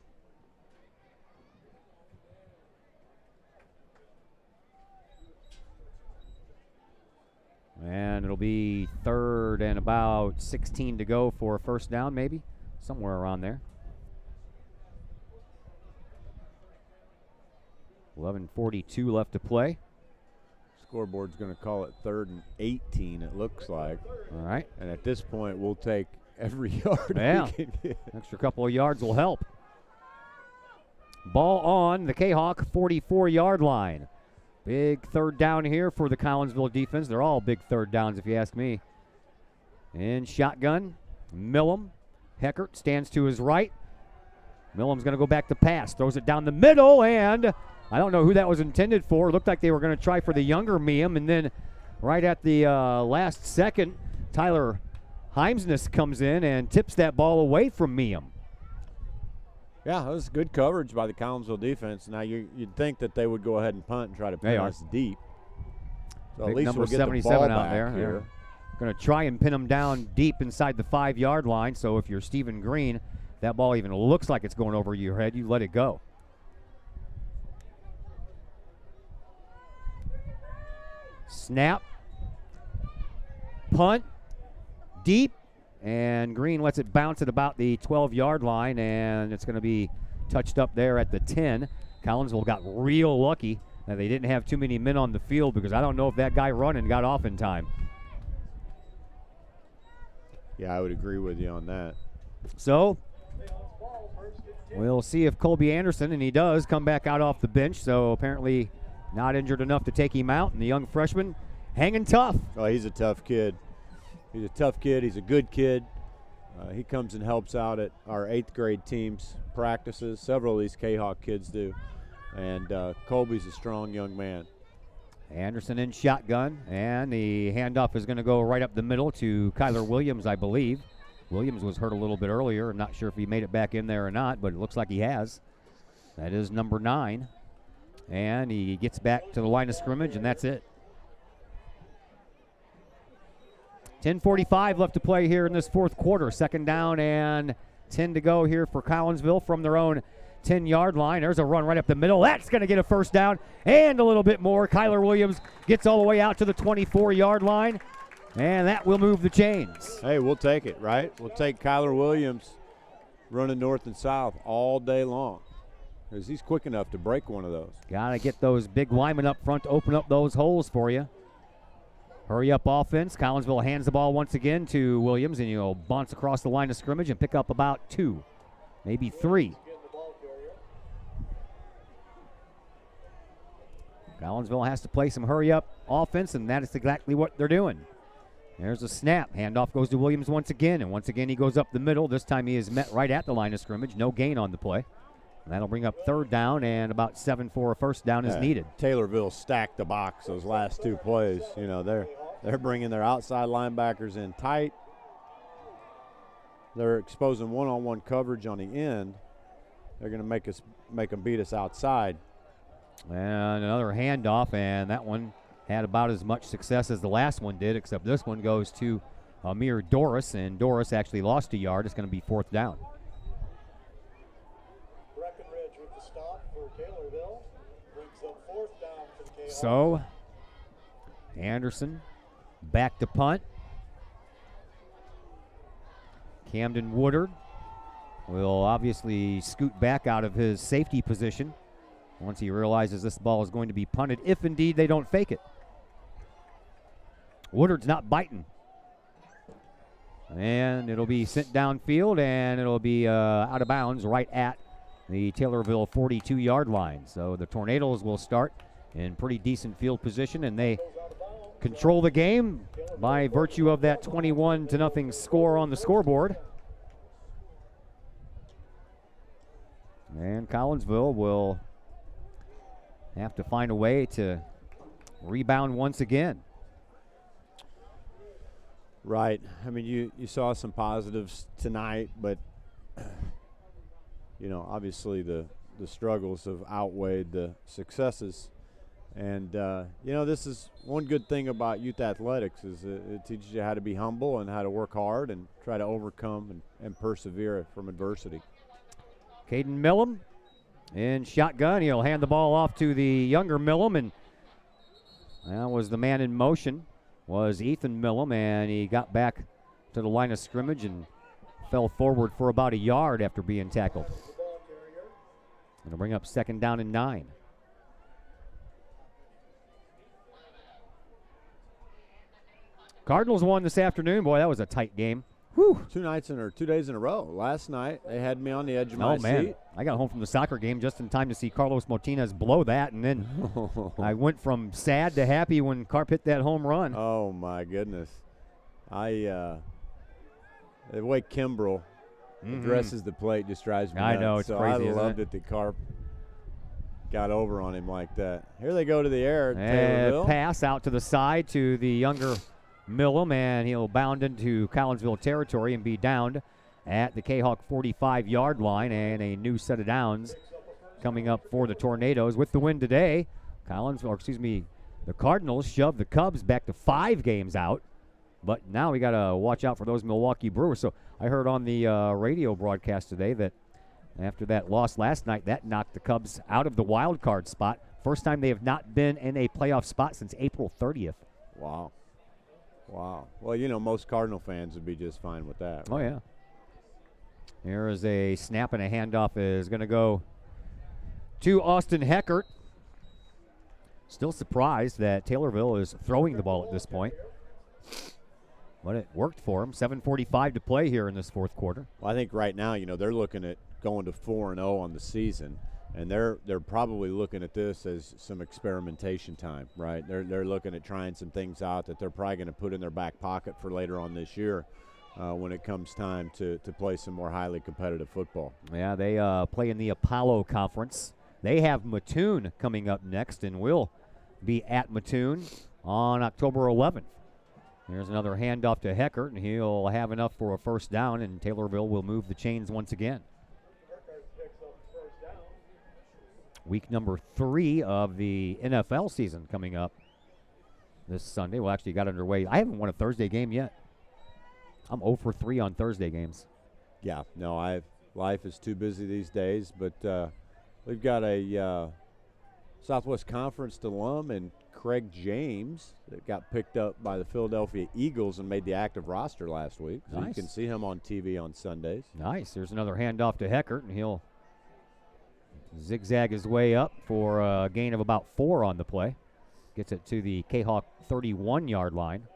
And it'll be 3rd and about 16 to go for a first down, maybe, somewhere around there. 11:42 left to play. Scoreboard's going to call it 3rd and 18, it looks like. All right. And at this point, we'll take every yard Yeah. we can get. Extra couple of yards will help. Ball on the Kahawk 44-yard line. Big 3rd down here for the Collinsville defense. They're all big 3rd downs, if you ask me. And shotgun, Millham. Heckert stands to his right. Millam's going to go back to pass. Throws it down the middle, and I don't know who that was intended for. Looked like they were going to try for the younger Miam, and then right at the last second, Tyler Heimsness comes in and tips that ball away from Miam. Yeah, that was good coverage by the Collinsville defense. Now, you'd think that they would go ahead and punt and try to pin us deep. So Big at least number we'll get 77 the ball out back there. here. Going to try and pin him down deep inside the 5-yard line. So if you're Stephen Green, that ball even looks like it's going over your head, you let it go. Snap. Punt. Deep. And Green lets it bounce at about the 12-yard line, and it's going to be touched up there at the 10. Collinsville got real lucky that they didn't have too many men on the field, because I don't know if that guy running got off in time. Yeah, I would agree with you on that. So we'll see if Colby Anderson, and he does, come back out off the bench. So apparently not injured enough to take him out, and the young freshman hanging tough. Oh, he's a tough kid. He's a tough kid. He's a good kid. He comes and helps out at our 8th grade team's practices. Several of these Kahok kids do. And Colby's a strong young man. Anderson in shotgun, and the handoff is going to go right up the middle to Kyler Williams, I believe. Williams was hurt a little bit earlier. I'm not sure if he made it back in there or not, but it looks like he has. That is number 9. And he gets back to the line of scrimmage, and that's it. 10:45 left to play here in this fourth quarter. 2nd down and 10 to go here for Collinsville from their own 10-yard line. There's a run right up the middle. That's going to get a first down and a little bit more. Kyler Williams gets all the way out to the 24-yard line, and that will move the chains. Hey, we'll take it, right? We'll take Kyler Williams running north and south all day long, because he's quick enough to break one of those. Got to get those big linemen up front to open up those holes for you. Hurry up offense. Collinsville hands the ball once again to Williams, and he'll bounce across the line of scrimmage and pick up about 2, maybe 3. Collinsville has to play some hurry-up offense, and that is exactly what they're doing. There's a snap. Handoff goes to Williams once again, and once again he goes up the middle. This time he is met right at the line of scrimmage. No gain on the play. And that'll bring up 3rd down, and about 7 for a first down is needed. Taylorville stacked the box those last 2 plays. You know, they're bringing their outside linebackers in tight. They're exposing one-on-one coverage on the end. They're going to make them beat us outside. And another handoff, and that one had about as much success as the last one did, except this one goes to Amir Doris, and Doris actually lost a yard. It's going to be 4th down. Breckenridge with the stop for Taylorville. Brings up 4th down for the Kahawks. So, Anderson back to punt. Camden Woodard will obviously scoot back out of his safety position once he realizes this ball is going to be punted, if indeed they don't fake it. Woodard's not biting. And it'll be sent downfield, and it'll be out of bounds right at the Taylorville 42-yard line. So the Tornadoes will start in pretty decent field position, and they control the game by virtue of that 21-0 score on the scoreboard. And Collinsville will have to find a way to rebound once again. Right. I mean, you saw some positives tonight, but, you know, obviously the struggles have outweighed the successes. And, you know, this is one good thing about youth athletics is it teaches you how to be humble and how to work hard and try to overcome and persevere from adversity. Caden Millam in shotgun. He'll hand the ball off to the younger Millam, and that was the man in motion, was Ethan Millam, and he got back to the line of scrimmage and fell forward for about a yard after being tackled. It'll bring up 2nd down and 9. Cardinals won this afternoon. Boy, that was a tight game. Whew. 2 days in a row. Last night they had me on the edge of my seat. I got home from the soccer game just in time to see Carlos Martinez blow that, and then I went from sad to happy when Carp hit that home run. Oh my goodness! The way Kimbrell addresses the plate just drives me I nuts. know, it's so crazy, I isn't loved it? it that Carp got over on him like that. Here they go to the air at And Taylorville. pass out to the side to the younger Millum, and he'll bound into Collinsville territory and be downed at the Kahok 45-yard line, and a new set of downs coming up for the Tornadoes. With the win today, the Cardinals shoved the Cubs back to 5 games out, but now we got to watch out for those Milwaukee Brewers. So I heard on the radio broadcast today that after that loss last night, that knocked the Cubs out of the wild card spot. First time they have not been in a playoff spot since April 30th. Wow. Well, most Cardinal fans would be just fine with that. Oh, yeah. Here is a snap, and a handoff is going to go to Austin Heckert. Still surprised that Taylorville is throwing the ball at this point. But it worked for him. 7:45 to play here in this fourth quarter. Well, I think right now, they're looking at going to 4-0 on the season, and they're probably looking at this as some experimentation time, right? They're looking at trying some things out that they're probably going to put in their back pocket for later on this year when it comes time to play some more highly competitive football. Yeah, they play in the Apollo Conference. They have Mattoon coming up next, and will be at Mattoon on October 11th. Here's another handoff to Heckert, and he'll have enough for a first down, and Taylorville will move the chains once again. Week number 3 of the NFL season coming up this Sunday. Well, actually got underway. I haven't won a Thursday game yet. I'm 0 for 3 on Thursday games. Yeah, no, life is too busy these days, but we've got a Southwest Conference alum and Craig James that got picked up by the Philadelphia Eagles and made the active roster last week. So Nice. you can see him on TV on Sundays. Nice. There's another handoff to Heckert, and he'll zigzag his way up for a gain of about 4 on the play. Gets it to the Kahok 31-yard line.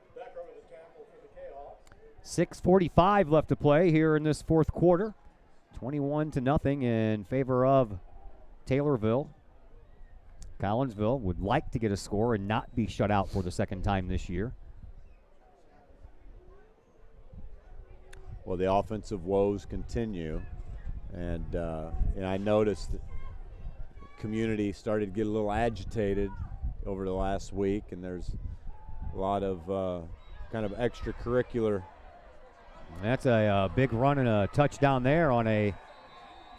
6:45 left to play here in this fourth quarter. 21-0 in favor of Taylorville. Collinsville would like to get a score and not be shut out for the second time this year. Well, the offensive woes continue, and I noticed that the community started to get a little agitated over the last week, and there's a lot of kind of extracurricular. That's a big run and a touchdown there on a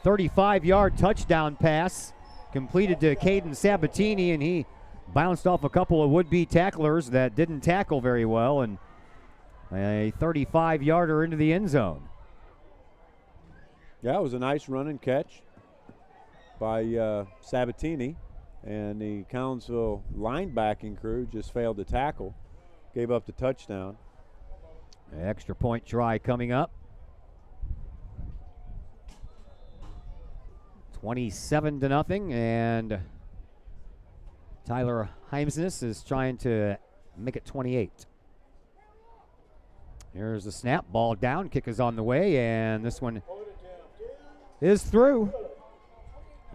35-yard touchdown pass completed to Caden Sabatini, and he bounced off a couple of would-be tacklers that didn't tackle very well, and a 35-yarder into the end zone. Yeah, it was a nice run and catch by Sabatini, and the Collinsville linebacking crew just failed to tackle, gave up the touchdown. Extra point try coming up. 27-0, and Tyler Heimsness is trying to make it 28. Here's the snap, ball down, kick is on the way, and this one is through.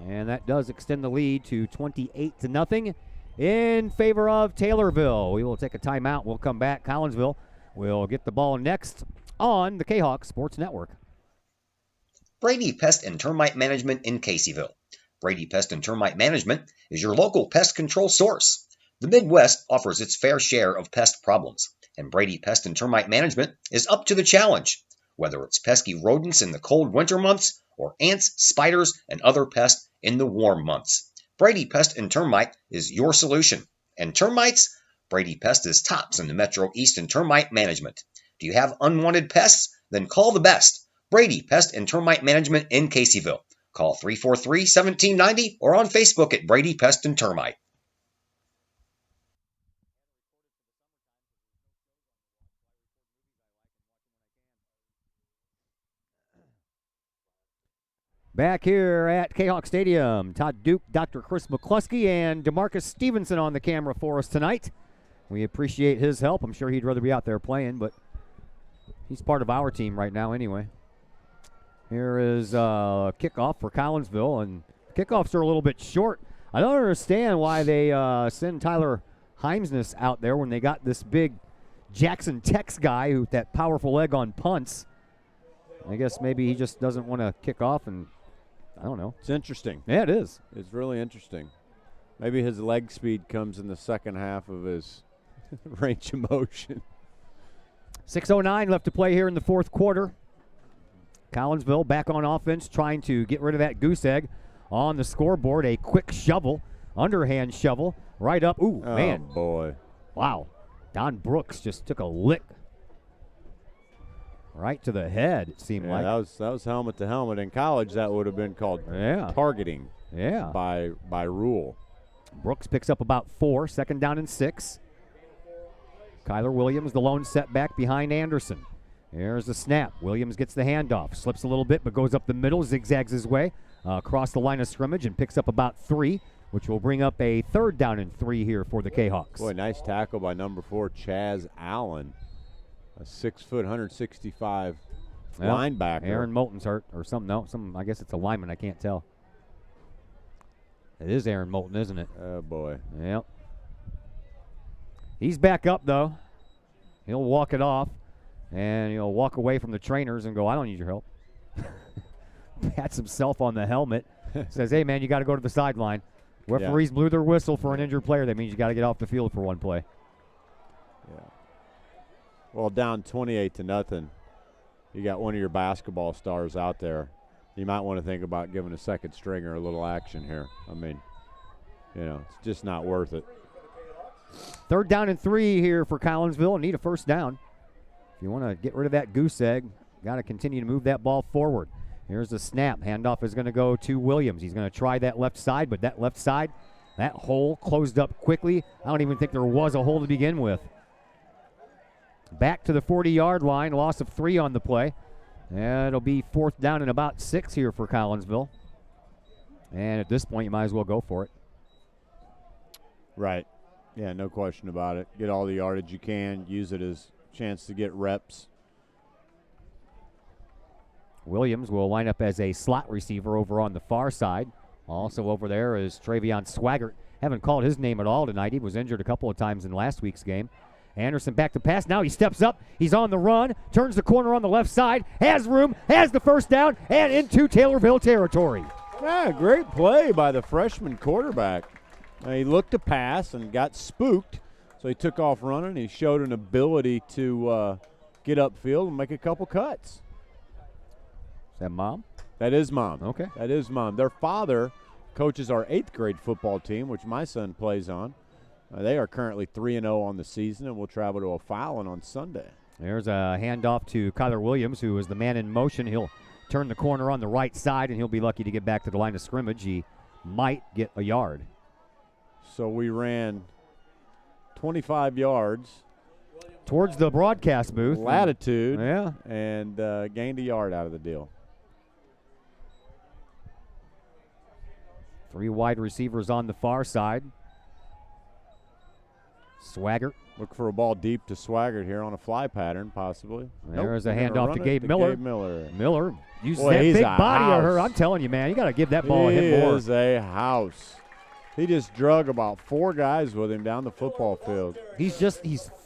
And that does extend the lead to 28-0 in favor of Taylorville. We will take a timeout. We'll come back. Collinsville will get the ball next on the Kahok Sports Network. Brady Pest and Termite Management in Caseyville. Brady Pest and Termite Management is your local pest control source. The Midwest offers its fair share of pest problems, and Brady Pest and Termite Management is up to the challenge. Whether it's pesky rodents in the cold winter months or ants, spiders, and other pests in the warm months, Brady Pest and Termite is your solution. And termites? Brady Pest is tops in the Metro East in termite management. Do you have unwanted pests? Then call the best. Brady Pest and Termite Management in Caseyville. Call 343-1790 or on Facebook at Brady Pest and Termite. Back here at Kahok Stadium, Todd Duke, Dr. Chris McCluskey, and DeMarcus Stevenson on the camera for us tonight. We appreciate his help. I'm sure he'd rather be out there playing, but he's part of our team right now anyway. Here is a kickoff for Collinsville, and kickoffs are a little bit short. I don't understand why they send Tyler Heimsness out there when they got this big Jackson Tex guy with that powerful leg on punts. I guess maybe he just doesn't want to kick off, and I don't know. It's interesting. Yeah, it is. It's really interesting. Maybe his leg speed comes in the second half of his range of motion. 6:09 left to play here in the fourth quarter. Collinsville back on offense, trying to get rid of that goose egg on the scoreboard. A quick shovel, underhand shovel, right up. Ooh, Oh, man. boy. Wow. Don Brooks just took a lick right to the head, it seemed like. That was helmet to helmet. In college, that would have been called targeting by rule. Brooks picks up about 4, second down and 6. Kyler Williams, the lone setback behind Anderson. There's the snap. Williams gets the handoff, slips a little bit, but goes up the middle, zigzags his way across the line of scrimmage and picks up about 3, which will bring up a third down and 3 here for the Kahawks. Boy, nice tackle by number 4, Chaz Allen, a 6 foot, 165 linebacker. Aaron Moulton's hurt or something. No, I guess it's a lineman. I can't tell. It is Aaron Moulton, isn't it? Oh, boy. Yep. He's back up, though. He'll walk it off, and he'll walk away from the trainers and go, I don't need your help. Pats himself on the helmet. Says, hey, man, you got to go to the sideline. Referees blew their whistle for an injured player. That means you got to get off the field for one play. Yeah. Well, down 28-0. You got one of your basketball stars out there. You might want to think about giving a second stringer a little action here. I mean, it's just not worth it. Third down and 3 here for Collinsville. Need a first down. If you want to get rid of that goose egg, got to continue to move that ball forward. Here's the snap. Handoff is going to go to Williams. He's going to try that left side, but that left side, that hole closed up quickly. I don't even think there was a hole to begin with. Back to the 40-yard line. Loss of 3 on the play. And it'll be fourth down and about 6 here for Collinsville. And at this point, you might as well go for it. Right. Yeah, no question about it. Get all the yardage you can. Use it as a chance to get reps. Williams will line up as a slot receiver over on the far side. Also over there is Travion Swaggart. Haven't called his name at all tonight. He was injured a couple of times in last week's game. Anderson back to pass. Now he steps up. He's on the run. Turns the corner on the left side. Has room. Has the first down. And into Taylorville territory. Yeah, great play by the freshman quarterback. He looked to pass and got spooked, so he took off running. He showed an ability to get upfield and make a couple cuts. Is that Mom? That is Mom. Okay. That is Mom. Their father coaches our 8th grade football team, which my son plays on. They are currently 3-0 on the season, and will travel to O'Fallon on Sunday. There's a handoff to Kyler Williams, who is the man in motion. He'll turn the corner on the right side, and he'll be lucky to get back to the line of scrimmage. He might get a yard. So we ran 25 yards. Towards the broadcast booth. Latitude. Yeah. And gained a yard out of the deal. 3 wide receivers on the far side. Swaggart. Look for a ball deep to Swaggart here on a fly pattern, possibly. There's a handoff to Gabe Miller. Miller uses that big body of her. I'm telling you, man, you got to give that ball a hit more. He is a house. He just drug about 4 guys with him down the football field. He's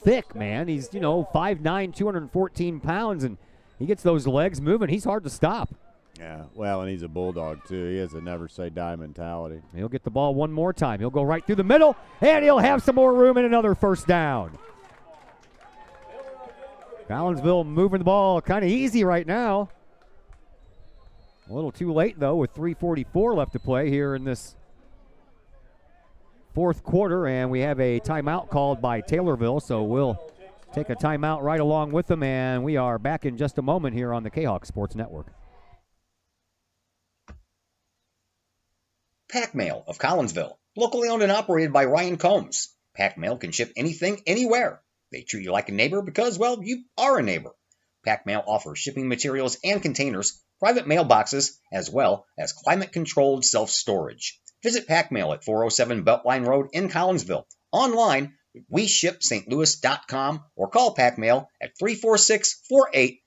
thick, man. He's, 5'9", 214 pounds, and he gets those legs moving. He's hard to stop. Yeah, well, and he's a bulldog, too. He has a never-say-die mentality. He'll get the ball one more time. He'll go right through the middle, and he'll have some more room and another first down. Collinsville moving the ball kind of easy right now. A little too late, though, with 3:44 left to play here in this fourth quarter, and we have a timeout called by Taylorville, so we'll take a timeout right along with them, and we are back in just a moment here on the Kahok Sports Network. Pack Mail of Collinsville, locally owned and operated by Ryan Combs. Pack Mail can ship anything, anywhere. They treat you like a neighbor because, well, you are a neighbor. Pack Mail offers shipping materials and containers, private mailboxes, as well as climate-controlled self-storage. Visit Pack Mail at 407 Beltline Road in Collinsville. Online, WeShipSt.Louis.com or call Pack Mail at 346-4884.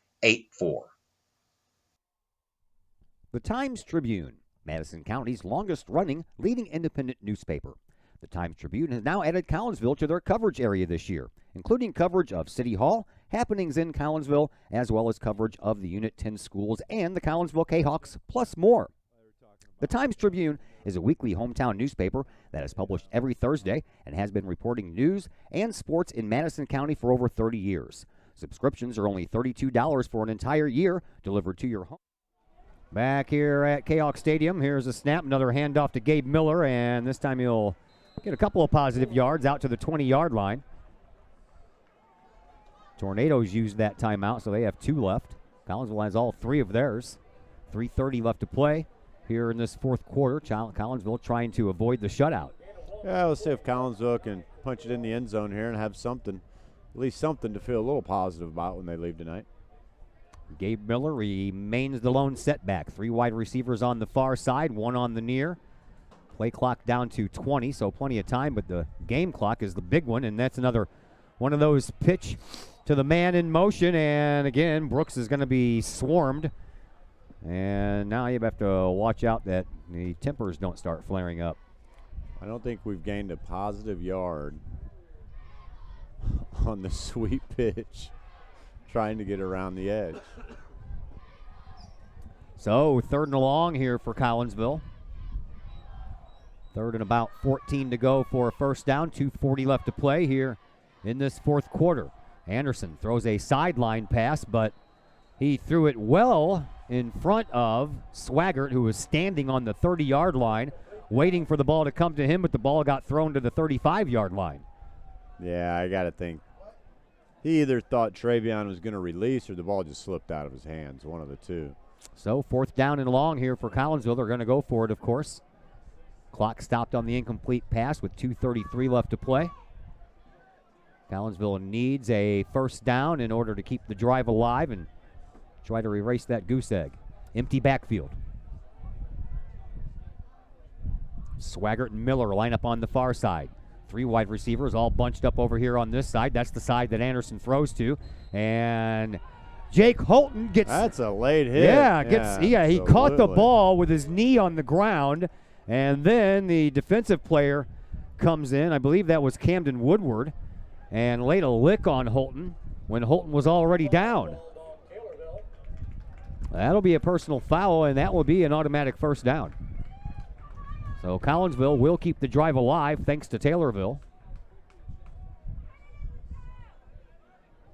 The Times-Tribune, Madison County's longest-running leading independent newspaper. The Times-Tribune has now added Collinsville to their coverage area this year, including coverage of City Hall, happenings in Collinsville, as well as coverage of the Unit 10 schools and the Collinsville Kahawks, plus more. The Times-Tribune is a weekly hometown newspaper that is published every Thursday and has been reporting news and sports in Madison County for over 30 years. Subscriptions are only $32 for an entire year, delivered to your home. Back here at Kahok Stadium, here's a snap, another handoff to Gabe Miller, and this time he'll get a couple of positive yards out to the 20-yard line. Tornadoes used that timeout, so they have 2 left. Collinsville has all 3 of theirs. 3:30 left to play here in this fourth quarter. Collinsville trying to avoid the shutout. Yeah, let's see if Collinsville can punch it in the end zone here and have something, at least something to feel a little positive about when they leave tonight. Gabe Miller remains the lone setback. 3 wide receivers on the far side, 1 on the near. Play clock down to 20, so plenty of time, but the game clock is the big one, and that's another one of those pitch to the man in motion, and again, Brooks is going to be swarmed. And now you have to watch out that the tempers don't start flaring up. I don't think we've gained a positive yard on the sweep pitch, trying to get around the edge. So 3rd and long here for Collinsville. 3rd and about 14 to go for a first down. 2:40 left to play here in this fourth quarter. Anderson throws a sideline pass, but he threw it well in front of Swaggart, who was standing on the 30-yard line, waiting for the ball to come to him, but the ball got thrown to the 35-yard line. Yeah, I got to think. He either thought Travion was going to release or the ball just slipped out of his hands, one of the two. So 4th down and long here for Collinsville. They're going to go for it, of course. Clock stopped on the incomplete pass with 2:33 left to play. Collinsville needs a first down in order to keep the drive alive and try to erase that goose egg. Empty backfield. Swaggart and Miller line up on the far side. 3 wide receivers all bunched up over here on this side. That's the side that Anderson throws to. And Jake Holton gets... That's a late hit. Yeah, he caught the ball with his knee on the ground. And then the defensive player comes in. I believe that was Camden Woodward. And laid a lick on Holton when Holton was already down. That'll be a personal foul, and that will be an automatic first down. So Collinsville will keep the drive alive thanks to Taylorville.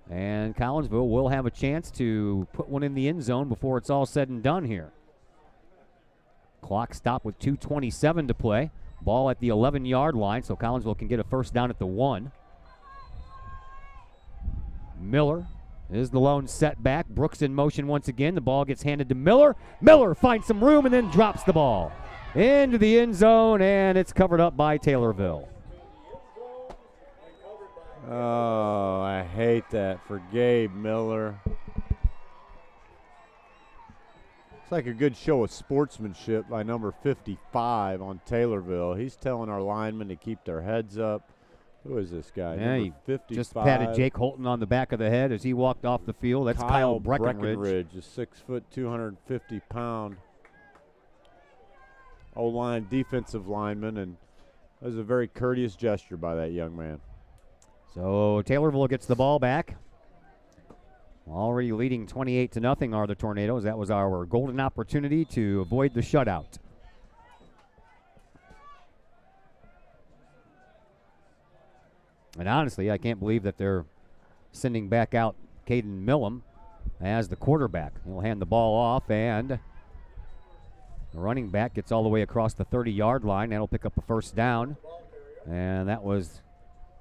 And Collinsville will have a chance to put one in the end zone before it's all said and done here. Clock stopped with 2:27 to play. Ball at the 11-yard line, so Collinsville can get a first down at the 1. Miller is the lone setback. Brooks in motion once again. The ball gets handed to Miller. Miller finds some room and then drops the ball into the end zone, and it's covered up by Taylorville. Oh, I hate that for Gabe Miller. It's like a good show of sportsmanship by number 55 on Taylorville. He's telling our linemen to keep their heads up. Who is this guy? Yeah, number he 55. just patted Jake Holton on the back of the head as he walked off the field. That's Kyle Breckenridge. A 6 foot, 250 pound O-line defensive lineman, and that was a very courteous gesture by that young man. So Taylorville gets the ball back. Already leading 28-0 are the Tornadoes. That was our golden opportunity to avoid the shutout. And honestly, I can't believe that they're sending back out Caden Millam as the quarterback. He'll hand the ball off, and the running back gets all the way across the 30-yard line. That'll pick up a first down. And that was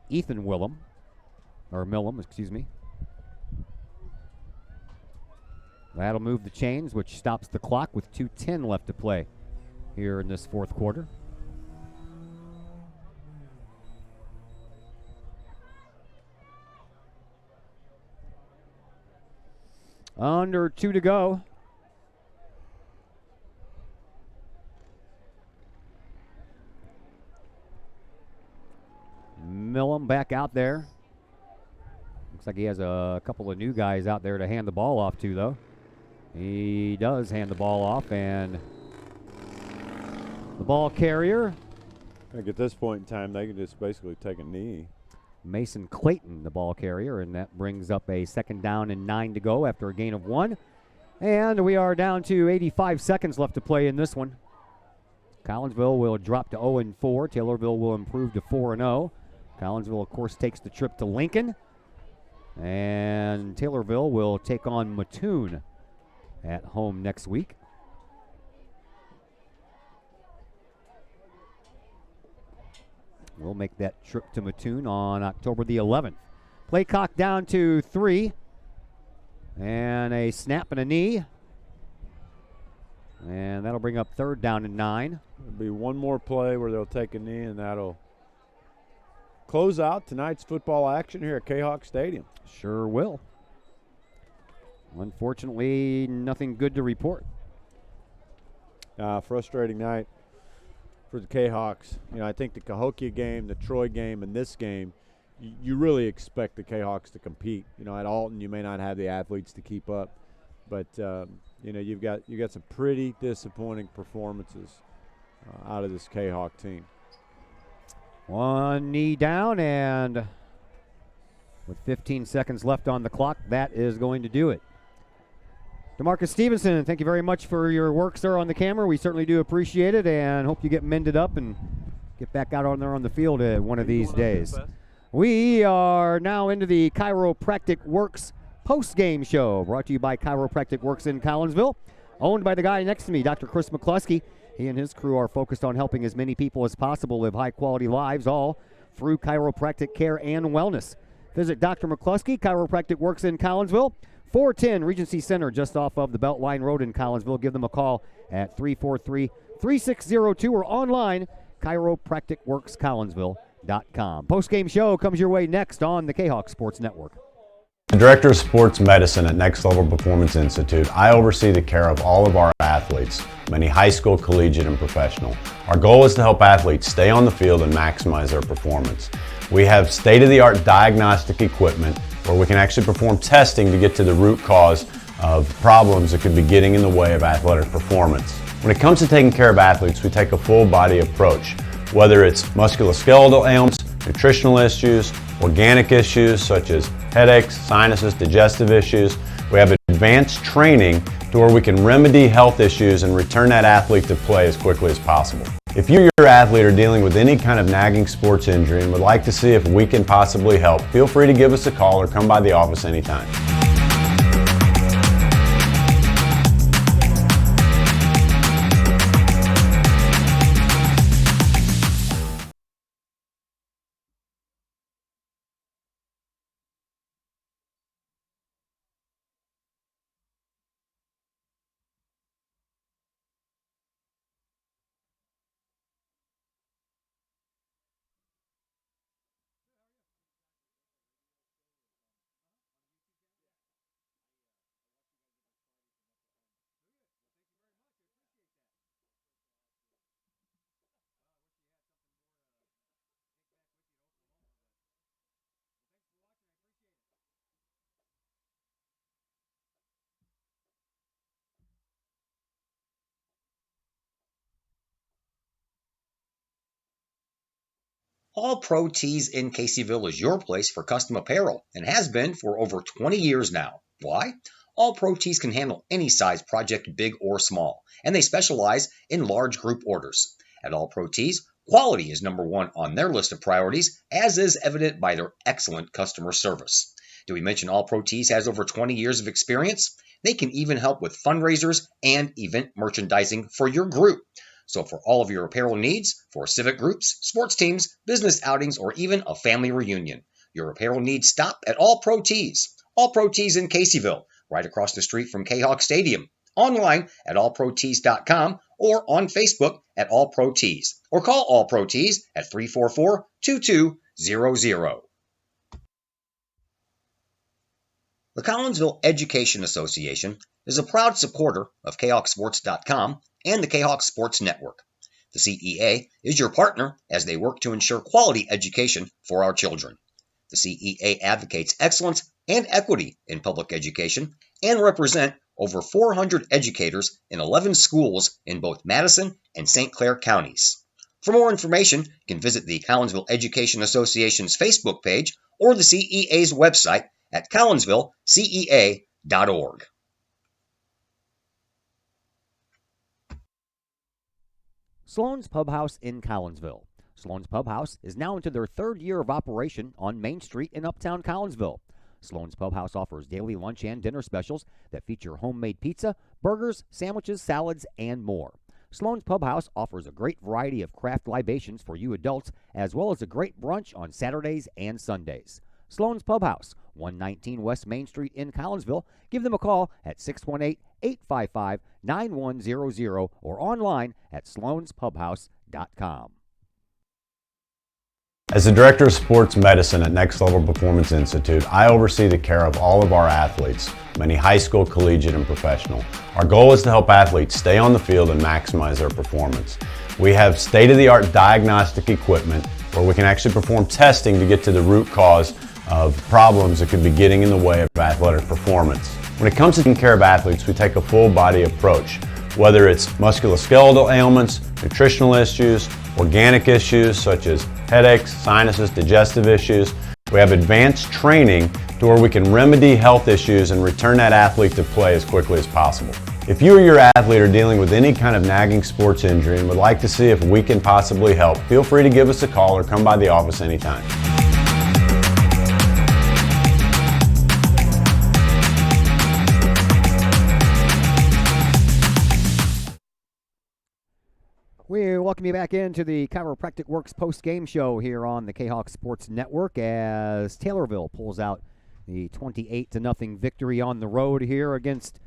Ethan Millam, excuse me. That'll move the chains, which stops the clock with 2:10 left to play here in this fourth quarter. Under 2 to go. Millam back out there. Looks like he has a couple of new guys out there to hand the ball off to, though. He does hand the ball off, and the ball carrier. I think at this point in time, they can just basically take a knee. Mason Clayton, the ball carrier, and that brings up a 2nd down and 9 to go after a gain of 1. And we are down to 85 seconds left to play in this one. Collinsville will drop to 0-4. Taylorville will improve to 4-0. Collinsville, of course, takes the trip to Lincoln. And Taylorville will take on Mattoon at home next week. We'll make that trip to Mattoon on October the 11th. Play clock down to 3. And a snap and a knee. And that'll bring up 3rd down and 9. There'll be one more play where they'll take a knee, and that'll close out tonight's football action here at Kahok Stadium. Sure will. Unfortunately, nothing good to report. Frustrating night for the Kahawks. I think the Cahokia game, the Troy game, and this game, you really expect the Kahawks to compete. At Alton, you may not have the athletes to keep up, but you've got some pretty disappointing performances out of this Kahawk team. One knee down, and with 15 seconds left on the clock, that is going to do it. DeMarcus Stevenson, thank you very much for your work, sir, on the camera. We certainly do appreciate it, and hope you get mended up and get back out on there on the field one of these days. We are now into the Chiropractic Works post-game show, brought to you by Chiropractic Works in Collinsville, owned by the guy next to me, Dr. Chris McCluskey. He and his crew are focused on helping as many people as possible live high-quality lives, all through chiropractic care and wellness. Visit Dr. McCluskey, Chiropractic Works in Collinsville, 410 Regency Center, just off of the Beltline Road in Collinsville. Give them a call at 343-3602 or online, chiropracticworkscollinsville.com. Post-game show comes your way next on the Kahok Sports Network. The Director of Sports Medicine at Next Level Performance Institute, I oversee the care of all of our athletes, many high school, collegiate, and professional. Our goal is to help athletes stay on the field and maximize their performance. We have state-of-the-art diagnostic equipment where we can actually perform testing to get to the root cause of problems that could be getting in the way of athletic performance. When it comes to taking care of athletes, we take a full-body approach, whether it's musculoskeletal ailments, nutritional issues, organic issues such as headaches, sinuses, digestive issues. We have advanced training to where we can remedy health issues and return that athlete to play as quickly as possible. If you or your athlete are dealing with any kind of nagging sports injury and would like to see if we can possibly help, feel free to give us a call or come by the office anytime. All Pro Tees in Caseyville is your place for custom apparel and has been for over 20 years now. Why? All Pro Tees can handle any size project, big or small, and they specialize in large group orders. At All Pro Tees, quality is number one on their list of priorities, as is evident by their excellent customer service. Did we mention All Pro Tees has over 20 years of experience? They can even help with fundraisers and event merchandising for your group. So for all of your apparel needs, for civic groups, sports teams, business outings, or even a family reunion, your apparel needs stop at All Pro Tees. All Pro Tees in Caseyville, right across the street from Kahok Stadium. Online at allprotees.com or on Facebook at All Pro Tees. Or call All Pro Tees at 344-2200. The Collinsville Education Association is a proud supporter of KahokSports.com and the Kahok Sports Network. The CEA is your partner as they work to ensure quality education for our children. The CEA advocates excellence and equity in public education and represent over 400 educators in 11 schools in both Madison and St. Clair counties. For more information, you can visit the Collinsville Education Association's Facebook page or the CEA's website at collinsvillecea.org. Sloan's Pub House in Collinsville. Sloan's Pub House is now into their third year of operation on Main Street in Uptown Collinsville. Sloan's Pub House offers daily lunch and dinner specials that feature homemade pizza, burgers, sandwiches, salads, and more. Sloan's Pub House offers a great variety of craft libations for you adults, as well as a great brunch on Saturdays and Sundays. Sloan's Pub House, 119 West Main Street in Collinsville. Give them a call at 618-855-9100 or online at sloanspubhouse.com. As the Director of Sports Medicine at Next Level Performance Institute, I oversee the care of all of our athletes, many high school, collegiate, and professional. Our goal is to help athletes stay on the field and maximize their performance. We have state-of-the-art diagnostic equipment where we can actually perform testing to get to the root cause of problems that could be getting in the way of athletic performance. When it comes to taking care of athletes, we take a full-body approach, whether it's musculoskeletal ailments, nutritional issues, organic issues such as headaches, sinuses, digestive issues. We have advanced training to where we can remedy health issues and return that athlete to play as quickly as possible. If you or your athlete are dealing with any kind of nagging sports injury and would like to see if we can possibly help, feel free to give us a call or come by the office anytime. We welcome you back into the Chiropractic Works post-game show here on the Kahok Sports Network as Taylorville pulls out the 28-0 victory on the road here against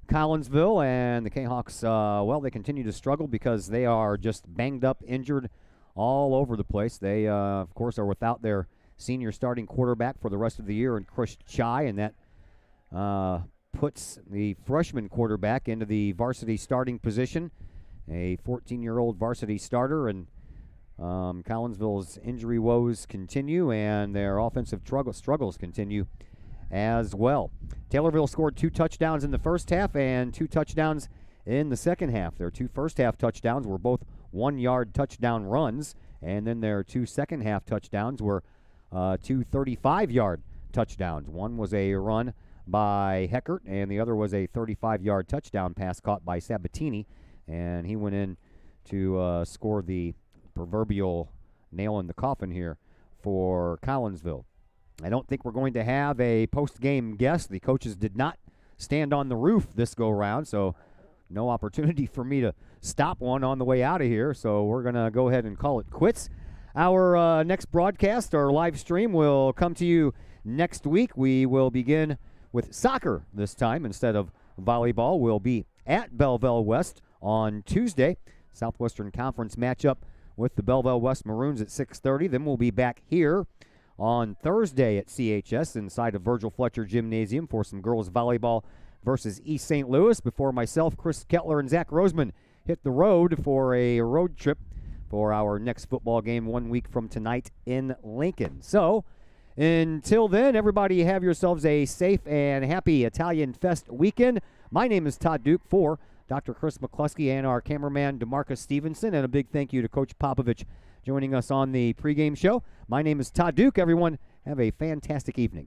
Collinsville. And the Kahawks, well, they continue to struggle because they are just banged up, injured all over the place. They, of course, are without their senior starting quarterback for the rest of the year in Chris Chai, and that puts the freshman quarterback into the varsity starting position. A 14-year-old varsity starter, and Collinsville's injury woes continue, and their offensive struggles continue as well. Taylorville scored 2 touchdowns in the first half and 2 touchdowns in the second half. Their 2 first-half touchdowns were both 1-yard touchdown runs, and then their 2 second-half touchdowns were 2 35-yard touchdowns. One was a run by Heckert, and the other was a 35-yard touchdown pass caught by Sabatini. And he went in to score the proverbial nail in the coffin here for Collinsville. I don't think we're going to have a post-game guest. The coaches did not stand on the roof this go-round, so no opportunity for me to stop one on the way out of here. So we're going to go ahead and call it quits. Our next broadcast, our live stream, will come to you next week. We will begin with soccer this time instead of volleyball. We'll be at Belleville West on Tuesday. Southwestern Conference matchup with the Belleville West Maroons at 6:30. Then we'll be back here on Thursday at CHS inside of Virgil Fletcher Gymnasium for some girls volleyball versus East St. Louis before myself, Chris Kettler, and Zach Roseman hit the road for a road trip for our next football game 1 week from tonight in Lincoln. So until then, everybody have yourselves a safe and happy Italian Fest weekend. My name is Todd Duke for Dr. Chris McCluskey and our cameraman DeMarcus Stevenson, and a big thank you to Coach Popovich joining us on the pregame show. My name is Todd Duke. Everyone, have a fantastic evening.